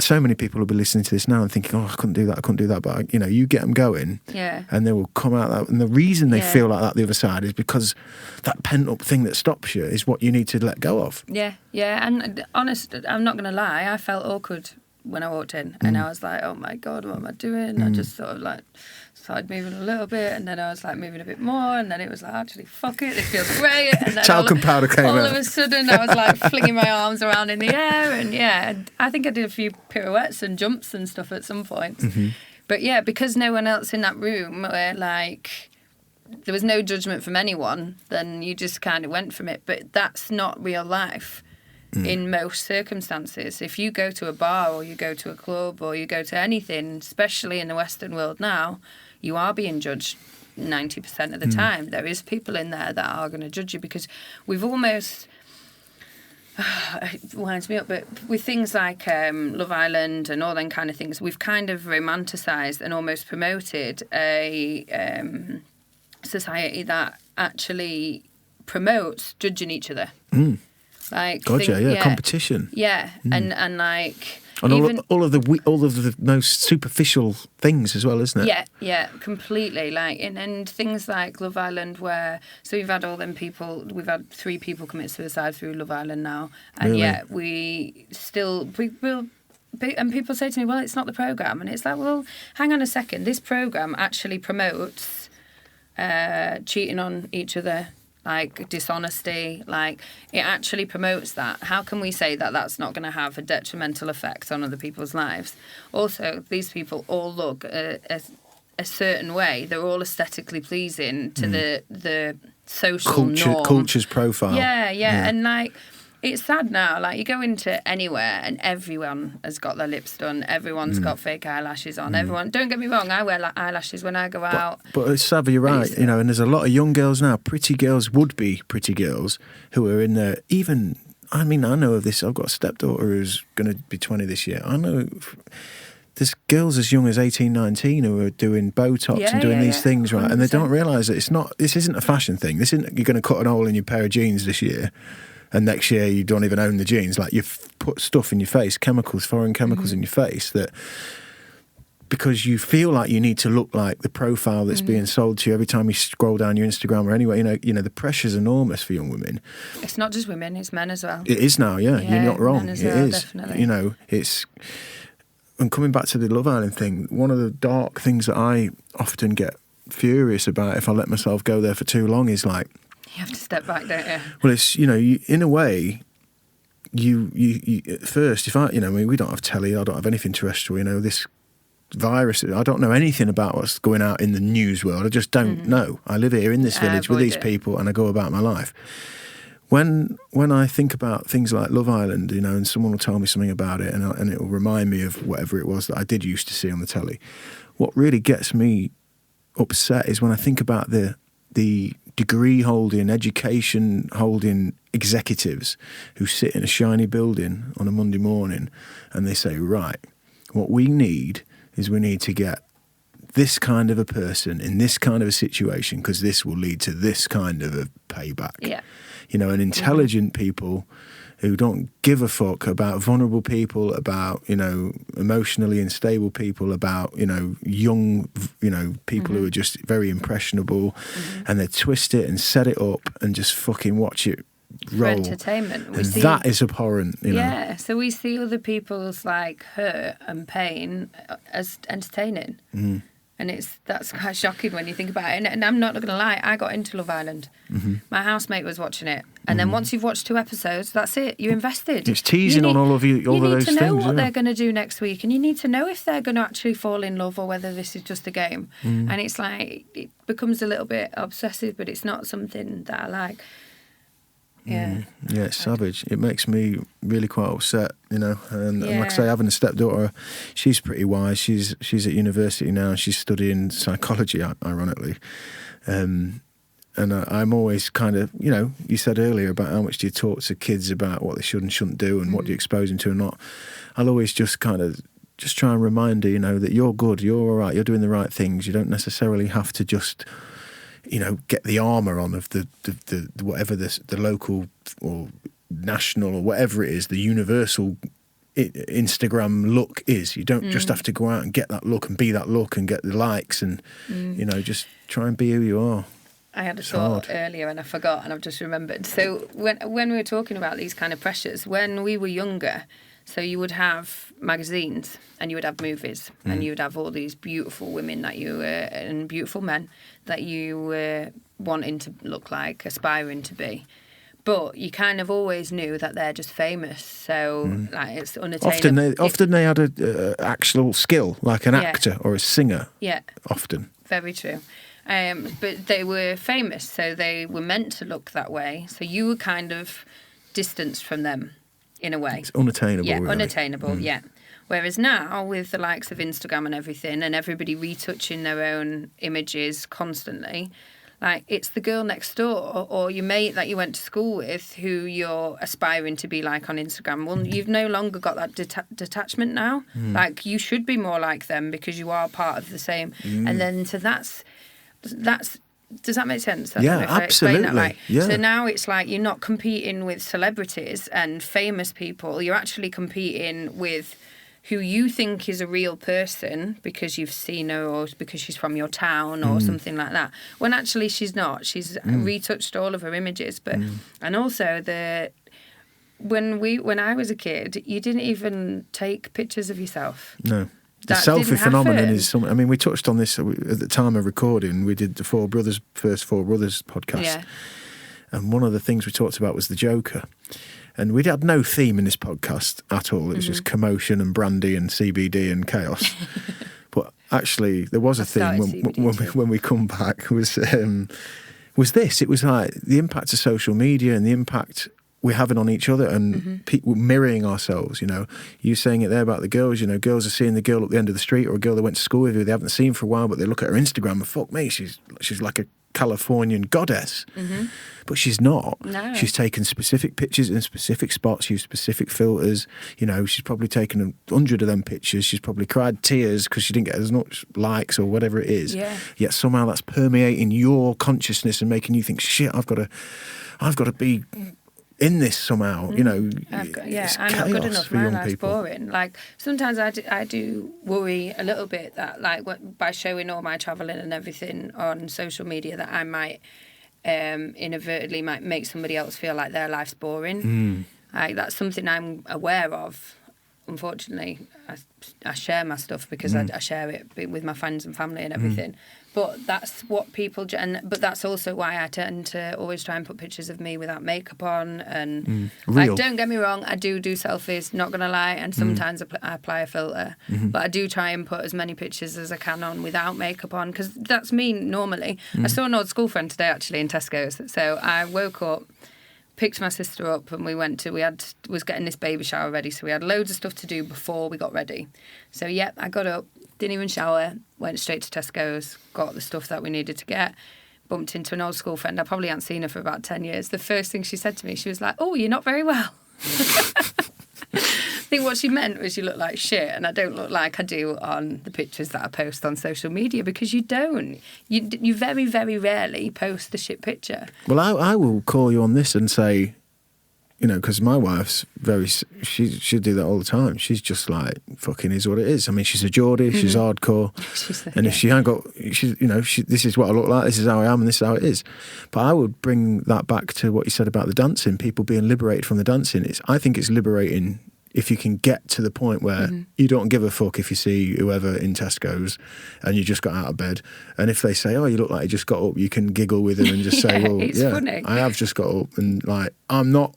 [SPEAKER 4] so many people will be listening to this now and thinking, I couldn't do that. But, you get them going and they will come out that. And the reason they feel like that the other side is because that pent-up thing that stops you is what you need to let go of.
[SPEAKER 3] Yeah. And honest, I'm not going to lie, I felt awkward when I walked in. And I was like, oh, my God, what am I doing? I just sort of like started moving a little bit, and then I was like moving a bit more, and then it was like, actually, fuck it, this feels great. And then
[SPEAKER 4] talcum powder came out.
[SPEAKER 3] All of a sudden, I was like flinging my arms around in the air, and I think I did a few pirouettes and jumps and stuff at some point. But because no one else in that room, where like there was no judgment from anyone, then you just kind of went from it. But that's not real life. In most circumstances, if you go to a bar or you go to a club or you go to anything, especially in the Western world now, you are being judged 90% of the time. There is people in there that are going to judge you because we've almost, it winds me up, but with things like Love Island and all them kind of things, we've kind of romanticised and almost promoted a society that actually promotes judging each other. Like
[SPEAKER 4] competition.
[SPEAKER 3] And like
[SPEAKER 4] and even all of the most superficial things as well, isn't it?
[SPEAKER 3] Yeah, completely. Like and things like Love Island, where we've had all them people. We've had 3 people commit suicide through Love Island now, and yet we will. And people say to me, "Well, it's not the program," and it's like, "Well, hang on a second. This program actually promotes cheating on each other." Like dishonesty, like it actually promotes that. How can we say that that's not going to have a detrimental effect on other people's lives? Also, these people all look a certain way. They're all aesthetically pleasing to the social norm.
[SPEAKER 4] Culture's profile.
[SPEAKER 3] Yeah. And like It's sad now. Like, you go into anywhere and everyone has got their lips done. Everyone's got fake eyelashes on. Everyone. Don't get me wrong. I wear eyelashes when I go out.
[SPEAKER 4] But it's sad, you're right. You know, and there's a lot of young girls now, pretty girls, would-be pretty girls, who are in there. Even, I mean, I know of this. I've got a stepdaughter who's going to be 20 this year. I know there's girls as young as 18, 19 who are doing Botox and doing these things, right? 100%. And they don't realise that this isn't a fashion thing. This isn't, you're going to cut an hole in your pair of jeans this year. And next year you don't even own the jeans. Like, you've put stuff in your face, chemicals, foreign chemicals in your face, that because you feel like you need to look like the profile that's being sold to you every time you scroll down your Instagram or anywhere. You know, the pressure's enormous for young women.
[SPEAKER 3] It's not just women; it's men as well.
[SPEAKER 4] It is now. Yeah, you're not wrong.
[SPEAKER 3] Men as
[SPEAKER 4] it
[SPEAKER 3] well,
[SPEAKER 4] is.
[SPEAKER 3] Definitely.
[SPEAKER 4] You know, it's. And coming back to the Love Island thing, one of the dark things that I often get furious about if I let myself go there for too long is like,
[SPEAKER 3] you have to step back, don't you?
[SPEAKER 4] well, it's, you know, in a way, you at first, if I, you know, I mean, we don't have telly, I don't have anything terrestrial, you know, this virus, I don't know anything about what's going out in the news world. I just don't know. I live here in this village with these people and I go about my life. When I think about things like Love Island, you know, and someone will tell me something about it and it will remind me of whatever it was that I did used to see on the telly, what really gets me upset is when I think about the degree holding, education holding executives who sit in a shiny building on a Monday morning and they say, right, what we need is we need to get this kind of a person in this kind of a situation because this will lead to this kind of a payback.
[SPEAKER 3] Yeah.
[SPEAKER 4] You know, and intelligent people who don't give a fuck about vulnerable people, about, you know, emotionally unstable people, about, you know, young, you know, people who are just very impressionable and they twist it and set it up and just fucking watch it roll.
[SPEAKER 3] For entertainment.
[SPEAKER 4] And that is abhorrent, you know.
[SPEAKER 3] Yeah, so we see other people's, like, hurt and pain as entertaining. And that's quite shocking when you think about it. And I'm not going to lie, I got into Love Island. My housemate was watching it. And then once you've watched 2 episodes, that's it. You're invested.
[SPEAKER 4] It's teasing on all of those things.
[SPEAKER 3] You need to know what they're going to do next week. And you need to know if they're going to actually fall in love or whether this is just a game. And it's like, it becomes a little bit obsessive, but it's not something that I like. Yeah.
[SPEAKER 4] Yeah, it's savage. It makes me really quite upset, you know. And like I say, having a stepdaughter, she's pretty wise. She's at university now. She's studying psychology, ironically. And I'm always kind of, you know, you said earlier about how much do you talk to kids about what they should and shouldn't do and what do you expose them to and not. I'll always just kind of just try and remind her, you know, that you're good, you're all right, you're doing the right things. You don't necessarily have to just, you know, get the armour on of the whatever the local or national or whatever it is, the universal Instagram look is. You don't just have to go out and get that look and be that look and get the likes and, you know, just try and be who you are.
[SPEAKER 3] I had a thought earlier and I forgot and I've just remembered. So when we were talking about these kind of pressures, when we were younger, so you would have magazines and you would have movies and you would have all these beautiful women that you and beautiful men that you were wanting to look like, aspiring to be. But you kind of always knew that they're just famous, so like it's unattainable.
[SPEAKER 4] Often they had a actual skill, like an actor or a singer. Yeah, often.
[SPEAKER 3] Very true. But they were famous, so they were meant to look that way. So you were kind of distanced from them, in a way.
[SPEAKER 4] It's unattainable.
[SPEAKER 3] Yeah,
[SPEAKER 4] really.
[SPEAKER 3] unattainable. Yeah. Whereas now, with the likes of Instagram and everything, and everybody retouching their own images constantly, like it's the girl next door or your mate that you went to school with who you're aspiring to be like on Instagram. Well, you've no longer got that detachment now. Like you should be more like them because you are part of the same. And then so that's. Does that make sense?
[SPEAKER 4] Yeah, absolutely. That right. Yeah.
[SPEAKER 3] So now it's like you're not competing with celebrities and famous people. You're actually competing with who you think is a real person because you've seen her or because she's from your town or something like that. When actually she's not. She's retouched all of her images. But and also when I was a kid, you didn't even take pictures of yourself.
[SPEAKER 4] No. The selfie phenomenon is something. I mean, we touched on this at the time of recording. We did the first Four Brothers podcast. Yeah. And one of the things we talked about was the Joker. And we had no theme in this podcast at all. It was just commotion and brandy and CBD and chaos. But actually, there was a theme when we come back was this. It was like the impact of social media and the impact we're having on each other and people mirroring ourselves, you know. You saying it there about the girls, you know, girls are seeing the girl at the end of the street or a girl they went to school with who they haven't seen for a while, but they look at her Instagram and fuck me, she's like a Californian goddess. But she's not.
[SPEAKER 3] No.
[SPEAKER 4] She's taken specific pictures in specific spots, used specific filters. You know, she's probably taken 100 of them pictures. She's probably cried tears because she didn't get as much likes or whatever it is.
[SPEAKER 3] Yeah.
[SPEAKER 4] Yet somehow that's permeating your consciousness and making you think, shit, I've got to be in this somehow, you know.
[SPEAKER 3] I'm
[SPEAKER 4] it's
[SPEAKER 3] not good enough.
[SPEAKER 4] for
[SPEAKER 3] My
[SPEAKER 4] young
[SPEAKER 3] life's
[SPEAKER 4] people.
[SPEAKER 3] boring. Like sometimes I do worry a little bit that like by showing all my travelling and everything on social media that I might inadvertently might make somebody else feel like their life's boring. Like that's something I'm aware of. Unfortunately, I share my stuff because I share it with my friends and family and everything. But that's what people... But that's also why I tend to always try and put pictures of me without makeup on. And
[SPEAKER 4] Real.
[SPEAKER 3] like, don't get me wrong, I do selfies, not going to lie. And sometimes I apply a filter. But I do try and put as many pictures as I can on without makeup on. Because that's me normally. I saw an old school friend today, actually, in Tesco's. So I woke up, picked my sister up, and was getting this baby shower ready. So we had loads of stuff to do before we got ready. So, I got up, didn't even shower, went straight to Tesco's, got the stuff that we needed to get, bumped into an old school friend. I probably hadn't seen her for about 10 years. The first thing she said to me, she was like, "Oh, you're not very well." I think what she meant was you look like shit, and I don't look like I do on the pictures that I post on social media because you don't. You very, very rarely post a shit picture.
[SPEAKER 4] Well, I will call you on this and say, you know, because my wife's she'll do that all the time. She's just like, fucking is what it is. I mean, she's a Geordie, she's hardcore. And if she ain't got, this is what I look like, this is how I am, and this is how it is. But I would bring that back to what you said about the dancing, people being liberated from the dancing. I think it's liberating if you can get to the point where you don't give a fuck if you see whoever in Tesco's and you just got out of bed. And if they say, "Oh, you look like you just got up," you can giggle with them and just say, "Well, yeah,
[SPEAKER 3] funny.
[SPEAKER 4] I have just got up," and like, I'm not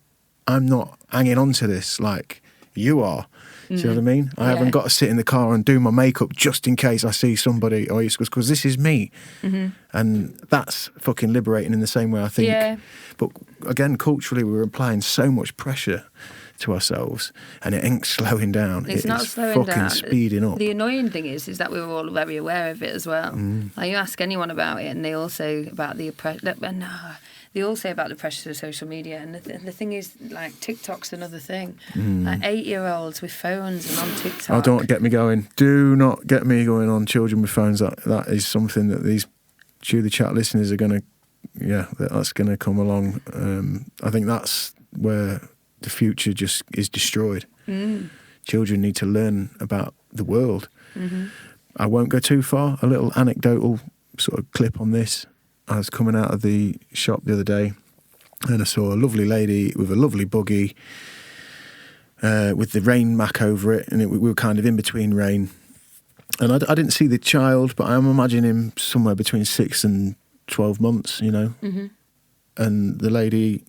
[SPEAKER 4] hanging on to this like you are. Do you know what I mean? I haven't got to sit in the car and do my makeup just in case I see somebody, or because this is me. And that's fucking liberating in the same way, I think.
[SPEAKER 3] Yeah.
[SPEAKER 4] But again, culturally, we're applying so much pressure to ourselves, and it ain't slowing down.
[SPEAKER 3] It's not slowing
[SPEAKER 4] fucking
[SPEAKER 3] down.
[SPEAKER 4] Speeding up.
[SPEAKER 3] The annoying thing is that we were all very aware of it as well. Like you ask anyone about it, and they all say about the They all say about the pressure of social media, and the thing is, like, TikTok's another thing. Like 8-year-olds with phones and on TikTok.
[SPEAKER 4] Oh, don't get me going. Do not get me going on children with phones. That is something that these Chew the Chat listeners are going to, that's going to come along. I think that's where the future just is destroyed. Children need to learn about the world. I won't go too far. A little anecdotal sort of clip on this. I was coming out of the shop the other day and I saw a lovely lady with a lovely buggy with the rain mac over it, and we were kind of in between rain. And I didn't see the child, but I'm imagining him somewhere between 6 and 12 months, you know. And the lady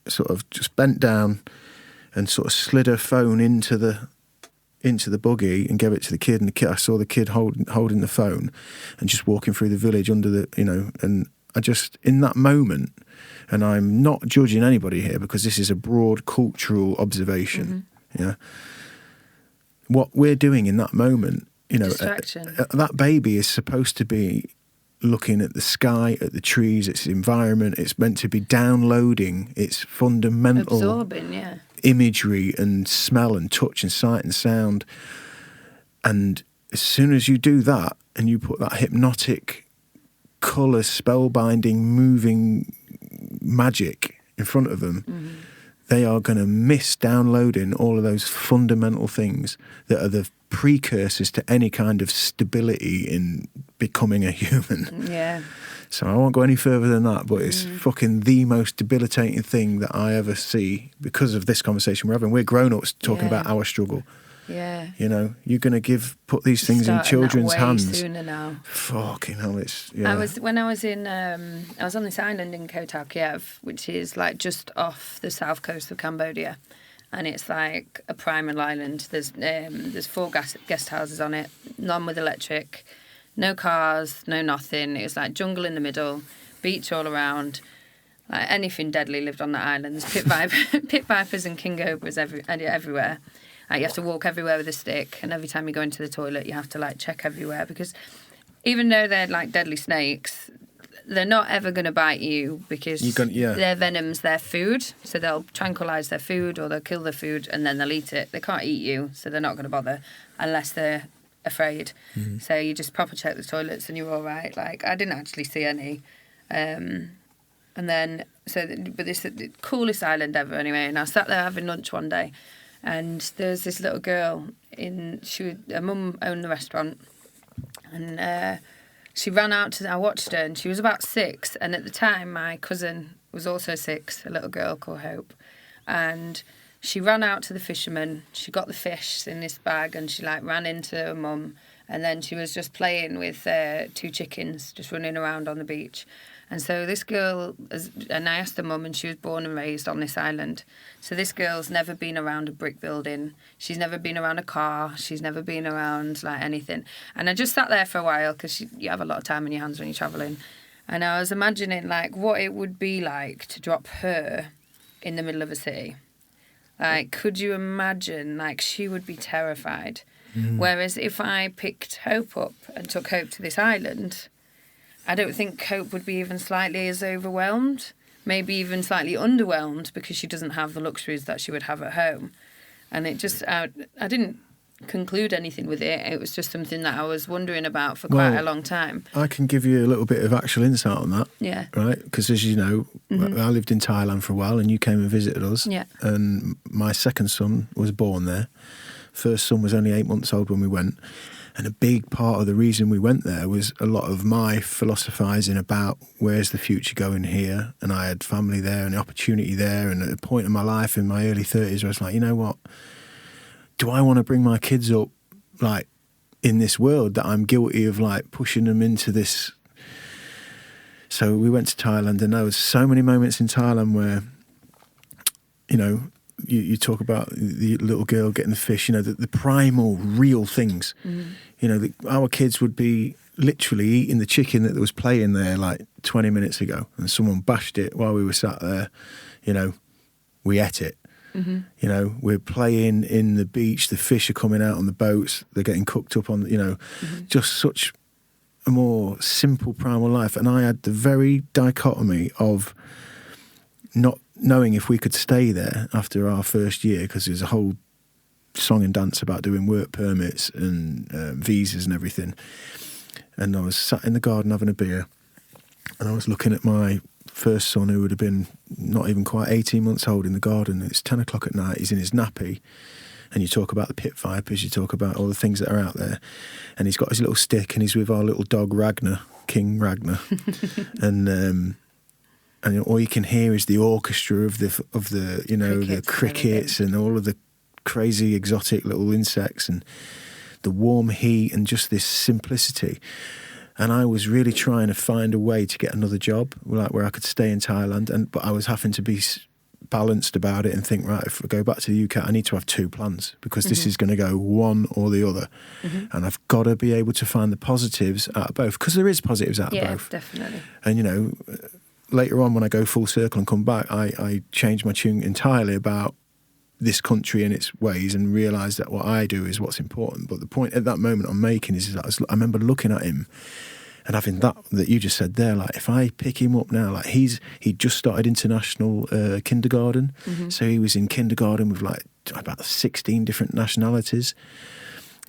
[SPEAKER 4] sort of just bent down and sort of slid her phone into the buggy and gave it to the kid. And I saw the kid holding the phone and just walking through the village under the, you know, and I just, in that moment, and I'm not judging anybody here because this is a broad cultural observation, yeah. What we're doing in that moment, you know, that baby is supposed to be looking at the sky, at the trees, its environment. It's meant to be downloading its fundamental
[SPEAKER 3] absorbing,
[SPEAKER 4] imagery and smell and touch and sight and sound. And as soon as you do that and you put that hypnotic, colour, spellbinding, moving magic in front of them, they are going to miss downloading all of those fundamental things that are the precursors to any kind of stability in becoming a human.
[SPEAKER 3] Yeah.
[SPEAKER 4] So I won't go any further than that, but it's fucking the most debilitating thing that I ever see because of this conversation we're having. We're grown-ups talking about our struggle.
[SPEAKER 3] Yeah.
[SPEAKER 4] You know, you're going to put these things in children's hands.
[SPEAKER 3] Sooner now.
[SPEAKER 4] Fucking hell, it's,
[SPEAKER 3] I was on this island in Koh Tao Kiev, which is like just off the south coast of Cambodia. And it's like a primal island. There's 4 guest houses on it, none with electric, no cars, no nothing. It was like jungle in the middle, beach all around. like anything deadly lived on that island. There's pit vipers and king cobras everywhere. Like, you have to walk everywhere with a stick, and every time you go into the toilet, you have to like check everywhere, because even though they're like deadly snakes, they're not ever going to bite you, because their venom's their food. So they'll tranquilise their food, or they'll kill their food and then they'll eat it. They can't eat you, so they're not going to bother unless they're afraid. Mm-hmm. So you just proper check the toilets and you're all right. Like, I didn't actually see any. And then, but this is the coolest island ever anyway. And I sat there having lunch one day, and there was this little girl her mum owned the restaurant, and she ran out to, I watched her, and she was about 6. And at the time, my cousin was also 6, a little girl called Hope. And she ran out to the fisherman. She got the fish in this bag, and she like ran into her mum. And then she was just playing with 2 chickens, just running around on the beach. And so this girl, and I asked her mum, and she was born and raised on this island. So this girl's never been around a brick building. She's never been around a car. She's never been around like anything. And I just sat there for a while, because you have a lot of time on your hands when you're travelling. And I was imagining like what it would be like to drop her in the middle of a city. Like, could you imagine? Like, she would be terrified. Mm. Whereas if I picked Hope up and took Hope to this island, I don't think Hope would be even slightly as overwhelmed, maybe even slightly underwhelmed, because she doesn't have the luxuries that she would have at home. And it just, I didn't conclude anything with it. It was just something that I was wondering about for quite a long time.
[SPEAKER 4] I can give you a little bit of actual insight on that.
[SPEAKER 3] Yeah.
[SPEAKER 4] Right? Because as you know, I lived in Thailand for a while, and you came and visited us.
[SPEAKER 3] Yeah.
[SPEAKER 4] And my second son was born there. First son was only 8 months old when we went. And a big part of the reason we went there was a lot of my philosophising about where's the future going here. And I had family there and the opportunity there. And at a point in my life in my early 30s where I was like, you know what? Do I want to bring my kids up like in this world that I'm guilty of like pushing them into this? So we went to Thailand, and there was so many moments in Thailand where, you know, you talk about the little girl getting the fish, you know, the primal, real things. Mm. You know, our kids would be literally eating the chicken that was playing there like 20 minutes ago, and someone bashed it while we were sat there. You know, we ate it. Mm-hmm. You know, we're playing in the beach, the fish are coming out on the boats, they're getting cooked up on, you know, just such a more simple primal life. And I had the very dichotomy of not knowing if we could stay there after our first year, because there's a whole song and dance about doing work permits and visas and everything. And I was sat in the garden having a beer, and I was looking at my first son, who would have been not even quite 18 months old, in the garden. It's 10 o'clock at night, he's in his nappy, and you talk about the pit vipers, you talk about all the things that are out there, and he's got his little stick, and he's with our little dog Ragnar, King Ragnar. And all you can hear is the orchestra of the you know, the crickets and all of the crazy exotic little insects and the warm heat and just this simplicity. And I was really trying to find a way to get another job, like where I could stay in Thailand, but I was having to be balanced about it and think, right, if I go back to the UK, I need to have 2 plans, because this is going to go one or the other. Mm-hmm. And I've got to be able to find the positives out of both, because there is positives out of both. Yeah,
[SPEAKER 3] definitely.
[SPEAKER 4] And, you know, later on when I go full circle and come back, I change my tune entirely about this country and its ways, and realise that what I do is what's important. But the point at that moment I'm making is that I remember looking at him and having that you just said there, like, if I pick him up now, like he just started international kindergarten, so he was in kindergarten with like about 16 different nationalities.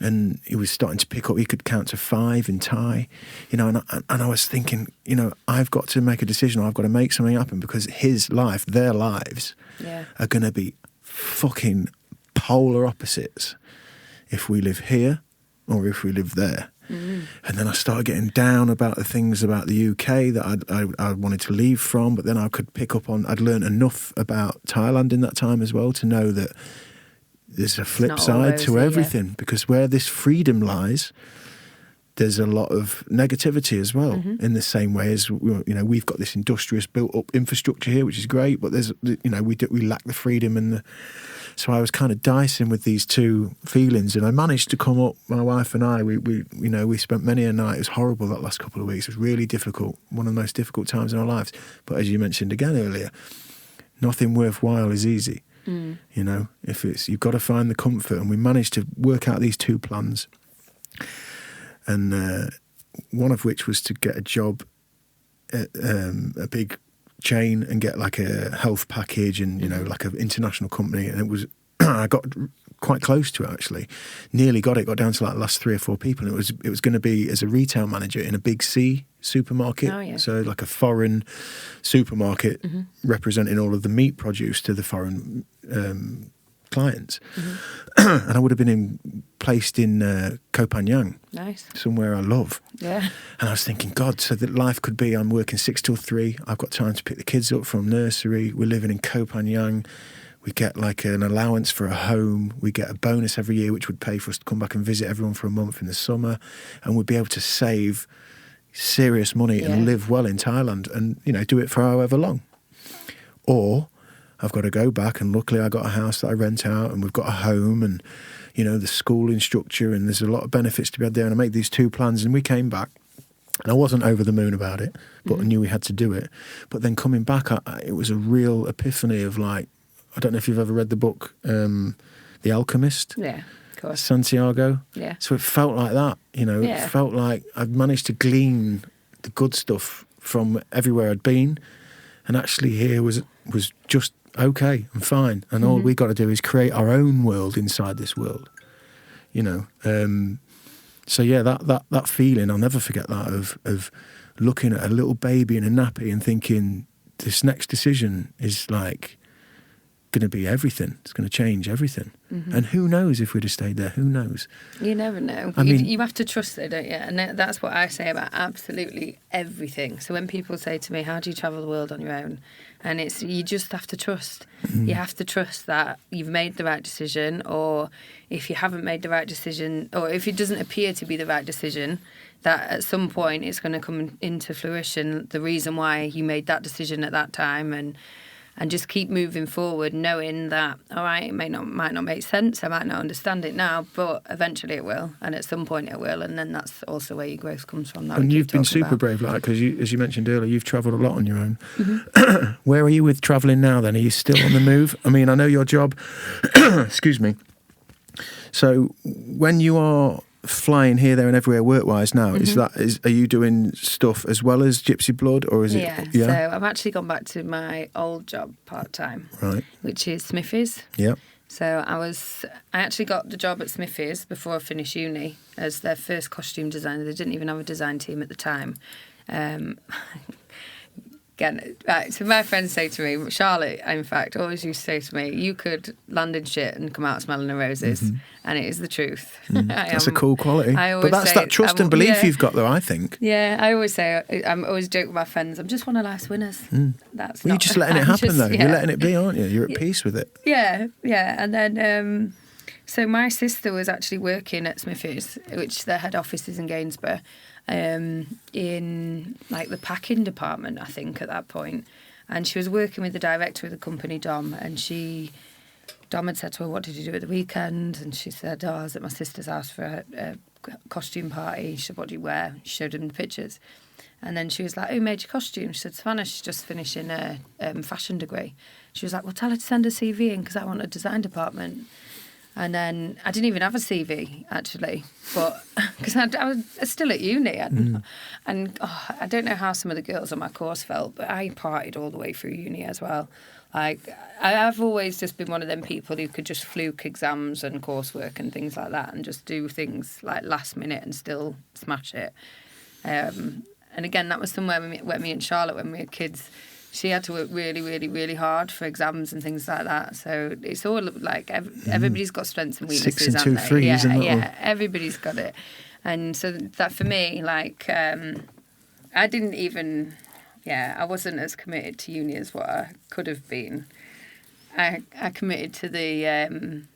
[SPEAKER 4] And he was starting to pick up, he could count to 5 in Thai, you know, and I was thinking, you know, I've got to make a decision, or I've got to make something happen, because his life, their lives are going to be fucking polar opposites if we live here or if we live there. Mm. And then I started getting down about the things about the UK that I wanted to leave from, but then I could pick up on, I'd learned enough about Thailand in that time as well to know that there's a flip side to everything, because where this freedom lies, there's a lot of negativity as well, in the same way as, we've got this industrious built up infrastructure here, which is great, but there's, we lack the freedom and so I was kind of dicing with these two feelings, and I managed to come up, my wife and I, we spent many a night. It was horrible that last couple of weeks. It was really difficult, one of the most difficult times in our lives. But as you mentioned again earlier, nothing worthwhile is easy. If you've got to find the comfort, and we managed to work out these two plans. And one of which was to get a job at a big chain and get like a health package and, like an international company. And it was, I got quite close to it actually. Nearly got down to like the last 3 or 4 people. And it was going to be as a retail manager in a big C supermarket. Oh, yeah. So like a foreign supermarket representing all of the meat produce to the foreign clients. And I would have been placed in Koh Phangan. Nice. Somewhere I love. Yeah. And I was thinking, God, so that life could be, I'm working 6 till 3. I've got time to pick the kids up from nursery. We're living in Koh Phangan. We get like an allowance for a home. We get a bonus every year, which would pay for us to come back and visit everyone for a month in the summer. And we'd be able to save serious money and live well in Thailand and, do it for however long. Or I've got to go back, and luckily I got a house that I rent out, and we've got a home, and the schooling structure, and there's a lot of benefits to be had there. And I made these two plans, and we came back, and I wasn't over the moon about it, but I knew we had to do it. But then coming back, it was a real epiphany of like, I don't know if you've ever read the book, The Alchemist. Yeah, of course. Santiago. Yeah. So it felt like that, It felt like I'd managed to glean the good stuff from everywhere I'd been, and actually here was just okay and fine, and all we got to do is create our own world inside this world, So yeah, that feeling, I'll never forget that of looking at a little baby in a nappy and thinking, this next decision is like going to be everything. It's going to change everything. And who knows if we'd have stayed there? Who knows?
[SPEAKER 3] You never know. You have to trust it, don't you? And that's what I say about absolutely everything. So when people say to me, how do you travel the world on your own? And you just have to trust. You have to trust that you've made the right decision, or if you haven't made the right decision, or if it doesn't appear to be the right decision, that at some point it's going to come into fruition, the reason why you made that decision at that time, and just keep moving forward, knowing that, all right, it might not make sense, I might not understand it now, but eventually it will, and at some point it will, and then that's also where your growth comes from.
[SPEAKER 4] And you've been super brave, like, because as you mentioned earlier, you've travelled a lot on your own. Where are you with travelling now then? Are you still on the move? I mean, I know your job, excuse me. So when you are flying here, there and everywhere work-wise now, are you doing stuff as well as Gypsy Blood, or is it?
[SPEAKER 3] Yeah, so I've actually gone back to my old job part-time, right, which is Smithy's. Yeah. So I actually got the job at Smithy's before I finished uni as their first costume designer. They didn't even have a design team at the time. Again, right, so my friends say to me, Charlotte, in fact, always used to say to me, you could land in shit and come out smelling of roses. And it is the truth.
[SPEAKER 4] That's a cool quality. But that's that trust and belief you've got, though, I think.
[SPEAKER 3] Yeah, I always say, I'm always joking with my friends, I'm just one of life's winners.
[SPEAKER 4] You're just letting it happen, though. Yeah. You're letting it be, aren't you? You're at peace with it.
[SPEAKER 3] Yeah. And then, so my sister was actually working at Smithy's, which their head office is in Gainsborough. In like the packing department, I think, at that point. And she was working with the director of the company, Dom, and Dom had said to her, what did you do at the weekend? And she said, I was at my sister's house for a costume party. She said, what do you wear? She showed him the pictures. And then she was like, who made your costume? She said, Savanna, she's just finishing a fashion degree. She was like, well, tell her to send a CV in because I want a design department. And then I didn't even have a CV, actually, but because I was still at uni. And I don't know how some of the girls on my course felt, but I partied all the way through uni as well. Like, I've always just been one of them people who could just fluke exams and coursework and things like that and just do things like last minute and still smash it. And again, that was somewhere where me and Charlotte, when we were kids, she had to work really, really, really hard for exams and things like that. So it's all like everybody's got strengths and weaknesses. 6 and 2 3, isn't it? Yeah, everybody's got it. And so that for me, like, I didn't even, I wasn't as committed to uni as what I could have been. I committed to the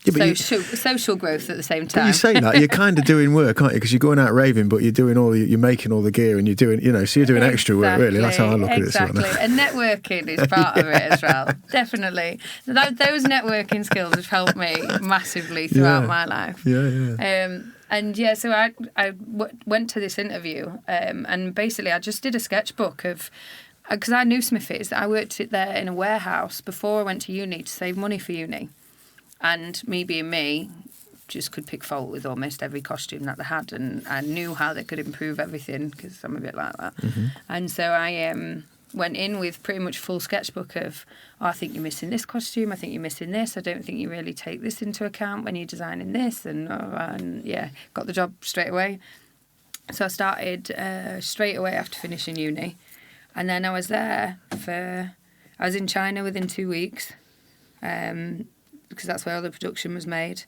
[SPEAKER 4] Yeah, but
[SPEAKER 3] social growth at the same
[SPEAKER 4] but
[SPEAKER 3] time.
[SPEAKER 4] you say that, you're kind of doing work, aren't you? Because you're going out raving, but you're doing you're making all the gear, and you're doing, so you're doing extra work, really. That's how I look at it.
[SPEAKER 3] Exactly. And networking is part of it as well. Definitely. Those networking skills have helped me massively throughout my life.
[SPEAKER 4] Yeah.
[SPEAKER 3] So I went to this interview, and basically I just did a sketchbook of, because I knew Smithies. I worked there in a warehouse before I went to uni to save money for uni. And me being me, just could pick fault with almost every costume that they had, and I knew how they could improve everything, because I'm a bit like that.
[SPEAKER 4] Mm-hmm.
[SPEAKER 3] And so I went in with pretty much full sketchbook of, I think you're missing this costume, I think you're missing this, I don't think you really take this into account when you're designing this, and got the job straight away. So I started straight away after finishing uni, and then I was there I was in China within 2 weeks, because that's where all the production was made.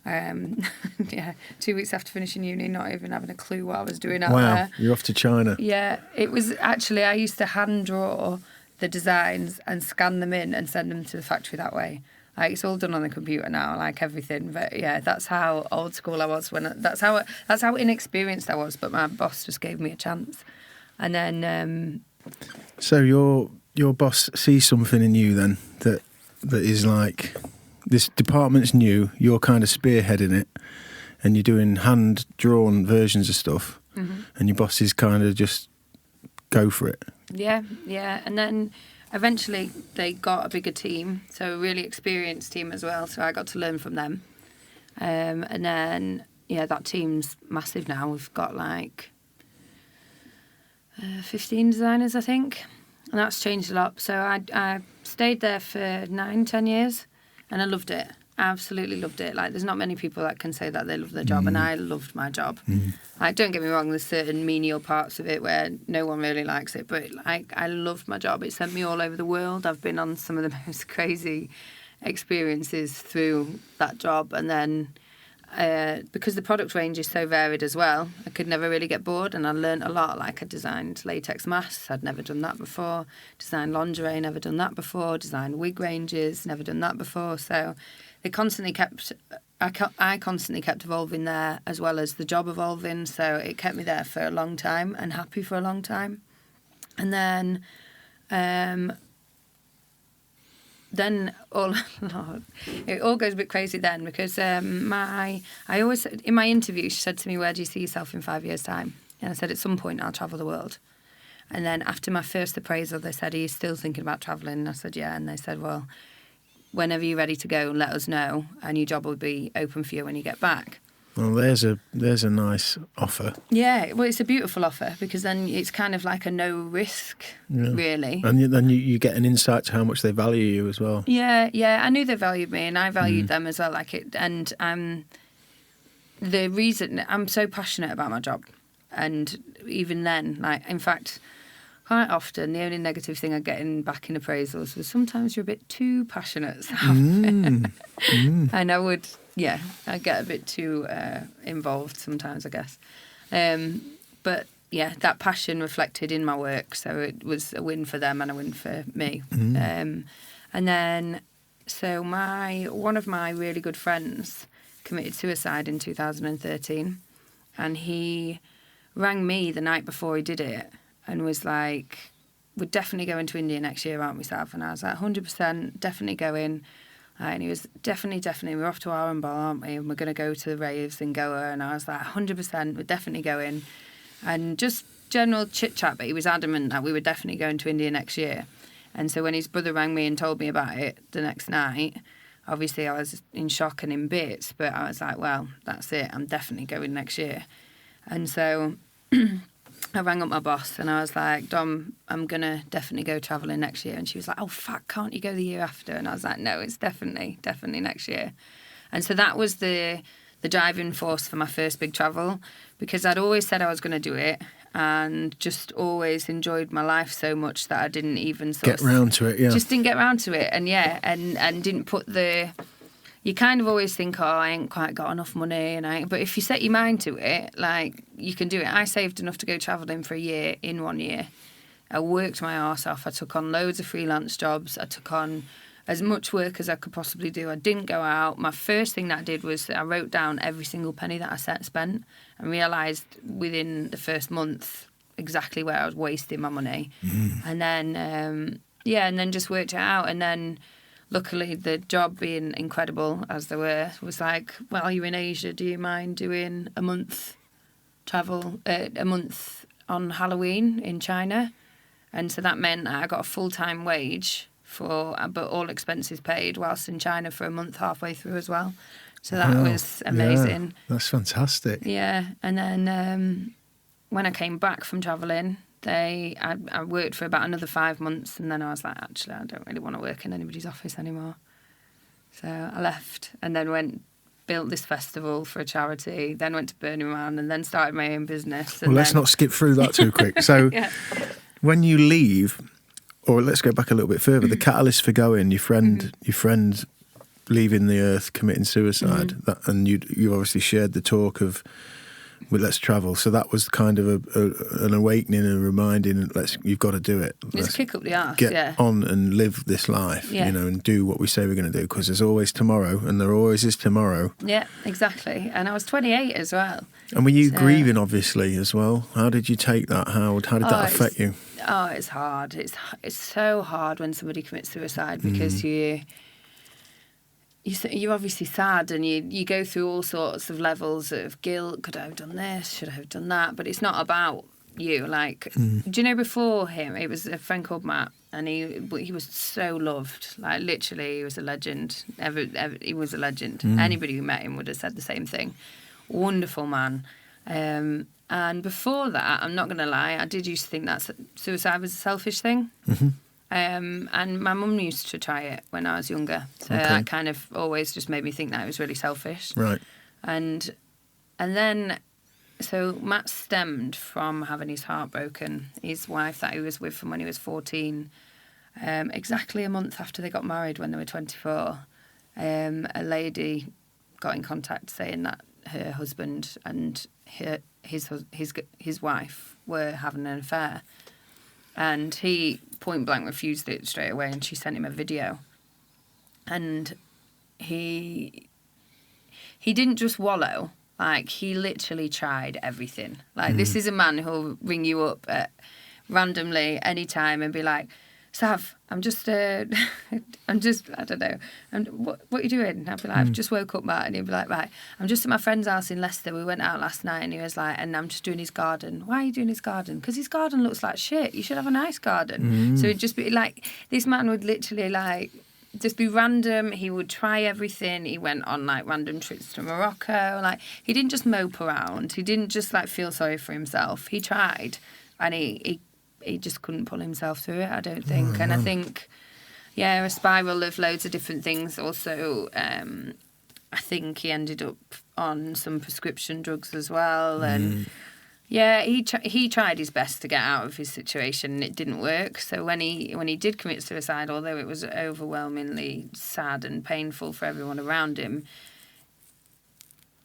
[SPEAKER 3] 2 weeks after finishing uni, not even having a clue what I was doing out there.
[SPEAKER 4] Wow, you're off to China.
[SPEAKER 3] Yeah, it was actually, I used to hand draw the designs and scan them in and send them to the factory that way. Like, it's all done on the computer now, like everything. But yeah, that's how old school I was. That's how inexperienced I was. But my boss just gave me a chance, and then.
[SPEAKER 4] So your boss sees something in you then that is like, this department's new, you're kind of spearheading it, and you're doing hand-drawn versions of stuff, and your boss is kind of just go for it. Yeah.
[SPEAKER 3] And then eventually they got a bigger team, so a really experienced team as well, so I got to learn from them. And then, that team's massive now. We've got like 15 designers, I think, and that's changed a lot. So I stayed there for 9-10 years. And I loved it. Absolutely loved it. Like, there's not many people that can say that they love their job, and I loved my job. Like, don't get me wrong, there's certain menial parts of it where no one really likes it, but like, I loved my job. It sent me all over the world. I've been on some of the most crazy experiences through that job, and then because the product range is so varied as well, I could never really get bored, and I learned a lot. Like, I designed latex masks, I'd never done that before, designed lingerie, never done that before, designed wig ranges, never done that before. So they constantly I constantly kept evolving there, as well as the job evolving, so it kept me there for a long time and happy for a long time. And then it all goes a bit crazy then, because I always, in my interview, she said to me, where do you see yourself in 5 years' time? And I said, at some point I'll travel the world. And then after my first appraisal, they said, are you still thinking about travelling? And I said, yeah. And they said, well, whenever you're ready to go, let us know, and your job will be open for you when you get back.
[SPEAKER 4] Well, there's a nice offer.
[SPEAKER 3] Yeah, well, it's a beautiful offer, because then it's kind of like a no risk, really.
[SPEAKER 4] And then you get an insight to how much they value you as well.
[SPEAKER 3] Yeah, I knew they valued me, and I valued them as well. Like it, and the reason I'm so passionate about my job, and even then, like, in fact, quite often the only negative thing I get back in appraisals was sometimes you're a bit too passionate. And I would. Yeah, I get a bit too involved sometimes, I guess. But yeah, that passion reflected in my work, so it was a win for them and a win for me. And then, so one of my really good friends committed suicide in 2013, and he rang me the night before he did it and was like, we're definitely going to India next year, aren't we, Sav? And I was like, 100%, definitely going. And he was definitely, we're off to Arambol, aren't we? And we're going to go to the raves in Goa. And I was like, 100%, we're definitely going. And just general chit-chat, but he was adamant that we were definitely going to India next year. And so when his brother rang me and told me about it the next night, obviously I was in shock and in bits, but I was like, well, that's it, I'm definitely going next year. And so I rang up my boss and I was like, Dom, I'm going to definitely go travelling next year. And she was like, oh, fuck, can't you go the year after? And I was like, no, it's definitely next year. And so that was the driving force for my first big travel, because I'd always said I was going to do it and just always enjoyed my life so much that I didn't even
[SPEAKER 4] get round to it,
[SPEAKER 3] Just didn't get round to it. And and didn't put you kind of always think, oh, I ain't quite got enough money, but if you set your mind to it, like, you can do it. I saved enough to go travelling for a year in 1 year. I worked my arse off. I took on loads of freelance jobs. I took on as much work as I could possibly do. I didn't go out. My first thing that I did was I wrote down every single penny that I spent and realised within the first month exactly where I was wasting my money. And then, and then just worked it out. And then luckily the job being incredible as they were was like, well, you're in Asia, do you mind doing a month travel, a month on Halloween in China? And so that meant I got a full-time wage but all expenses paid whilst in China for a month halfway through as well. So that was amazing.
[SPEAKER 4] Yeah, that's fantastic.
[SPEAKER 3] Yeah, and then when I came back from travelling, I worked for about another 5 months, and then I was like, actually, I don't really want to work in anybody's office anymore. So I left, and then built this festival for a charity, then went to Burning Man, and then started my own business.
[SPEAKER 4] Well, let's not skip through that too quick. So when you leave, or let's go back a little bit further, the catalyst for going, your friend leaving the earth, committing suicide, and you obviously shared the talk of, well, let's travel. So that was kind of an awakening, a reminding, you've got to do it.
[SPEAKER 3] Let's kick up the arse,
[SPEAKER 4] get on and live this life, and do what we say we're going to do, because there's always tomorrow, and there always is tomorrow. Yeah,
[SPEAKER 3] exactly. And I was 28 as well.
[SPEAKER 4] And were you grieving, obviously, as well? How did you take that? How did that affect you?
[SPEAKER 3] Oh, it's hard. It's so hard when somebody commits suicide, because you're obviously sad, and you go through all sorts of levels of guilt. Could I have done this? Should I have done that? But it's not about you. Like, do you know, before him, it was a friend called Matt, and he was so loved. Like, literally, he was a legend. He was a legend. Anybody who met him would have said the same thing. Wonderful man. And before that, I'm not going to lie, I did used to think that suicide was a selfish thing. And my mum used to try it when I was younger. So that kind of always just made me think that it was really selfish.
[SPEAKER 4] Right.
[SPEAKER 3] And then, so Matt stemmed from having his heart broken. His wife that he was with from when he was 14, exactly a month after they got married when they were 24, a lady got in contact saying that her husband and his wife were having an affair. And he point blank refused it straight away, and she sent him a video. And he didn't just wallow, like, he literally tried everything. Like, this is a man who'll ring you up at randomly any time and be like, Sav, I don't know, what are you doing? And I'd be like, I've just woke up, Matt. And he'd be like, right, I'm just at my friend's house in Leicester. We went out last night, and he was like, and I'm just doing his garden. Why are you doing his garden? Because his garden looks like shit. You should have a nice garden. So it'd just be like, this man would literally like just be random. He would try everything. He went on like random trips to Morocco. Like, he didn't just mope around. He didn't just like feel sorry for himself. He tried, and he just couldn't pull himself through it, I don't think. And I think, a spiral of loads of different things. Also, I think he ended up on some prescription drugs as well. And he tried his best to get out of his situation, and it didn't work. So when he did commit suicide, although it was overwhelmingly sad and painful for everyone around him,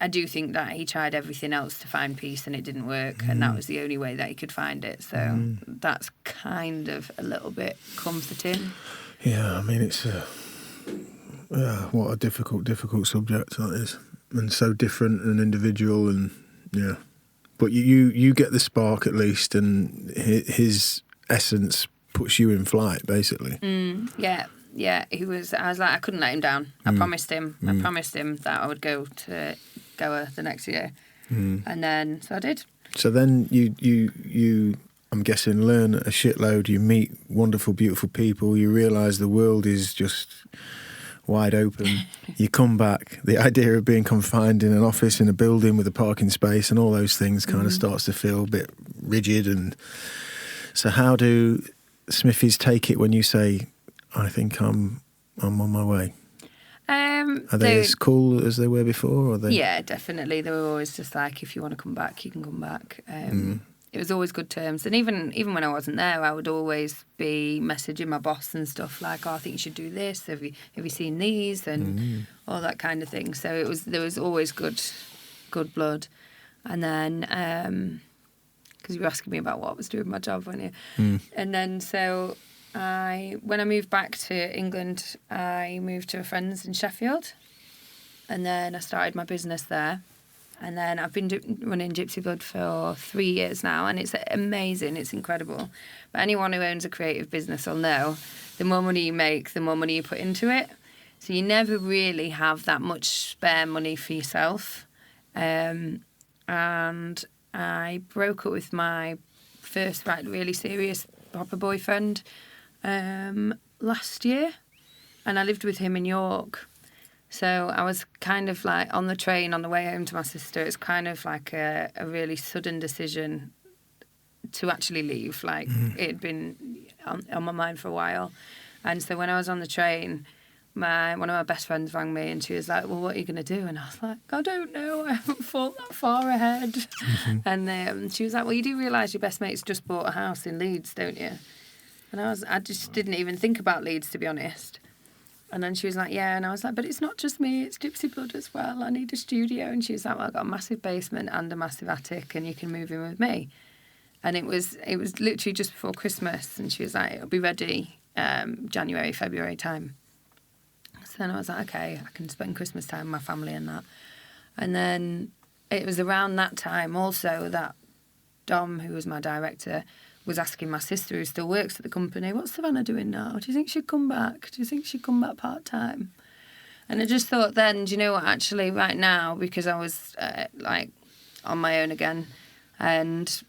[SPEAKER 3] I do think that he tried everything else to find peace, and it didn't work, and that was the only way that he could find it. So that's kind of a little bit comforting. Yeah,
[SPEAKER 4] I mean, it's what a difficult subject that is, and so different and individual, and But you get the spark at least, and his essence puts you in flight, basically.
[SPEAKER 3] Yeah, he was. I was like, I couldn't let him down. I promised him. I promised him that I would go to Goa the next year, and then so I did.
[SPEAKER 4] So then you I'm guessing learn a shitload. You meet wonderful, beautiful people. You realise the world is just wide open. You come back. The idea of being confined in an office in a building with a parking space and all those things kind of starts to feel a bit rigid. And so, how do Smithies take it when you say, I think I'm on my way? Are they as cool as they were before? Or
[SPEAKER 3] yeah, definitely. They were always just like, if you want to come back, you can come back. It was always good terms. And even when I wasn't there, I would always be messaging my boss and stuff like, oh, I think you should do this. Have you seen these? And all that kind of thing. So there was always good blood. And then, because you were asking me about what I was doing my job, weren't you? And then so when I moved back to England, I moved to a friend's in Sheffield, and then I started my business there. And then I've been running Gypsy Blood for 3 years now, and it's amazing, it's incredible. But anyone who owns a creative business will know, the more money you make, the more money you put into it. So you never really have that much spare money for yourself. And I broke up with my first really serious proper boyfriend last year, and I lived with him in York. So I was kind of like on the train on the way home to my sister. It's kind of like a really sudden decision to actually leave. Like it had been on my mind for a while. And so when I was on the train, one of my best friends rang me and she was like, well, what are you going to do? And I was like, I don't know. I haven't thought that far ahead. Mm-hmm. And she was like, well, you do realise your best mate's just bought a house in Leeds, don't you? And I just didn't even think about Leeds, to be honest. And then she was like, yeah. And I was like, but it's not just me, it's Gypsy Blood as well. I need a studio. And she was like, well, I've got a massive basement and a massive attic and you can move in with me. And it was literally just before Christmas. And she was like, it'll be ready January, February time. So then I was like, okay, I can spend Christmas time with my family and that. And then it was around that time also that Dom, who was my director, was asking my sister, who still works at the company, what's Savanna doing now? Do you think she'd come back? Do you think she'd come back part-time? And I just thought then, do you know what, actually right now, because I was like on my own again, and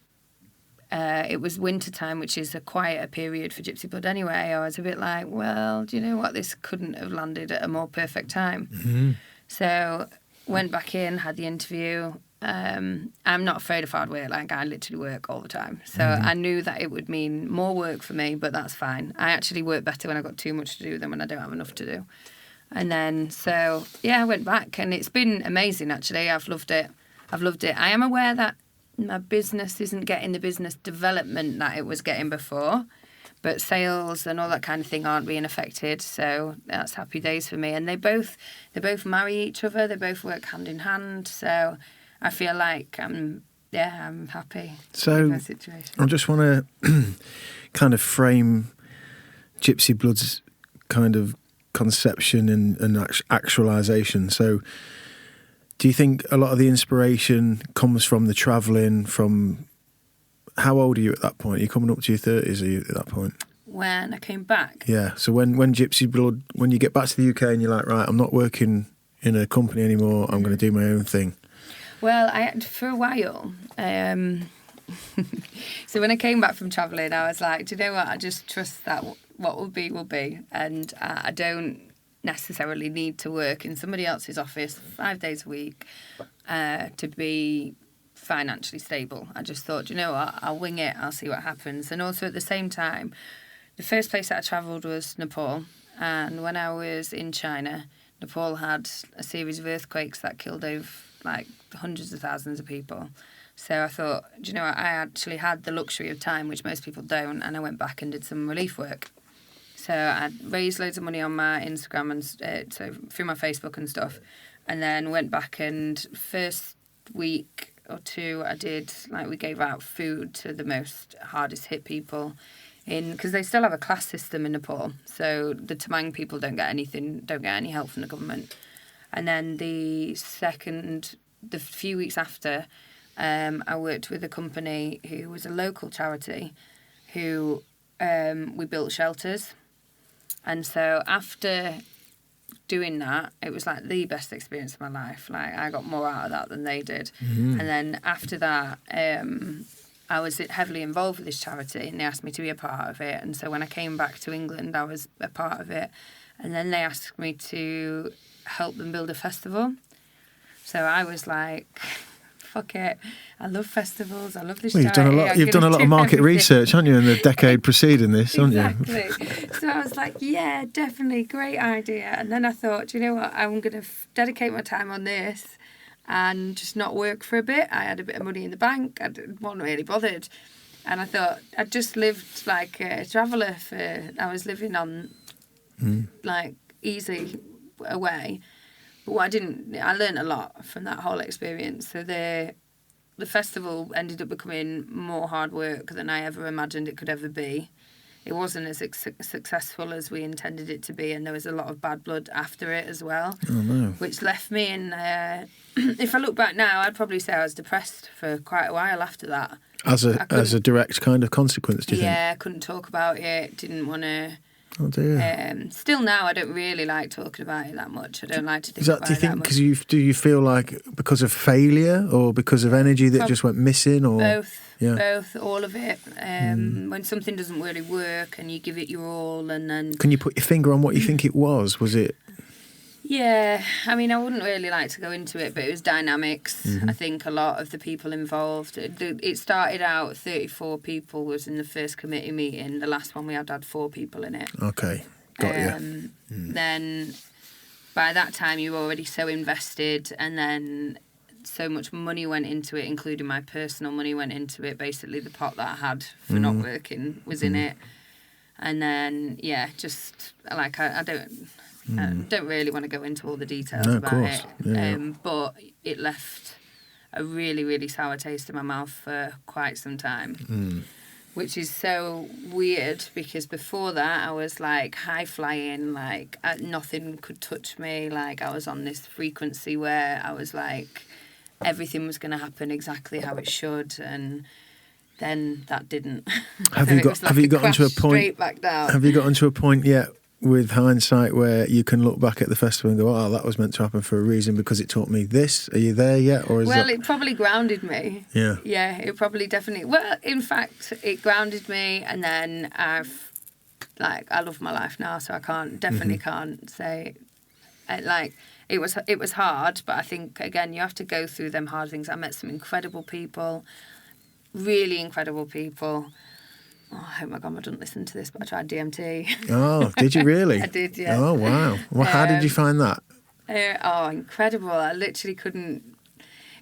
[SPEAKER 3] it was winter time, which is a quieter period for Gypsy Blood anyway, I was a bit like, well, do you know what, this couldn't have landed at a more perfect time. Mm-hmm. So went back in, had the interview. I'm not afraid of hard work. Like, I literally work all the time. So I knew that it would mean more work for me, but that's fine. I actually work better when I've got too much to do than when I don't have enough to do. And then, so, yeah, I went back and it's been amazing, actually. I've loved it. I am aware that my business isn't getting the business development that it was getting before, but sales and all that kind of thing aren't being affected. So that's happy days for me. And they both marry each other. They both work hand in hand. So I feel like I'm happy with my situation.
[SPEAKER 4] I just want to kind of frame Gypsy Blood's kind of conception and actualization. So do you think a lot of the inspiration comes from the travelling, from... How old are you at that point? Are you coming up to your 30s, are you at that point?
[SPEAKER 3] When I came back?
[SPEAKER 4] Yeah, so when Gypsy Blood, when you get back to the UK and you're like, right, I'm not working in a company anymore, I'm going to do my own thing.
[SPEAKER 3] Well, for a while, so when I came back from travelling, I was like, do you know what, I just trust that what will be, and I don't necessarily need to work in somebody else's office 5 days a week to be financially stable. I just thought, you know what, I'll wing it, I'll see what happens. And also at the same time, the first place that I travelled was Nepal, and when I was in China, Nepal had a series of earthquakes that killed over like hundreds of thousands of people. So I thought, do you know what, I actually had the luxury of time, which most people don't, and I went back and did some relief work. So I raised loads of money on my Instagram and so through my Facebook and stuff, and then went back, and first week or two I did, like, we gave out food to the most hardest hit people because they still have a class system in Nepal. So the Tamang people don't get any help from the government. And then the few weeks after, I worked with a company who was a local charity who we built shelters. And so after doing that, it was like the best experience of my life. Like, I got more out of that than they did. Mm-hmm. And then after that, I was heavily involved with this charity, and they asked me to be a part of it. And so when I came back to England, I was a part of it. And then they asked me to help them build a festival. So I was like, fuck it, I love festivals, I love this charity.
[SPEAKER 4] You've done a lot of market research, haven't you, in the decade preceding this, haven't you?
[SPEAKER 3] Exactly. So I was like, yeah, definitely, great idea. And then I thought, you know what, I'm going to dedicate my time on this and just not work for a bit. I had a bit of money in the bank, I wasn't really bothered. And I thought, I'd just lived like a traveller I was living on like easy away. But what I learned a lot from that whole experience. So the festival ended up becoming more hard work than I ever imagined it could ever be. it wasn't as successful as we intended it to be, and there was a lot of bad blood after it as well.
[SPEAKER 4] Oh no.
[SPEAKER 3] Which left me in, if I look back now, I'd probably say I was depressed for quite a while after that.
[SPEAKER 4] As a direct kind of consequence, do you think?
[SPEAKER 3] Yeah, I couldn't talk about it, didn't want to.
[SPEAKER 4] Oh dear.
[SPEAKER 3] Still now, I don't really like talking about it that much. I don't like to think about it that much.
[SPEAKER 4] Do you think, do you feel like because of failure or because of energy that just went missing? Or
[SPEAKER 3] Both, all of it. When something doesn't really work and you give it your all, and then...
[SPEAKER 4] Can you put your finger on what you think it was? Was it...
[SPEAKER 3] Yeah, I mean, I wouldn't really like to go into it, but it was dynamics. I think a lot of the people involved. It started out 34 people was in the first committee meeting. The last one we had 4 people in it.
[SPEAKER 4] Okay, got you.
[SPEAKER 3] Then by that time you were already so invested, and then so much money went into it, including my personal money went into it. Basically, the pot that I had for not working was in it. And then, yeah, just like I don't really want to go into all the details about it, but it left a really, really sour taste in my mouth for quite some time, which is so weird because before that I was like high flying, like nothing could touch me, like I was on this frequency where I was like everything was going to happen exactly how it should, and then that didn't.
[SPEAKER 4] Have you gotten to a point?
[SPEAKER 3] Straight back down.
[SPEAKER 4] Have you gotten to a point yet? With hindsight, where you can look back at the festival and go, "Oh, that was meant to happen for a reason because it taught me this." Are you there yet, or is
[SPEAKER 3] it probably grounded me.
[SPEAKER 4] Yeah,
[SPEAKER 3] it probably definitely. Well, in fact, it grounded me, and then I love my life now, so I can't say, it was hard, but I think again you have to go through them hard things. I met some incredible people, really incredible people. Oh, I hope my grandma doesn't listen to this, but I tried DMT.
[SPEAKER 4] Oh, did you really?
[SPEAKER 3] I did, yeah.
[SPEAKER 4] Oh, wow. Well, how did you find that?
[SPEAKER 3] Incredible. I literally couldn't...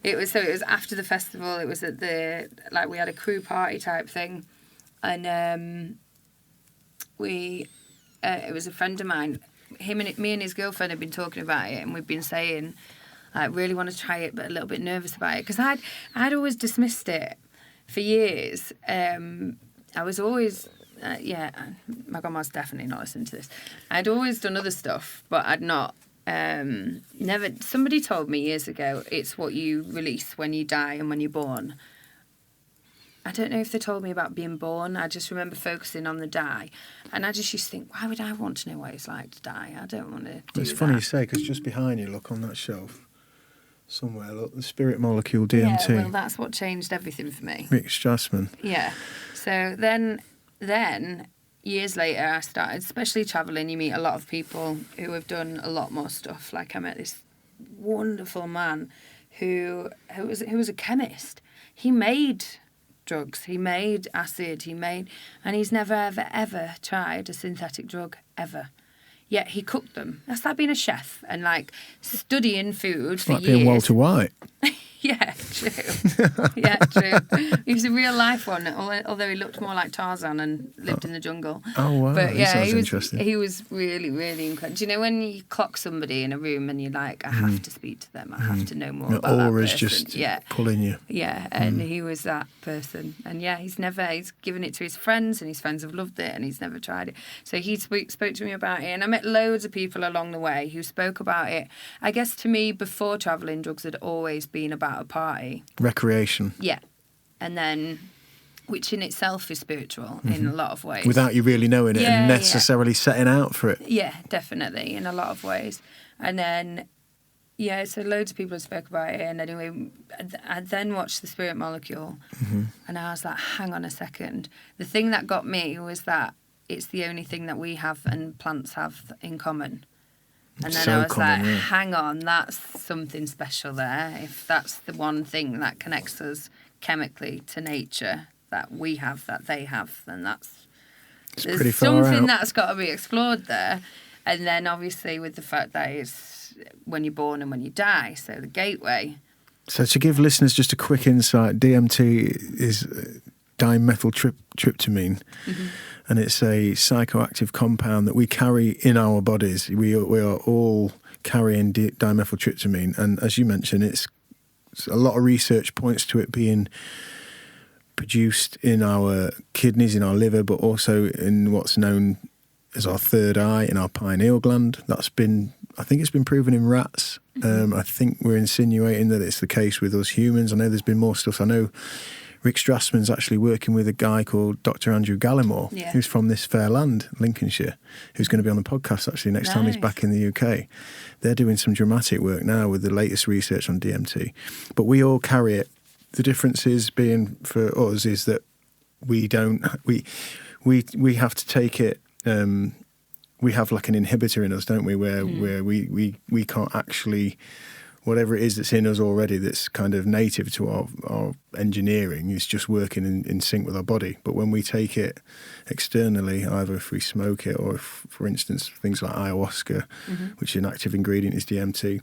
[SPEAKER 3] It was after the festival. It was at we had a crew party type thing. And it was a friend of mine. Me and his girlfriend had been talking about it, and we'd been saying, I really want to try it, but a little bit nervous about it. Because I'd always dismissed it for years. I was always, my grandma's definitely not listening to this. I'd always done other stuff, but I'd not, never, somebody told me years ago, it's what you release when you die and when you're born. I don't know if they told me about being born. I just remember focusing on the die. And I just used to think, why would I want to know what it's like to die? I don't want to do that.
[SPEAKER 4] It's funny you say, because just behind you, look on that shelf. Somewhere, look, the spirit molecule DMT.
[SPEAKER 3] Yeah, well, that's what changed everything for me.
[SPEAKER 4] Mixed jasmine.
[SPEAKER 3] Yeah. So then years later, I started, especially travelling, you meet a lot of people who have done a lot more stuff. Like I met this wonderful man who was a chemist. He made drugs, he made acid, and he's never, ever, ever tried a synthetic drug, ever. Yet he cooked them. That's like being a chef and like studying food for
[SPEAKER 4] like
[SPEAKER 3] years.
[SPEAKER 4] Being Walter White.
[SPEAKER 3] Yeah, true. Yeah, true. He was a real life one, although he looked more like Tarzan and lived in the jungle.
[SPEAKER 4] Oh wow!
[SPEAKER 3] But yeah,
[SPEAKER 4] he was interesting.
[SPEAKER 3] He was really, really incredible. Do you know when you clock somebody in a room and you're like, I have to speak to them. I have to know more about that person.
[SPEAKER 4] Aura's just pulling you.
[SPEAKER 3] Yeah, and he was that person. And yeah, he's given it to his friends, and his friends have loved it, and he's never tried it. So he spoke to me about it, and I met loads of people along the way who spoke about it. I guess to me, before travelling, drugs had always been about a party.
[SPEAKER 4] Recreation.
[SPEAKER 3] Yeah. And then, which in itself is spiritual in a lot of ways.
[SPEAKER 4] Without you really knowing it and necessarily setting out for it.
[SPEAKER 3] Yeah, definitely, in a lot of ways. And then, so loads of people spoke about it. And anyway, I then watched The Spirit Molecule. And I was like, hang on a second. The thing that got me was that it's the only thing that we have and plants have in common. And then I was like, hang on, that's something special there. If that's the one thing that connects us chemically to nature that we have, that they have, then there's
[SPEAKER 4] pretty far
[SPEAKER 3] something
[SPEAKER 4] out.
[SPEAKER 3] That's got to be explored there. And then obviously with the fact that it's when you're born and when you die, so the gateway.
[SPEAKER 4] So to give listeners just a quick insight, DMT is dimethyltryptamine. And it's a psychoactive compound that we carry in our bodies. We are all carrying dimethyltryptamine. And as you mentioned, it's a lot of research points to it being produced in our kidneys, in our liver, but also in what's known as our third eye, in our pineal gland. I think it's been proven in rats. I think we're insinuating that it's the case with us humans. I know there's been more stuff. I know Rick Strassman's actually working with a guy called Dr. Andrew Gallimore, who's from this fair land, Lincolnshire, who's going to be on the podcast actually next time he's back in the UK. They're doing some dramatic work now with the latest research on DMT. But we all carry it. The difference is being for us is that we have to take it. We have like an inhibitor in us, don't we? Where we can't actually, whatever it is that's in us already, that's kind of native to our engineering, is just working in sync with our body. But when we take it externally, either if we smoke it or if, for instance, things like ayahuasca, which an active ingredient is DMT,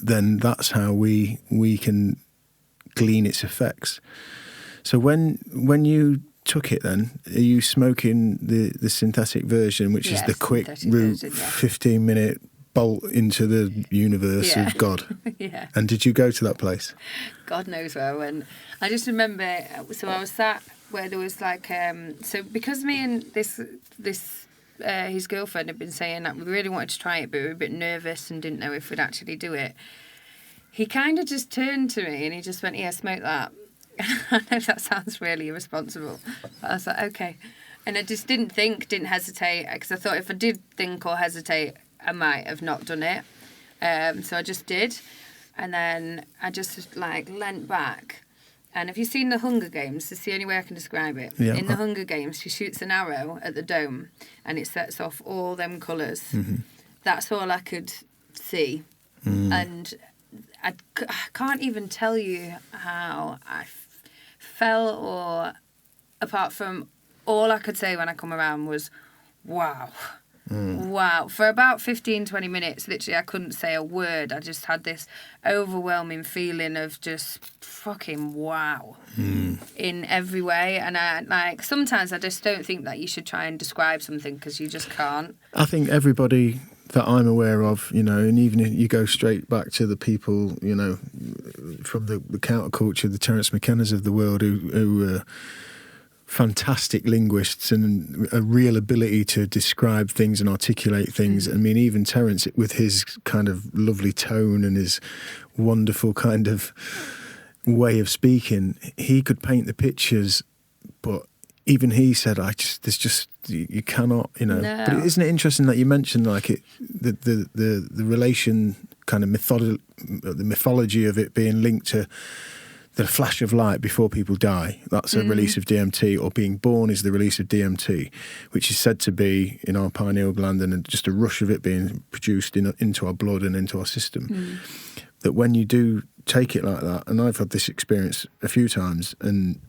[SPEAKER 4] then that's how we can glean its effects. So when you took it, then are you smoking the synthetic version, which is the quick route, 15-minute bolt into the universe of God?
[SPEAKER 3] Yeah.
[SPEAKER 4] And did you go to that place?
[SPEAKER 3] God knows where I went. I just remember, so I was sat where there was like, so because me and this his girlfriend had been saying that we really wanted to try it, but we were a bit nervous and didn't know if we'd actually do it. He kind of just turned to me and he just went, "Yeah, smoke that." I know that sounds really irresponsible, but I was like, okay. And I just didn't hesitate, because I thought if I did think or hesitate, I might have not done it. So I just did. And then I just like leant back. And have you seen the Hunger Games? It's the only way I can describe it.
[SPEAKER 4] Yeah.
[SPEAKER 3] In the Hunger Games, she shoots an arrow at the dome and it sets off all them colours. That's all I could see. And I can't even tell you how I felt, or apart from all I could say when I come around was, wow. Wow. For about 15-20 minutes, literally, I couldn't say a word. I just had this overwhelming feeling of just fucking wow in every way. And sometimes I just don't think that you should try and describe something, because you just can't.
[SPEAKER 4] I think everybody that I'm aware of, and even if you go straight back to the people, from the counterculture, the Terence McKennas of the world, who are fantastic linguists and a real ability to describe things and articulate things. I mean, even Terence, with his kind of lovely tone and his wonderful kind of way of speaking, he could paint the pictures, but even he said, you cannot, No. But isn't it interesting that you mentioned the relation, kind of the mythology of it being linked to the flash of light before people die? That's a release of DMT, or being born is the release of DMT, which is said to be in our pineal gland, and just a rush of it being produced into our blood and into our system. That when you do take it like that, and I've had this experience a few times, and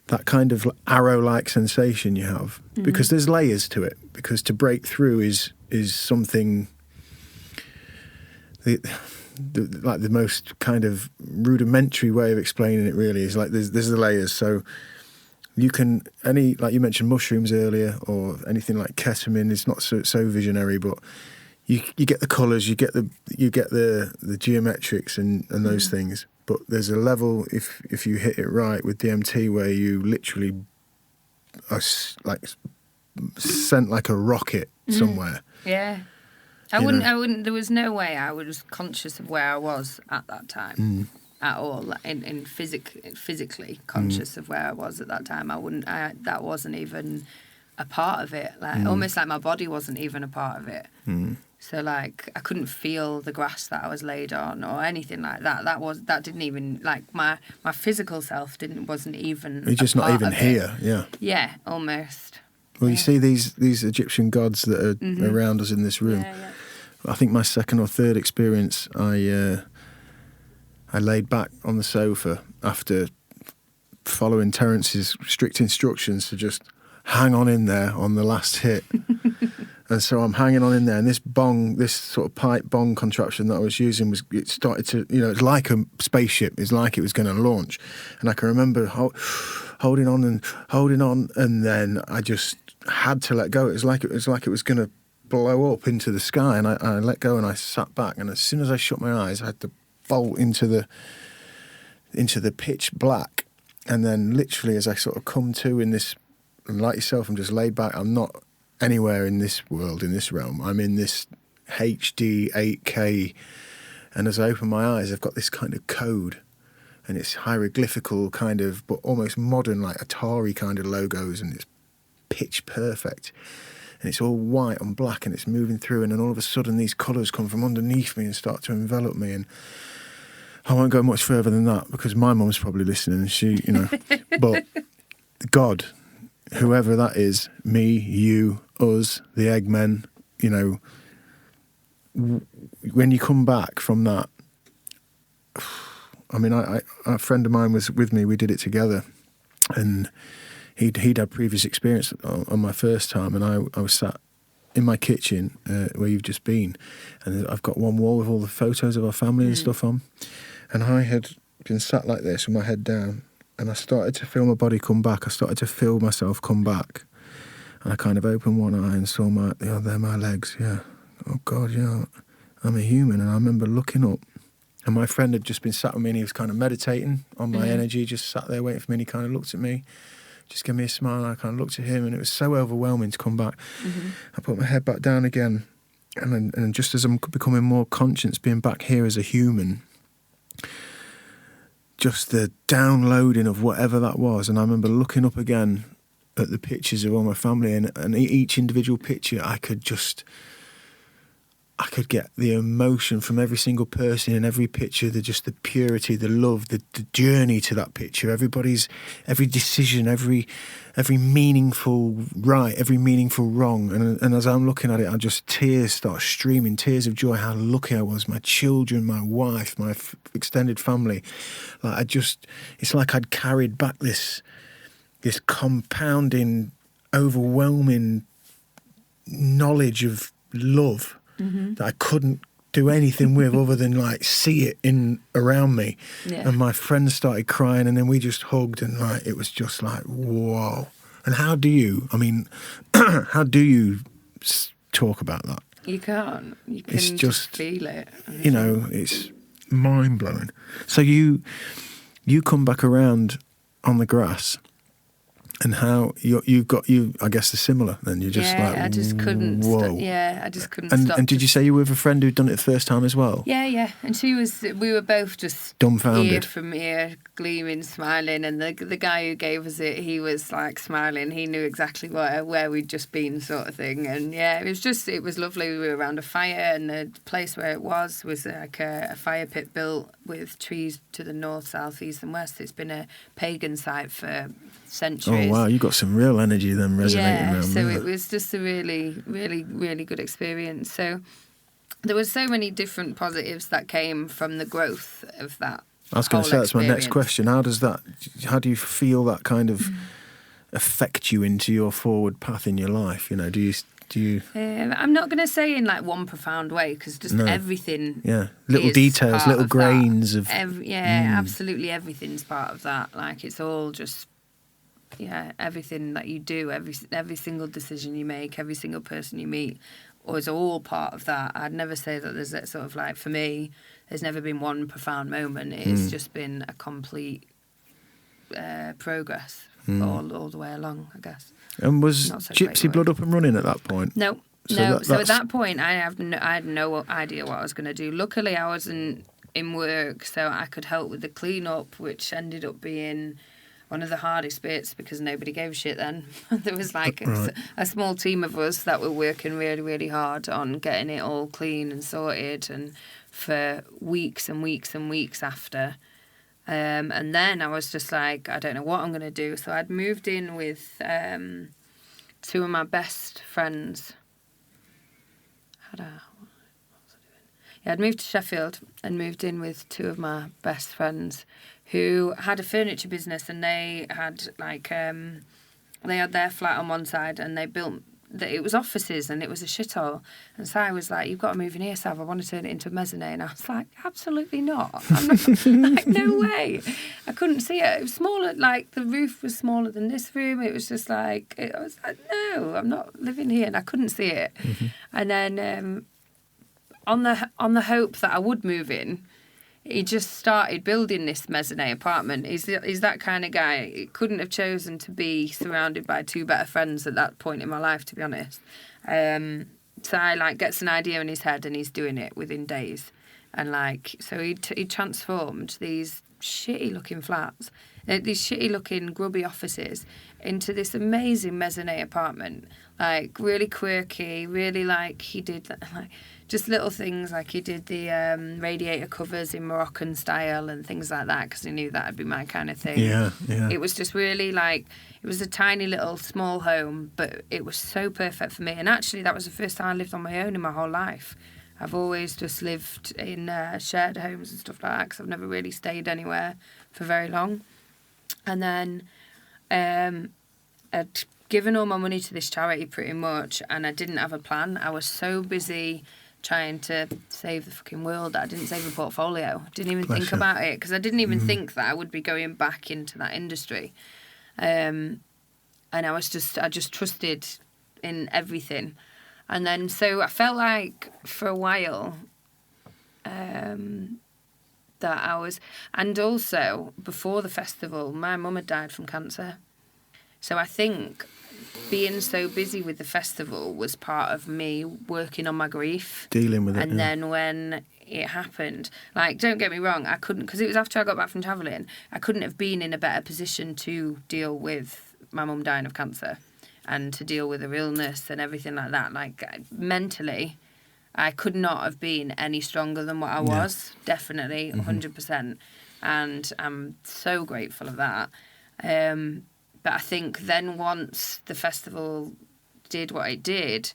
[SPEAKER 4] that kind of arrow-like sensation you have, because there's layers to it. Because to break through is something, the most kind of rudimentary way of explaining it really is like there's the layers. So you can, like you mentioned mushrooms earlier, or anything like ketamine is not so visionary, but you get the colours, you get the geometrics and those things. But there's a level, if you hit it right with DMT, where you literally are like sent like a rocket somewhere.
[SPEAKER 3] Yeah. I wouldn't, there was no way I was conscious of where I was at that time at all, in physically conscious of where I was at that time. That wasn't even a part of it. Almost like my body wasn't even a part of it. So I couldn't feel the grass that I was laid on or anything like that. That didn't even, my physical self wasn't even.
[SPEAKER 4] You're just not even here. Yeah.
[SPEAKER 3] Yeah, almost.
[SPEAKER 4] Well, you see these Egyptian gods that are around us in this room.
[SPEAKER 3] Yeah.
[SPEAKER 4] I think my second or third experience, I laid back on the sofa after following Terence's strict instructions to just hang on in there on the last hit. And so I'm hanging on in there, and this sort of pipe bong contraption that I was using it started to, it's like a spaceship. It's like it was going to launch. And I can remember holding on, and then I just had to let go. It was like it was going to blow up into the sky, and I let go, and I sat back. And as soon as I shut my eyes, I had to bolt into the pitch black. And then literally as I sort of come to in this, and like yourself, I'm just laid back. I'm not anywhere in this world, in this realm. I'm in this HD 8K. And as I open my eyes, I've got this kind of code. And it's hieroglyphical kind of, but almost modern, like Atari kind of logos. And it's pitch perfect. And it's all white and black and it's moving through. And then all of a sudden these colours come from underneath me and start to envelop me. And I won't go much further than that because my mum's probably listening and she, but God, whoever that is, me, you, us, the Eggmen, when you come back from that, I mean, a friend of mine was with me, we did it together and he'd had previous experience on my first time and I was sat in my kitchen where you've just been and I've got one wall with all the photos of our family and stuff on. And I had been sat like this with my head down and I started to feel my body come back. I started to feel myself come back. And I kind of opened one eye and saw they're my legs, yeah. Oh, God, yeah, I'm a human. And I remember looking up and my friend had just been sat with me and he was kind of meditating on my energy, just sat there waiting for me and he kind of looked at me, just gave me a smile and I kind of looked at him and it was so overwhelming to come back. I put my head back down again and just as I'm becoming more conscious, being back here as a human, just the downloading of whatever that was. And I remember looking up again at the pictures of all my family and each individual picture I could get the emotion from every single person in every picture, the purity, the love, the journey to that picture, every decision, every meaningful right, every meaningful wrong. And as I'm looking at it, tears start streaming, tears of joy, how lucky I was, my children, my wife, my extended family. It's like I'd carried back this compounding, overwhelming knowledge of love that I couldn't do anything with other than see it in around me. Yeah. And my friends started crying and then we just hugged and it was just whoa. And how do you talk about that?
[SPEAKER 3] You can't. You can just feel it.
[SPEAKER 4] It's mind blowing. So you come back around on the grass. And how I guess, are similar. Then you're just
[SPEAKER 3] I just couldn't. I just couldn't stop.
[SPEAKER 4] And did you say you were with a friend who'd done it the first time as well?
[SPEAKER 3] Yeah. And we were both just
[SPEAKER 4] dumbfounded,
[SPEAKER 3] ear from ear, gleaming, smiling. And the guy who gave us it, he was smiling. He knew exactly where we'd just been, sort of thing. And it was lovely. We were around a fire, and the place where it was like a fire pit built with trees to the north, south, east, and west. It's been a pagan site for centuries.
[SPEAKER 4] Oh wow, you got some real energy then resonating around
[SPEAKER 3] so
[SPEAKER 4] there.
[SPEAKER 3] It was just a really, really, really good experience. So there was so many different positives that came from the growth of that.
[SPEAKER 4] I was going to say, that's my next question. How do you feel that kind of affect you into your forward path in your life? Do you?
[SPEAKER 3] I'm not going to say in one profound way because everything.
[SPEAKER 4] Yeah, little details, little grains of.
[SPEAKER 3] Absolutely, everything's part of that. It's all just. Yeah, everything that you do, every single decision you make, every single person you meet, is all part of that. I'd never say that there's that sort of for me, there's never been one profound moment. It's just been a complete progress all the way along, I guess.
[SPEAKER 4] And was Gypsy Blood up and running at that point?
[SPEAKER 3] No. So at that point, I had no idea what I was going to do. Luckily, I wasn't in work, so I could help with the clean-up, which ended up being one of the hardest bits because nobody gave a shit then. There was a small team of us that were working really, really hard on getting it all clean and sorted, and for weeks and weeks and weeks after. And then I was just I don't know what I'm going to do. So I'd moved in with two of my best friends. I'd moved to Sheffield and moved in with two of my best friends who had a furniture business, and they had they had their flat on one side and they built it was offices and it was a shithole. And Si was like, "You've got to move in here, Sav. I want to turn it into a mezzanine." I was like, "Absolutely not. I'm not no way." I couldn't see it. It was smaller, the roof was smaller than this room. It was just I was like, "No, I'm not living here." And I couldn't see it. Mm-hmm. And then on the hope that I would move in he just started building this mezzanine apartment. He's that kind of guy. He couldn't have chosen to be surrounded by two better friends at that point in my life, to be honest. So I like gets an idea in his head and he's doing it within days. And like, so he transformed these shitty looking flats, these shitty looking grubby offices into this amazing mezzanine apartment. Like really quirky, really like he did like just little things like he did the radiator covers in Moroccan style and things like that because he knew that'd be my kind of thing.
[SPEAKER 4] Yeah.
[SPEAKER 3] It was just really like, it was a tiny little small home, but it was so perfect for me. And actually that was the first time I lived on my own in my whole life. I've always just lived in shared homes and stuff like that because I've never really stayed anywhere for very long. And then I'd given all my money to this charity pretty much and I didn't have a plan. I was so busy trying to save the fucking world that I didn't save a portfolio. Didn't even think about it because I didn't even think that I would be going back into that industry. And I just trusted in everything. And then so I felt like for a while that I was, and also before the festival, my mum had died from cancer. So I think being so busy with the festival was part of me working on my grief.
[SPEAKER 4] Dealing with it.
[SPEAKER 3] And then when it happened, like, don't get me wrong, I couldn't, because it was after I got back from travelling, I couldn't have been in a better position to deal with my mum dying of cancer and to deal with her illness and everything like that. Like, mentally, I could not have been any stronger than what I was, definitely, 100%. And I'm so grateful of that. But I think then once the festival did what it did,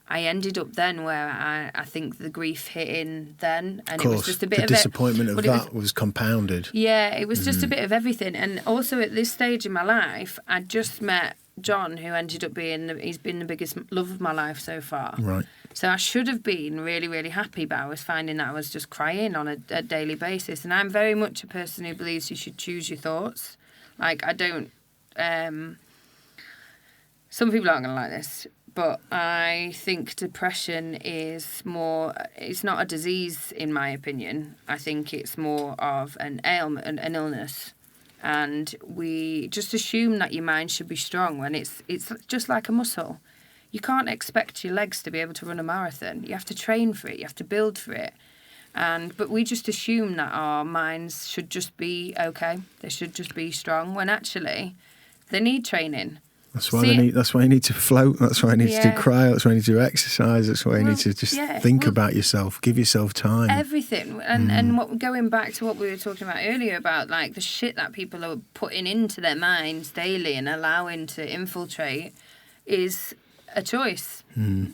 [SPEAKER 3] I ended up then where I think the grief hit in then. And it was just a bit of
[SPEAKER 4] disappointment of that was compounded.
[SPEAKER 3] Yeah, it was just a bit of everything. And also at this stage in my life, I just met John, who ended up being, he's been the biggest love of my life so far.
[SPEAKER 4] Right.
[SPEAKER 3] So I should have been really, really happy, but I was finding that I was just crying on a daily basis. And I'm very much a person who believes you should choose your thoughts. Like, I don't... some people aren't going to like this, but I think depression is more... It's not a disease, in my opinion. I think it's more of an ailment, an illness. And we just assume that your mind should be strong when it's just like a muscle. You can't expect your legs to be able to run a marathon. You have to train for it. You have to build for it. But we just assume that our minds should just be okay. They should just be strong, when actually they need training.
[SPEAKER 4] That's why that's why you need to float. That's why you need to do cryo. That's why you need to do exercise. That's why you need to just think about yourself. Give yourself time.
[SPEAKER 3] Everything. And going back to what we were talking about earlier about like the shit that people are putting into their minds daily and allowing to infiltrate is a choice.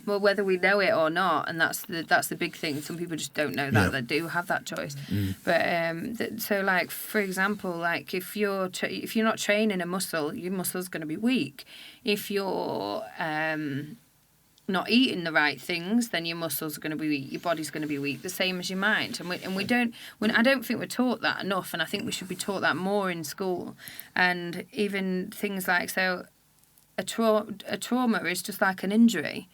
[SPEAKER 3] Well, whether we know it or not, and that's the big thing. Some people just don't know that they do have that choice. But so like for example, like if you're not training a muscle, your muscle's going to be weak. If you're not eating the right things, then your muscles are going to be weak. Your body's going to be weak. The same as your mind. And we don't. I don't think we're taught that enough. And I think we should be taught that more in school. And even things like so. A trauma is just like an injury.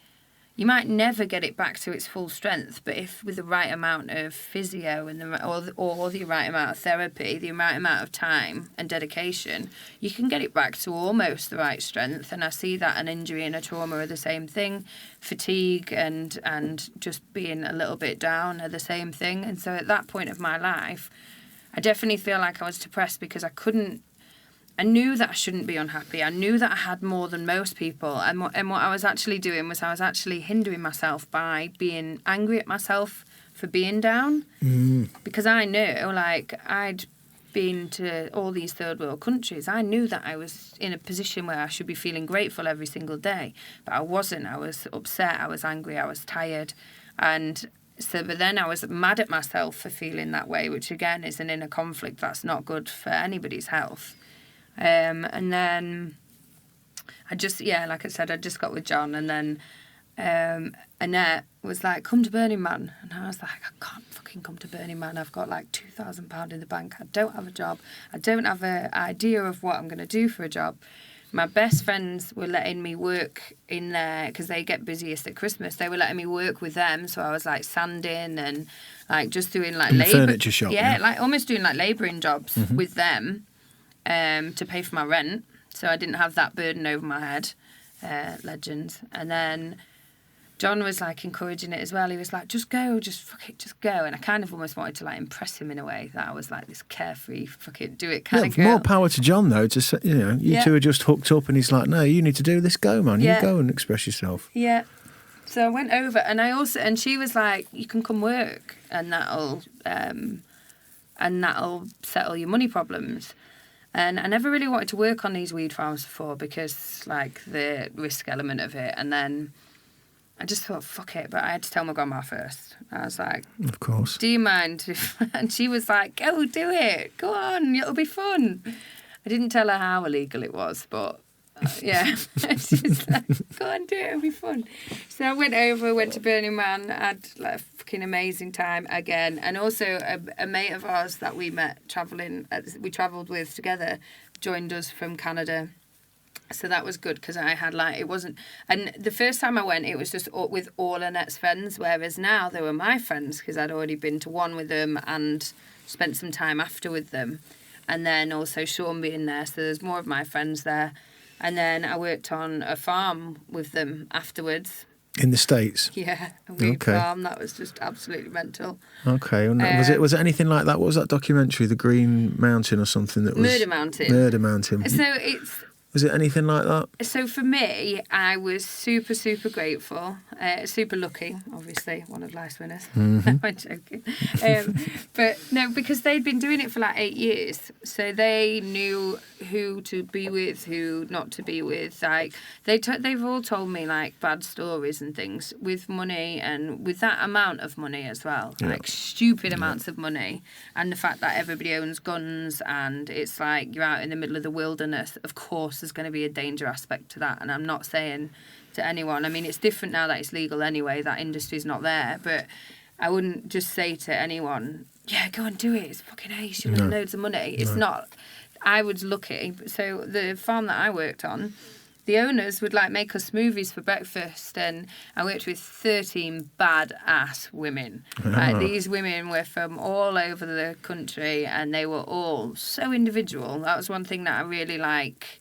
[SPEAKER 3] You might never get it back to its full strength, but if with the right amount of physio and or the right amount of therapy, the right amount of time and dedication, you can get it back to almost the right strength. And I see that an injury and a trauma are the same thing. Fatigue and just being a little bit down are the same thing. And so at that point of my life, I definitely feel like I was depressed because I knew that I shouldn't be unhappy. I knew that I had more than most people. And what I was actually doing was I was actually hindering myself by being angry at myself for being down. Because I knew, like, I'd been to all these third world countries. I knew that I was in a position where I should be feeling grateful every single day. But I wasn't. I was upset. I was angry. I was tired. And so, but then I was mad at myself for feeling that way, which again is an inner conflict that's not good for anybody's health. And then I just, like I said, I just got with John, and then Annette was like, come to Burning Man. And I was like, I can't fucking come to Burning Man. I've got like £2,000 in the bank. I don't have a job. I don't have an idea of what I'm going to do for a job. my best friends were letting me work in there because they get busiest at Christmas. They were letting me work with them, so I was like sanding and like just doing like
[SPEAKER 4] In the
[SPEAKER 3] labour.
[SPEAKER 4] furniture shop,
[SPEAKER 3] yeah,
[SPEAKER 4] yeah.
[SPEAKER 3] like almost doing like labouring jobs with them to pay for my rent. So I didn't have that burden over my head. Legends. And then John was like encouraging it as well. He was like, just go, just fuck it, just go. And I kind of almost wanted to like impress him in a way that I was like this carefree, fuck it, do it kind of girl.
[SPEAKER 4] More power to John though. To say, you two are just hooked up, and he's like, no, you need to do this. Go, man.
[SPEAKER 3] Yeah.
[SPEAKER 4] You go and express yourself.
[SPEAKER 3] Yeah. So I went over, and she was like, you can come work, and that'll settle your money problems. And I never really wanted to work on these weed farms before because like the risk element of it, and then I just thought, fuck it. But I had to tell my grandma first. I was like,
[SPEAKER 4] of course.
[SPEAKER 3] Do you mind? And she was like, go do it. Go on. It'll be fun. I didn't tell her how illegal it was, but yeah. She was like, go on, do it. It'll be fun. So I went to Burning Man, had like a fucking amazing time again. And also a mate of ours that we met we travelled with together, joined us from Canada. So that was good because I had like, it wasn't, and the first time I went, it was just with all Annette's friends, whereas now they were my friends because I'd already been to one with them and spent some time after with them. And then also Sean being there, so there's more of my friends there. And then I worked on a farm with them afterwards.
[SPEAKER 4] In the States?
[SPEAKER 3] Yeah, a weed farm. That was just absolutely mental.
[SPEAKER 4] Okay. And was it anything like that? What was that documentary, The Green Mountain or something? That was
[SPEAKER 3] Murder Mountain.
[SPEAKER 4] Murder Mountain.
[SPEAKER 3] So
[SPEAKER 4] Was it anything like that?
[SPEAKER 3] So for me, I was super, super grateful, super lucky, obviously, one of life's winners. I'm joking. But no, because they'd been doing it for like 8 years. So they knew who to be with, who not to be with. Like they've all told me like bad stories and things with money and with that amount of money as well.
[SPEAKER 4] Yeah.
[SPEAKER 3] Like stupid amounts of money. And the fact that everybody owns guns and it's like you're out in the middle of the wilderness, of course there's going to be a danger aspect to that. And I'm not saying to anyone, I mean, it's different now that it's legal anyway, that industry's not there, but I wouldn't just say to anyone, yeah, go and do it, it's fucking ace, you'll have loads of money. It's not. I was lucky. So the farm that I worked on, the owners would like make us smoothies for breakfast, and I worked with 13 badass women. Like, these women were from all over the country, and they were all so individual. That was one thing that I really liked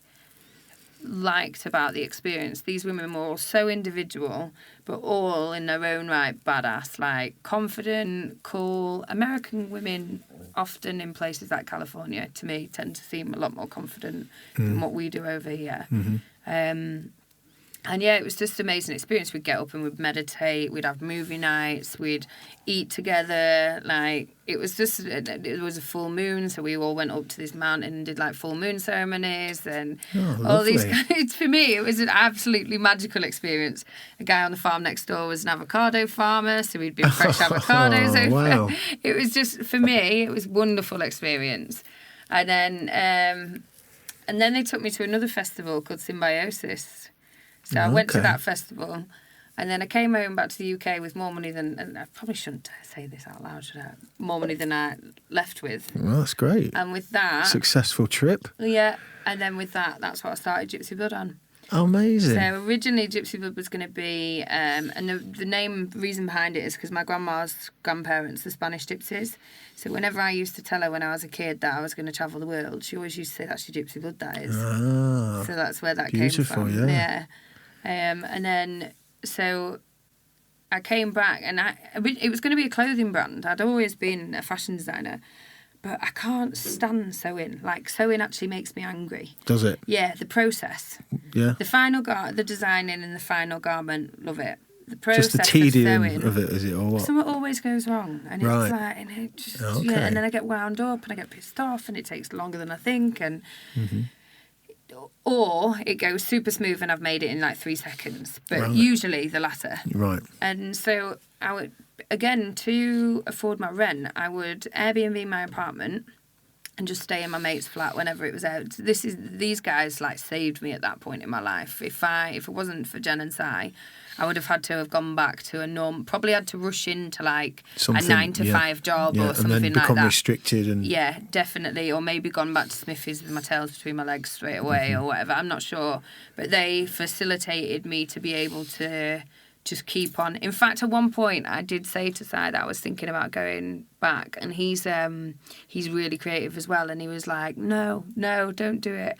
[SPEAKER 3] about the experience. These women were all so individual, but all in their own right badass, like confident, cool. American women often in places like California, to me, tend to seem a lot more confident than what we do over here. And yeah, it was just an amazing experience. We'd get up and we'd meditate, we'd have movie nights, we'd eat together. Like, it was a full moon, so we all went up to this mountain and did like full moon ceremonies and all these kinds. For me, it was an absolutely magical experience. A guy on the farm next door was an avocado farmer, so we'd been fresh avocados over.
[SPEAKER 4] Wow.
[SPEAKER 3] It was just, for me, it was a wonderful experience. And then they took me to another festival called Symbiosis. So I went to that festival, and then I came home back to the UK with more money than, and I probably shouldn't say this out loud, should I? More money than I left with.
[SPEAKER 4] Well, that's great.
[SPEAKER 3] And with that...
[SPEAKER 4] Successful trip.
[SPEAKER 3] Yeah, and then with that, that's what I started Gypsy Blood on.
[SPEAKER 4] Amazing.
[SPEAKER 3] So originally Gypsy Blood was going to be, and the reason behind it is because my grandma's grandparents, the Spanish Gypsies. So whenever I used to tell her when I was a kid that I was going to travel the world, she always used to say, that's your Gypsy Blood, that is.
[SPEAKER 4] Ah,
[SPEAKER 3] so that's where that
[SPEAKER 4] beautiful,
[SPEAKER 3] came from.
[SPEAKER 4] Yeah.
[SPEAKER 3] And then, so I came back, and it was going to be a clothing brand. I'd always been a fashion designer, but I can't stand sewing. Like, sewing actually makes me angry.
[SPEAKER 4] Does it?
[SPEAKER 3] Yeah, the process.
[SPEAKER 4] Yeah.
[SPEAKER 3] The designing and the final garment, love it. The process
[SPEAKER 4] just the tedium
[SPEAKER 3] of sewing,
[SPEAKER 4] of it, is it, or what?
[SPEAKER 3] Something always goes wrong, and
[SPEAKER 4] Right.
[SPEAKER 3] it's like, and it just,
[SPEAKER 4] Okay.
[SPEAKER 3] yeah, and then I get wound up and I get pissed off, and it takes longer than I think, and or it goes super smooth and I've made it in like 3 seconds, but usually the latter.
[SPEAKER 4] Right.
[SPEAKER 3] And so I would, again, to afford my rent, I would Airbnb my apartment, and just stay in my mate's flat whenever it was out. These guys like saved me at that point in my life. If it wasn't for Jen and Si, I would have had to have gone back to a norm. Probably had to rush into like a 9 to 5 job or something
[SPEAKER 4] and then become
[SPEAKER 3] like that.
[SPEAKER 4] Restricted and
[SPEAKER 3] yeah, definitely. Or maybe gone back to Smithy's with my tails between my legs straight away or whatever. I'm not sure, but they facilitated me to be able to just keep on. In fact, at one point, I did say to Si that I was thinking about going back, and he's really creative as well, and he was like, no, don't do it.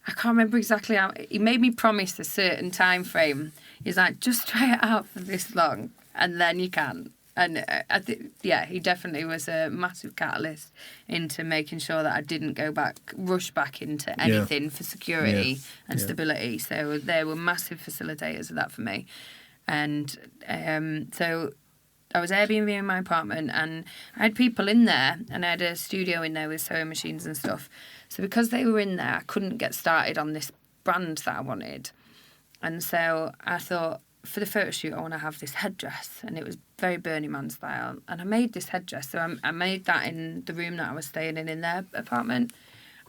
[SPEAKER 3] I can't remember exactly how. He made me promise a certain time frame. He's like, just try it out for this long, and then you can. And I think, yeah, he definitely was a massive catalyst into making sure that I didn't rush back into anything for security and stability. So they were massive facilitators of that for me. And so I was Airbnb in my apartment, and I had people in there, and I had a studio in there with sewing machines and stuff. So because they were in there, I couldn't get started on this brand that I wanted. And so I thought, for the photo shoot, I want to have this headdress, and it was very Burning Man style. And I made this headdress, so I made that in the room that I was staying in their apartment,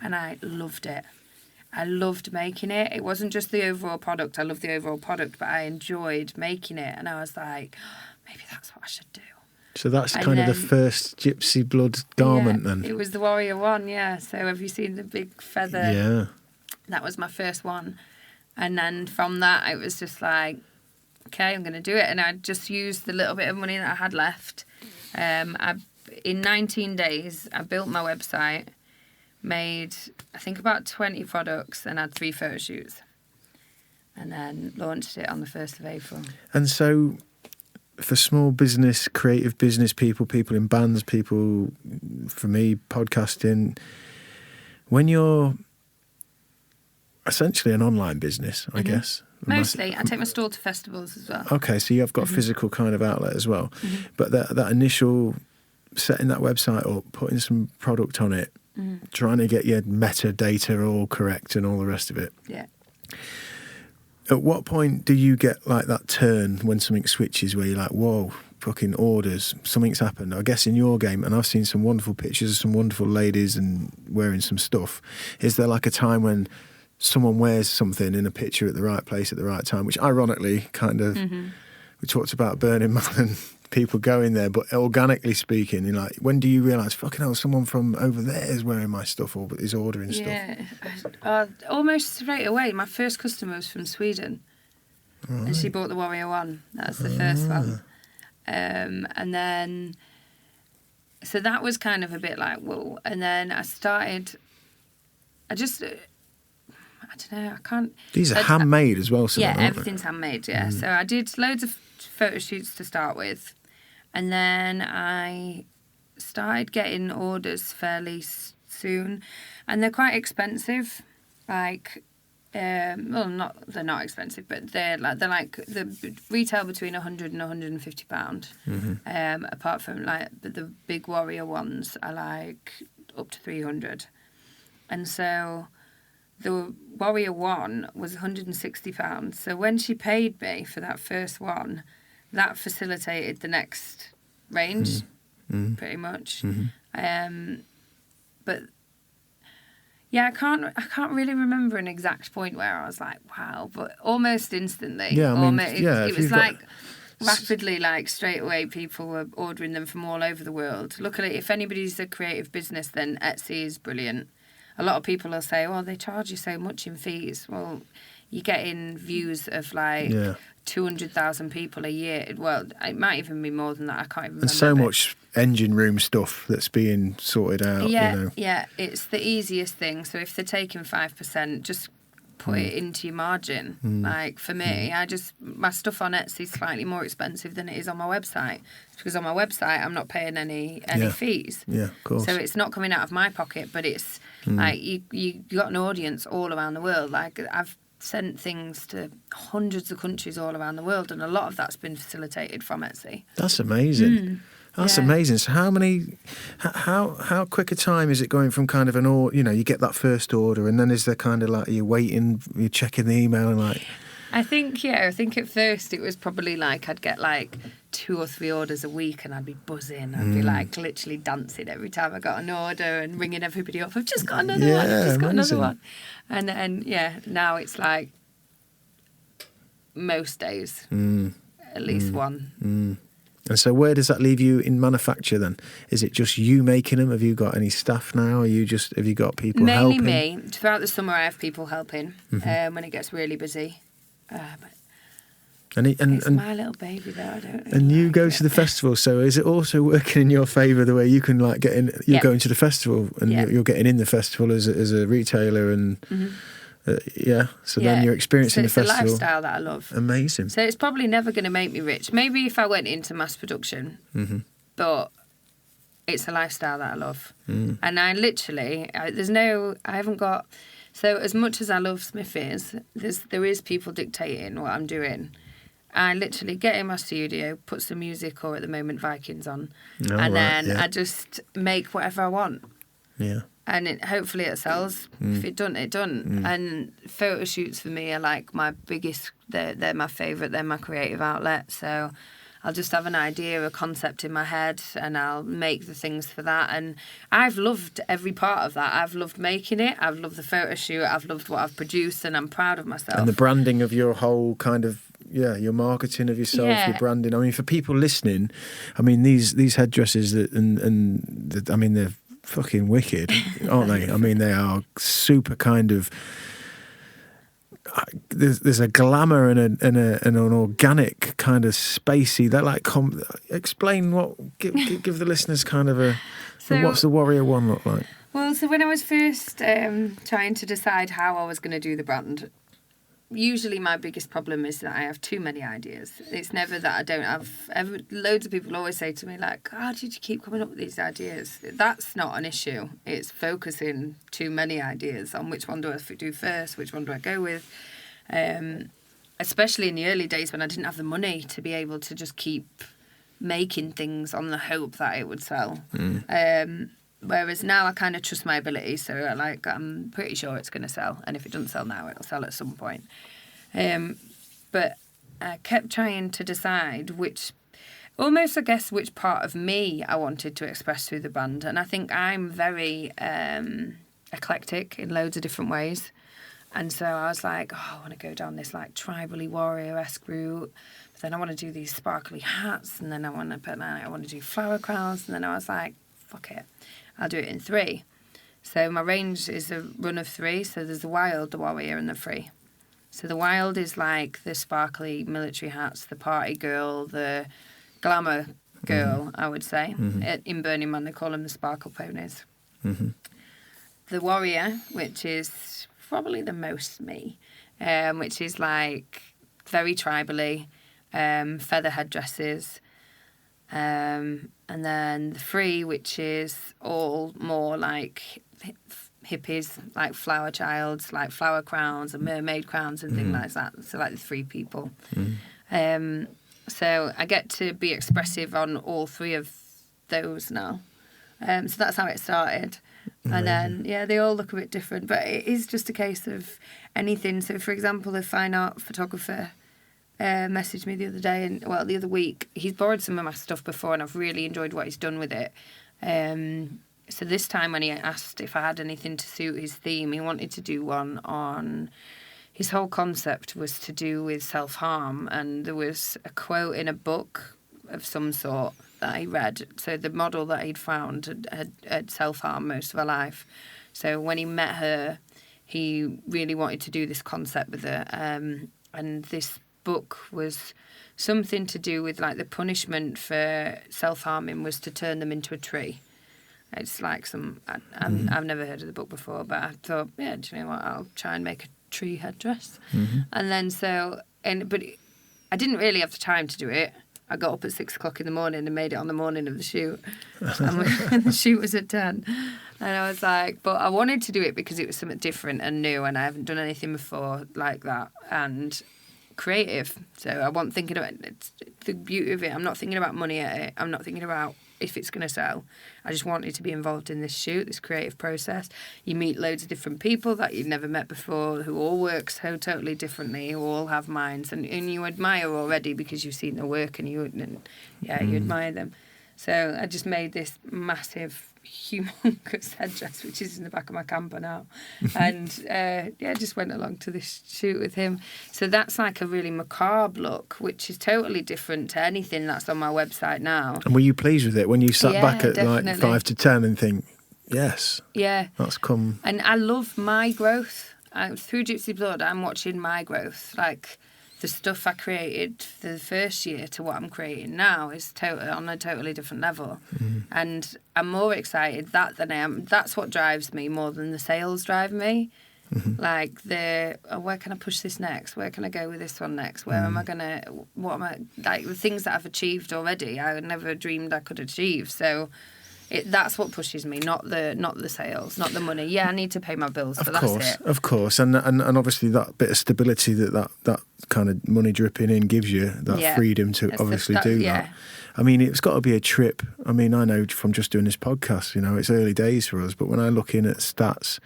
[SPEAKER 3] and I loved it. I loved making it. It wasn't just the overall product. I loved the overall product, but I enjoyed making it. And I was like, maybe that's what I should do.
[SPEAKER 4] So that's kind of the first Gypsy Blood garment then?
[SPEAKER 3] It was the Warrior one, yeah. So have you seen the big feather?
[SPEAKER 4] Yeah.
[SPEAKER 3] That was my first one. And then from that, it was just like, okay, I'm going to do it. And I just used the little bit of money that I had left. In 19 days, I built my website, made, I think, about 20 products, and had 3 photo shoots. And then launched it on the 1st of April.
[SPEAKER 4] And so for small business, creative business people in bands, people, for me, podcasting, when you're essentially an online business, I guess.
[SPEAKER 3] Mostly. I take my store to festivals as well.
[SPEAKER 4] Okay, so you've got a physical kind of outlet as well. But that initial setting that website up, putting some product on it, trying to get your metadata all correct and all the rest of it.
[SPEAKER 3] Yeah.
[SPEAKER 4] At what point do you get like that turn when something switches where you're like, whoa, fucking orders, something's happened? I guess in your game, and I've seen some wonderful pictures of some wonderful ladies and wearing some stuff. Is there like a time when someone wears something in a picture at the right place at the right time, which ironically kind of, we talked about Burning Man and people going there, but organically speaking, you're like, when do you realise, fucking hell, someone from over there is wearing my stuff or is ordering stuff?
[SPEAKER 3] Yeah, almost straight away. My first customer was from Sweden, and she bought the Warrior one. That was the first one. And then, so that was kind of a bit like, whoa. And then I don't know, I can't...
[SPEAKER 4] These are handmade as well, so
[SPEAKER 3] yeah, everything's handmade, yeah. So I did loads of photo shoots to start with, and then I started getting orders fairly soon, and they're quite expensive. Like, they're not expensive, but they're like the retail between £100 and £150. Apart from like the big Warrior ones are like up to 300, and so the Warrior one was £160. So when she paid me for that first one, that facilitated the next range, pretty much. But yeah, I can't really remember an exact point where I was like, wow, but almost instantly.
[SPEAKER 4] Yeah, I mean,
[SPEAKER 3] it was like rapidly, like straight away, people were ordering them from all over the world. Luckily, if anybody's a creative business, then Etsy is brilliant. A lot of people will say, oh, they charge you so much in fees. Well, you're getting views of like 200,000 people a year. Well, it might even be more than that. I can't even remember.
[SPEAKER 4] And so much engine room stuff that's being sorted out.
[SPEAKER 3] Yeah, it's the easiest thing. So if they're taking 5%, just put it into your margin. Like for me, my stuff on Etsy is slightly more expensive than it is on my website. Because on my website, I'm not paying any fees.
[SPEAKER 4] Yeah, of course.
[SPEAKER 3] So it's not coming out of my pocket, but it's like you got an audience all around the world. Like I've sent things to hundreds of countries all around the world, and a lot of that's been facilitated from Etsy.
[SPEAKER 4] That's amazing. That's amazing. So how quick a time is it going from kind of you get that first order, and then is there kind of like you're waiting, you're checking the email and like...
[SPEAKER 3] I think at first it was probably like I'd get like 2 or 3 orders a week and I'd be buzzing. I'd be like literally dancing every time I got an order and ringing everybody up. I've just got another one. I've just got
[SPEAKER 4] amazing.
[SPEAKER 3] another one. And then, now it's like most days, at least one.
[SPEAKER 4] And so where does that leave you in manufacture then? Is it just you making them? Have you got any staff now? Have you got people
[SPEAKER 3] Mainly
[SPEAKER 4] helping?
[SPEAKER 3] me. Throughout the summer I have people helping when it gets really busy. But it's my little baby though, I don't know.
[SPEAKER 4] And you go to the festival, so is it also working in your favour the way you can like get in, you're going to the festival and you're getting in the festival as a retailer and then you're experiencing the festival.
[SPEAKER 3] It's a lifestyle that I love.
[SPEAKER 4] Amazing.
[SPEAKER 3] So it's probably never going to make me rich. Maybe if I went into mass production, but it's a lifestyle that I love. And I literally, I haven't got, so as much as I love Smithies, there is people dictating what I'm doing. I literally get in my studio, put some music or at the moment Vikings on, then I just make whatever I want.
[SPEAKER 4] Yeah.
[SPEAKER 3] And hopefully it sells. If it doesn't, it doesn't. And photo shoots for me are like my biggest, they're my favourite, they're my creative outlet. So I'll just have an idea, a concept in my head, and I'll make the things for that. And I've loved every part of that. I've loved making it. I've loved the photo shoot. I've loved what I've produced, and I'm proud of myself.
[SPEAKER 4] And the branding of your whole kind of, your marketing of yourself, your branding. I mean, for people listening, I mean, these headdresses I mean, they're fucking wicked, aren't they? I mean, they are super kind of. There's a glamour and an organic kind of spacey. That like explain give the listeners kind of a. So what's the Warrior One look like?
[SPEAKER 3] Well, so when I was first trying to decide how I was going to do the brand, usually my biggest problem is that I have too many ideas. It's never that I don't have. Loads of people always say to me, like, how did you keep coming up with these ideas? That's not an issue. It's focusing too many ideas on which one do I do first, which one do I go with. Especially in the early days when I didn't have the money to be able to just keep making things on the hope that it would sell. Whereas now I kind of trust my ability, so I'm pretty sure it's going to sell, and if it doesn't sell now, it'll sell at some point. But I kept trying to decide which part of me I wanted to express through the band, and I think I'm very eclectic in loads of different ways. And so I was like, I want to go down this like tribally warrior-esque route, but then I want to do these sparkly hats, and then I want to do flower crowns, and then I was like, fuck it. I'll do it in 3. So my range is a run of 3. So there's the wild, the warrior, and the free. So the wild is like the sparkly military hats, the party girl, the glamour girl, I would say. In Burning Man, they call them the sparkle ponies. The warrior, which is probably the most me, which is like very tribally, feather headdresses. And then the free, which is all more like hippies, like flower childs, like flower crowns and mermaid crowns and things like that. So like the 3 people. So I get to be expressive on all 3 of those now. So that's how it started. And then, they all look a bit different. But it is just a case of anything. So, for example, the fine art photographer messaged me the other week. He's borrowed some of my stuff before, and I've really enjoyed what he's done with it. So this time when he asked if I had anything to suit his theme, he wanted to do one on... His whole concept was to do with self-harm, and there was a quote in a book of some sort that he read. So the model that he'd found had self-harmed most of her life. So when he met her, he really wanted to do this concept with her. And this book was something to do with like the punishment for self-harming was to turn them into a tree. It's like I've never heard of the book before, but I thought, do you know what, I'll try and make a tree headdress. And then but I didn't really have the time to do it. I got up at 6 o'clock in the morning and made it on the morning of the shoot. And the shoot was at 10. And I was like, but I wanted to do it because it was something different and new, and I haven't done anything before like that. And creative. So I wasn't thinking about it's the beauty of it. I'm not thinking about money at it. I'm not thinking about if it's going to sell. I just wanted to be involved in this shoot, this creative process. You meet loads of different people that you've never met before, who all work so totally differently, who all have minds, and you admire already because you've seen their work and you admire them. So I just made this massive, humongous headdress, which is in the back of my camper now. And, just went along to this shoot with him. So that's like a really macabre look, which is totally different to anything that's on my website now.
[SPEAKER 4] And were you pleased with it when you sat back at
[SPEAKER 3] definitely.
[SPEAKER 4] like 5 to 10 and think, yes, that's come?
[SPEAKER 3] And I love my growth. Through Gypsy Blood, I'm watching my growth. Like, the stuff I created the first year to what I'm creating now is on a totally different level. And I'm more excited than I am. That's what drives me more than the sales drive me. Like where can I push this next? Where can I go with this one next? What am I, like the things that I've achieved already, I never dreamed I could achieve. So that's what pushes me, not the sales, not the money. Yeah, I need to pay my bills, but that's it. Of
[SPEAKER 4] course. And obviously that bit of stability that kind of money dripping in gives you, that freedom to obviously do that. I mean, it's got to be a trip. I mean, I know from just doing this podcast, it's early days for us, but when I look in at stats,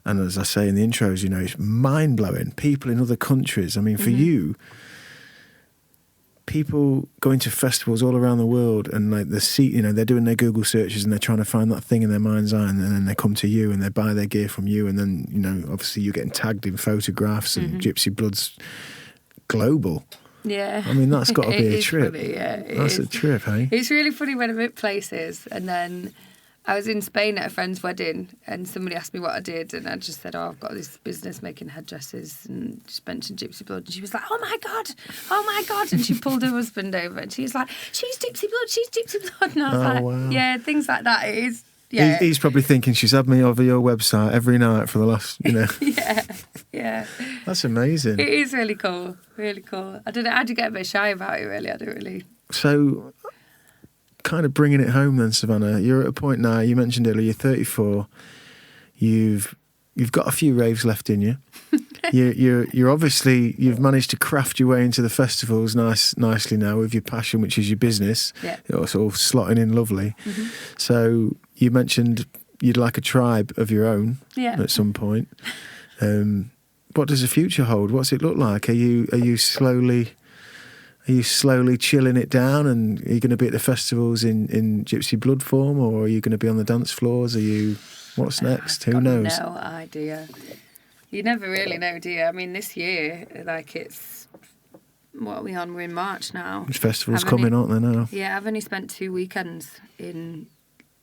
[SPEAKER 4] and as I say in the intros, it's mind-blowing. People in other countries, I mean, for you, people going to festivals all around the world and like they're doing their Google searches and they're trying to find that thing in their mind's eye, and then they come to you and they buy their gear from you, and then obviously you're getting tagged in photographs and Gypsy Blood's global.
[SPEAKER 3] Yeah.
[SPEAKER 4] I mean, that's got to be a trip.
[SPEAKER 3] Funny, yeah,
[SPEAKER 4] that's a trip, hey?
[SPEAKER 3] It's really funny when I'm at places, and then I was in Spain at a friend's wedding and somebody asked me what I did, and I just said, I've got this business making headdresses, and just mentioned Gypsy Blood, and she was like, oh my God, and she pulled her husband over and she was like, she's Gypsy Blood, and I was like,
[SPEAKER 4] wow.
[SPEAKER 3] Yeah, things like that. It is. Yeah.
[SPEAKER 4] He's probably thinking she's had me over your website every night for the last,
[SPEAKER 3] Yeah.
[SPEAKER 4] That's amazing.
[SPEAKER 3] It is really cool. Really cool. I don't know. I had to get a bit shy about it, really. I don't really.
[SPEAKER 4] So, kind of bringing it home then, Savanna, you're at a point now, you mentioned earlier, you're 34. You've got a few raves left in you. You're obviously, you've managed to craft your way into the festivals nicely now with your passion, which is your business.
[SPEAKER 3] Yeah.
[SPEAKER 4] It's all slotting in lovely. So you mentioned you'd like a tribe of your own at some point. What does the future hold? What's it look like? Are you slowly chilling it down, and are you going to be at the festivals in Gypsy Blood form, or are you going to be on the dance floors? What's next? Who knows?
[SPEAKER 3] No idea. You never really know, do you? I mean, this year, what are we on? We're in March now.
[SPEAKER 4] There's festivals coming, aren't there now?
[SPEAKER 3] Yeah, I've only spent 2 weekends in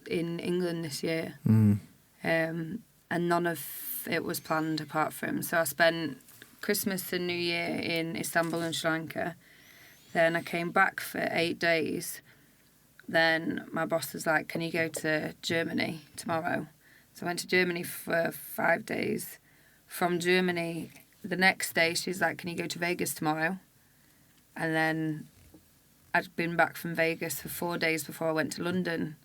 [SPEAKER 3] England this year. And none of it was planned apart from. So I spent Christmas and New Year in Istanbul and Sri Lanka. Then I came back for 8 days. Then my boss was like, can you go to Germany tomorrow? So I went to Germany for 5 days. From Germany, the next day, she was like, can you go to Vegas tomorrow? And then I'd been back from Vegas for 4 days before I went to London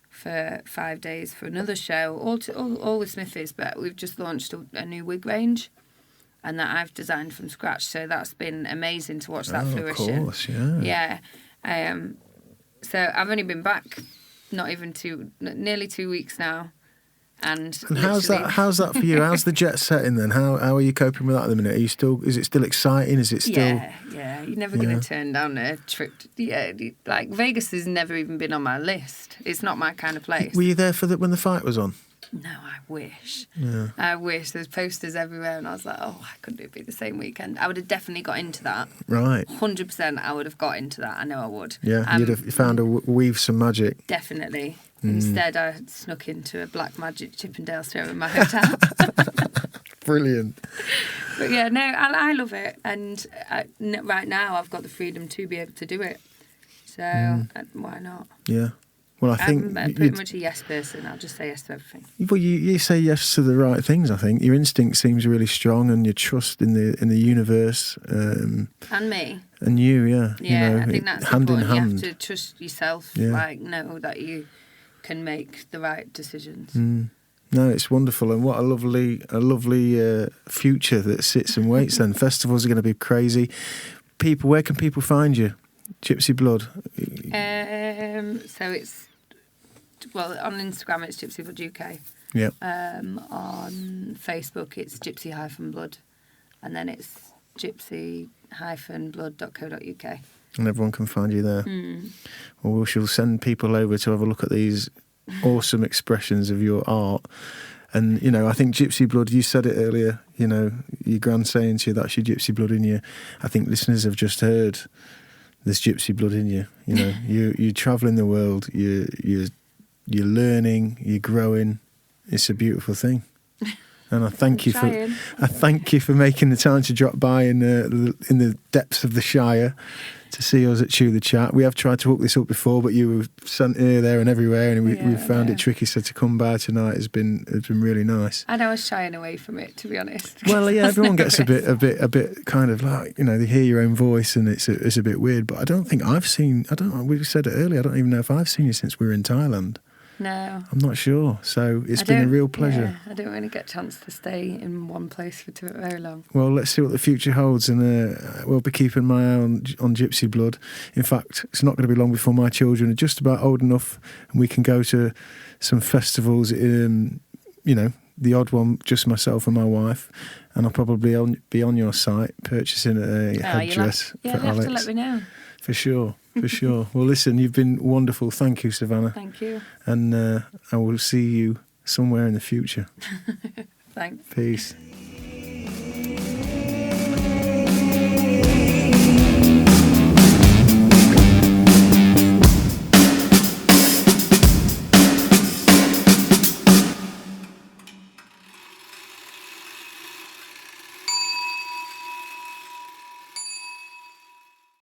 [SPEAKER 3] for 5 days for another show, all with Smithies, but we've just launched a new wig range, and that I've designed from scratch. So that's been amazing to watch that fruition.
[SPEAKER 4] Of course, yeah.
[SPEAKER 3] Yeah. So I've only been back nearly 2 weeks now. And
[SPEAKER 4] how's that for you? How's the jet setting then? How are you coping with that at the minute? Is it still exciting? Is it still?
[SPEAKER 3] Yeah. You're never going to turn down a trip. Like Vegas has never even been on my list. It's not my kind of place.
[SPEAKER 4] Were you there when the fight was on?
[SPEAKER 3] No, I wish.
[SPEAKER 4] Yeah.
[SPEAKER 3] I wish. There's posters everywhere, and I was like, oh, why couldn't it be the same weekend? I would have definitely got into that.
[SPEAKER 4] Right.
[SPEAKER 3] 100%. I would have got into that. I know I would.
[SPEAKER 4] Yeah, you'd have found weave some magic.
[SPEAKER 3] Definitely. Instead, I snuck into a Black Magic Chippendale show in my hotel.
[SPEAKER 4] Brilliant.
[SPEAKER 3] But yeah, no, I love it. And right now, I've got the freedom to be able to do it. So why not?
[SPEAKER 4] Yeah. Well, I think
[SPEAKER 3] I'm pretty much a yes person. I'll just say yes to everything.
[SPEAKER 4] Well, you say yes to the right things. I think your instinct seems really strong, and your trust in the universe. And
[SPEAKER 3] me.
[SPEAKER 4] And you, yeah.
[SPEAKER 3] Yeah, I think that's
[SPEAKER 4] hand
[SPEAKER 3] important.
[SPEAKER 4] in hand.
[SPEAKER 3] You have to trust yourself.
[SPEAKER 4] Yeah.
[SPEAKER 3] Know that you can make the right decisions.
[SPEAKER 4] No, it's wonderful, and what a lovely future that sits and waits. Then festivals are going to be crazy. Where can people find you? Gypsy Blood.
[SPEAKER 3] So it's, well, on Instagram it's Gypsy Blood UK.
[SPEAKER 4] Yeah.
[SPEAKER 3] On Facebook it's Gypsy-Blood, and then it's gypsy-blood.co.uk.
[SPEAKER 4] And everyone can find you there. Well, we shall send people over to have a look at these awesome expressions of your art. And, you know, I think Gypsy Blood, you said it earlier, you know, your gran saying to you, that's your Gypsy Blood in you. I think listeners have just heard there's Gypsy Blood in you. You know, you're travelling the world, you're learning, you're growing. It's a beautiful thing. And I thank you for making the time to drop by in the depths of the Shire to see us at Chew the Chat. We have tried to hook this up before, but you were sent here, there, and everywhere, and we found it tricky. So to come by tonight has been really nice.
[SPEAKER 3] And I was shying away from it, to be honest.
[SPEAKER 4] Well, yeah, everyone gets a bit kind of like, you know, they hear your own voice, and it's a bit weird. But I don't think I've seen. I don't know. We said it earlier. I don't even know if I've seen you since we were in Thailand.
[SPEAKER 3] No.
[SPEAKER 4] I'm not sure. So it's been a real pleasure.
[SPEAKER 3] Yeah, I don't really get a chance to stay in one place for very long.
[SPEAKER 4] Well, let's see what the future holds, and we'll be keeping my eye on Gypsy Blood. In fact, it's not going to be long before my children are just about old enough and we can go to some festivals, you know, the odd one, just myself and my wife, and I'll probably be on your site purchasing a headdress for Alex.
[SPEAKER 3] You have to let me know.
[SPEAKER 4] For sure. Well, listen, you've been wonderful. Thank you, Savanna.
[SPEAKER 3] Thank you.
[SPEAKER 4] And I will see you somewhere in the future.
[SPEAKER 3] Thanks.
[SPEAKER 4] Peace.